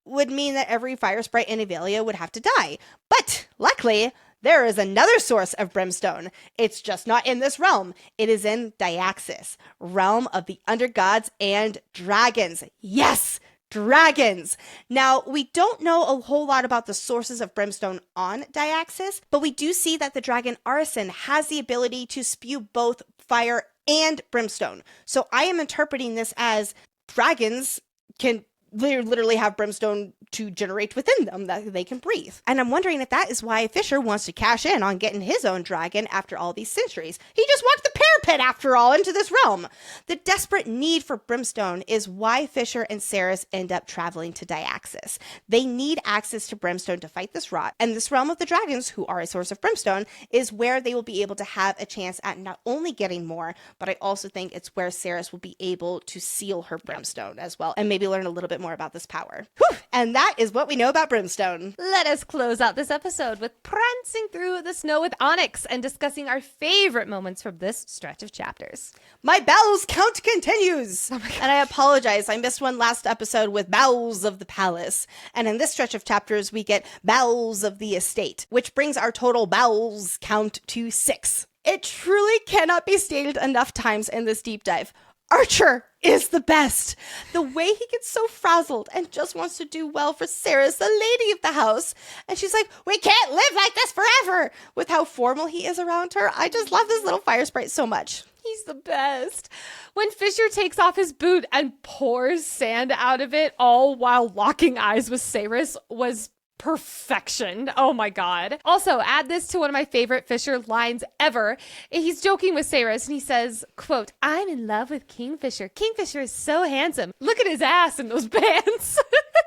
Speaker 2: would mean that every fire sprite in Avelia would have to die. But luckily, there is another source of Brimstone. It's just not in this realm. It is in Diaxis, realm of the undergods and dragons. Yes, dragons. Now, we don't know a whole lot about the sources of Brimstone on Diaxis, but we do see that the dragon Arisen has the ability to spew both fire and Brimstone. So I am interpreting this as dragons can they literally have brimstone to generate within them that they can breathe. And I'm wondering if that is why Fisher wants to cash in on getting his own dragon after all these centuries. He just walked the parapet, after all, into this realm. The desperate need for brimstone is why Fisher and Saeris end up traveling to Diaxis. They need access to brimstone to fight this rot, and this realm of the dragons, who are a source of brimstone, is where they will be able to have a chance at not only getting more, but I also think it's where Saeris will be able to seal her brimstone as well, and maybe learn a little bit more about this power. Whew! And that is what we know about brimstone.
Speaker 1: Let us close out this episode with prancing through the snow with Onyx and discussing our favorite moments from this stretch of chapters.
Speaker 2: My bells count continues! Oh and I apologize, I missed one last episode with Bells of the Palace. And in this stretch of chapters, we get Bells of the Estate, which brings our total bells count to 6. It truly cannot be stated enough times in this deep dive. Archer is the best. The way he gets so frazzled and just wants to do well for Saeris, the lady of the house. And she's like, we can't live like this forever. With how formal he is around her, I just love this little fire sprite so much.
Speaker 1: He's the best. When Fisher takes off his boot and pours sand out of it, all while locking eyes with Saeris, was perfection. Oh my God. Also, add this to one of my favorite Fisher lines ever. He's joking with Saeris and he says, quote, I'm in love with Kingfisher. Kingfisher is so handsome. Look at his ass in those pants.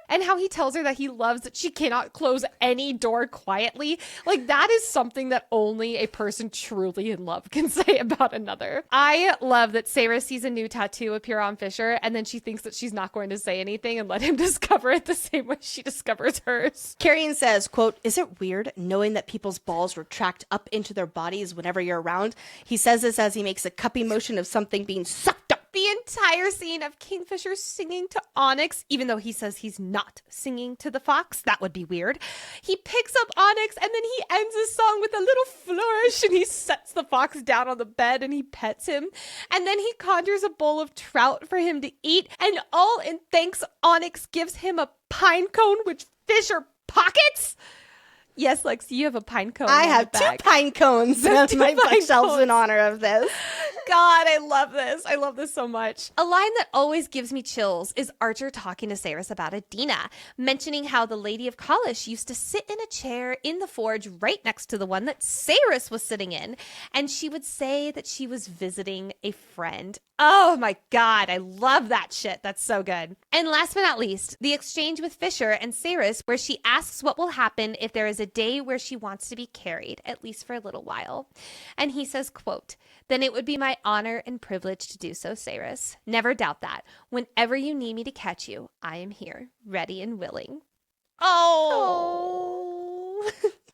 Speaker 1: And how he tells her that he loves that she cannot close any door quietly. Like, that is something that only a person truly in love can say about another. I love that Saeris sees a new tattoo appear on Fisher, and then she thinks that she's not going to say anything and let him discover it the same way she discovers hers.
Speaker 2: Carrion says, quote, is it weird knowing that people's balls retract up into their bodies whenever you're around? He says this as he makes a cuppy motion of something being sucked up.
Speaker 1: The entire scene of Kingfisher singing to Onyx, even though he says he's not singing to the fox, that would be weird. He picks up Onyx and then he ends his song with a little flourish and he sets the fox down on the bed and he pets him. And then he conjures a bowl of trout for him to eat, and all in thanks, Onyx gives him a pine cone which Fisher pockets. Yes, Lexi, you have a pine cone.
Speaker 2: I have 2 pine cones on my bookshelves in honor of this.
Speaker 1: God, I love this. I love this so much. A line that always gives me chills is Archer talking to Saeris about Edina, mentioning how the Lady of Cahlish used to sit in a chair in the forge right next to the one that Saeris was sitting in, and she would say that she was visiting a friend. Oh my God, I love that shit. That's so good. And last but not least, the exchange with Fisher and Saeris, where she asks what will happen if there is a day where she wants to be carried, at least for a little while. And he says, quote, then it would be my honor and privilege to do so, Saeris. Never doubt that. Whenever you need me to catch you, I am here, ready and willing. Oh.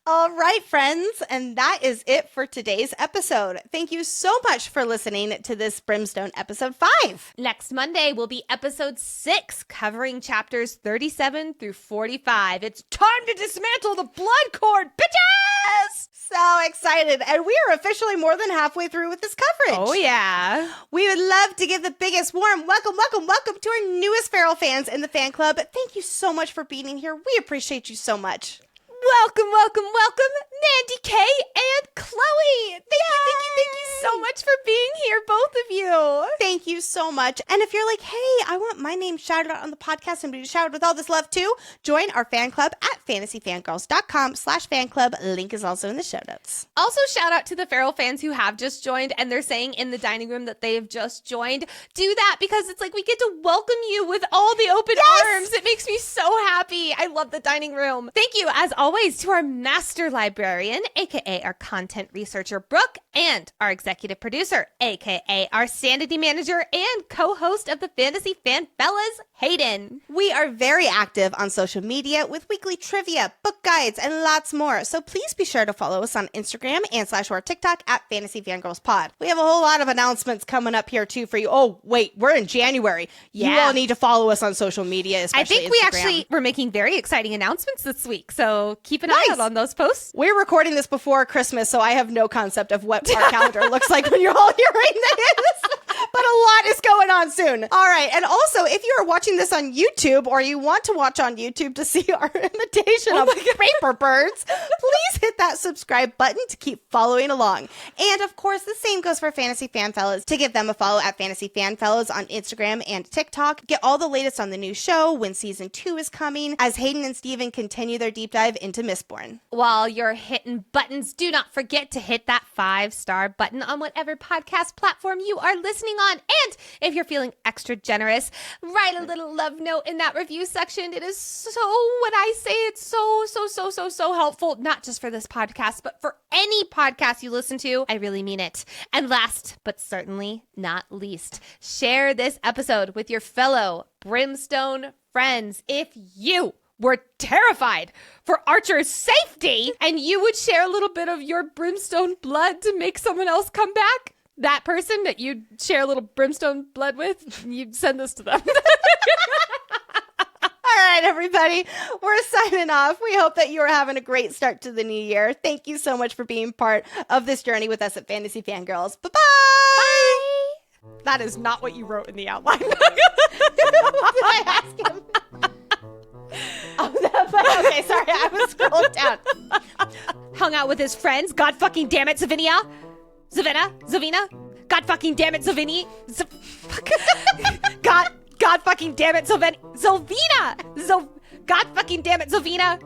Speaker 2: All right, friends, and that is it for today's episode. Thank you so much for listening to this Brimstone episode 5.
Speaker 1: Next Monday will be episode 6, covering chapters 37 through 45. It's time to dismantle the blood cord, bitches!
Speaker 2: So excited, and we are officially more than halfway through with this coverage.
Speaker 1: Oh, yeah.
Speaker 2: We would love to give the biggest warm welcome to our newest Feral fans in the fan club. Thank you so much for being here. We appreciate you so much.
Speaker 1: Welcome, Mandy K and Chloe. Thank you so much for being here, both of you.
Speaker 2: Thank you so much. And if you're like, hey, I want my name shouted out on the podcast and be shouted with all this love too, join our fan club at fantasyfangirls.com/fan club. Link is also in the show notes.
Speaker 1: Also, shout out to the Feral fans who have just joined and they're saying in the dining room that they have just joined. Do that because it's like we get to welcome you with all the open arms. It makes me so happy. I love the dining room. Thank you, as always, to our master librarian, aka our content researcher, Brooke, and our executive producer, aka our sanity manager and co-host of the Fantasy Fan Fellas, Hayden.
Speaker 2: We are very active on social media with weekly trivia, book guides, and lots more. So please be sure to follow us on Instagram and / our TikTok at Fantasy Fangirls Pod. We have a whole lot of announcements coming up here too for you. Oh, wait, we're in January. You all need to follow us on social media, especially Instagram.
Speaker 1: We're making very exciting announcements this week. So keep an eye out on those posts.
Speaker 2: We're recording this before Christmas, so I have no concept of what our calendar looks like when you're all hearing this. But a lot is going on soon. All right. And also, if you are watching this on YouTube or you want to watch on YouTube to see our imitation of paper birds, please hit that subscribe button to keep following along. And of course, the same goes for Fantasy Fan Fellows, to give them a follow at Fantasy Fan Fellows on Instagram and TikTok. Get all the latest on the new show, when season 2 is coming, as Hayden and Steven continue their deep dive into Mistborn.
Speaker 1: While you're hitting buttons, do not forget to hit that 5-star button on whatever podcast platform you are listening on. And if you're feeling extra generous, write a little love note in that review section. It is when I say it's so helpful, not just for this podcast, but for any podcast you listen to. I really mean it. And last, but certainly not least, share this episode with your fellow Brimstone friends. If you were terrified for Archer's safety and you would share a little bit of your Brimstone blood to make someone else come back, that person that you share a little Brimstone blood with, you send this to them.
Speaker 2: All right, everybody, we're signing off. We hope that you are having a great start to the new year. Thank you so much for being part of this journey with us at Fantasy Fangirls. Bye-bye!
Speaker 1: Bye! That is not what you wrote in the outline.
Speaker 2: Did I ask him? Okay, sorry, I was scrolling down.
Speaker 1: Hung out with his friends. God fucking damn it, Zavinia. Zavina? God fucking damn it, Zavini. God fucking damn it, Zovina. God fucking damn it, Zovina.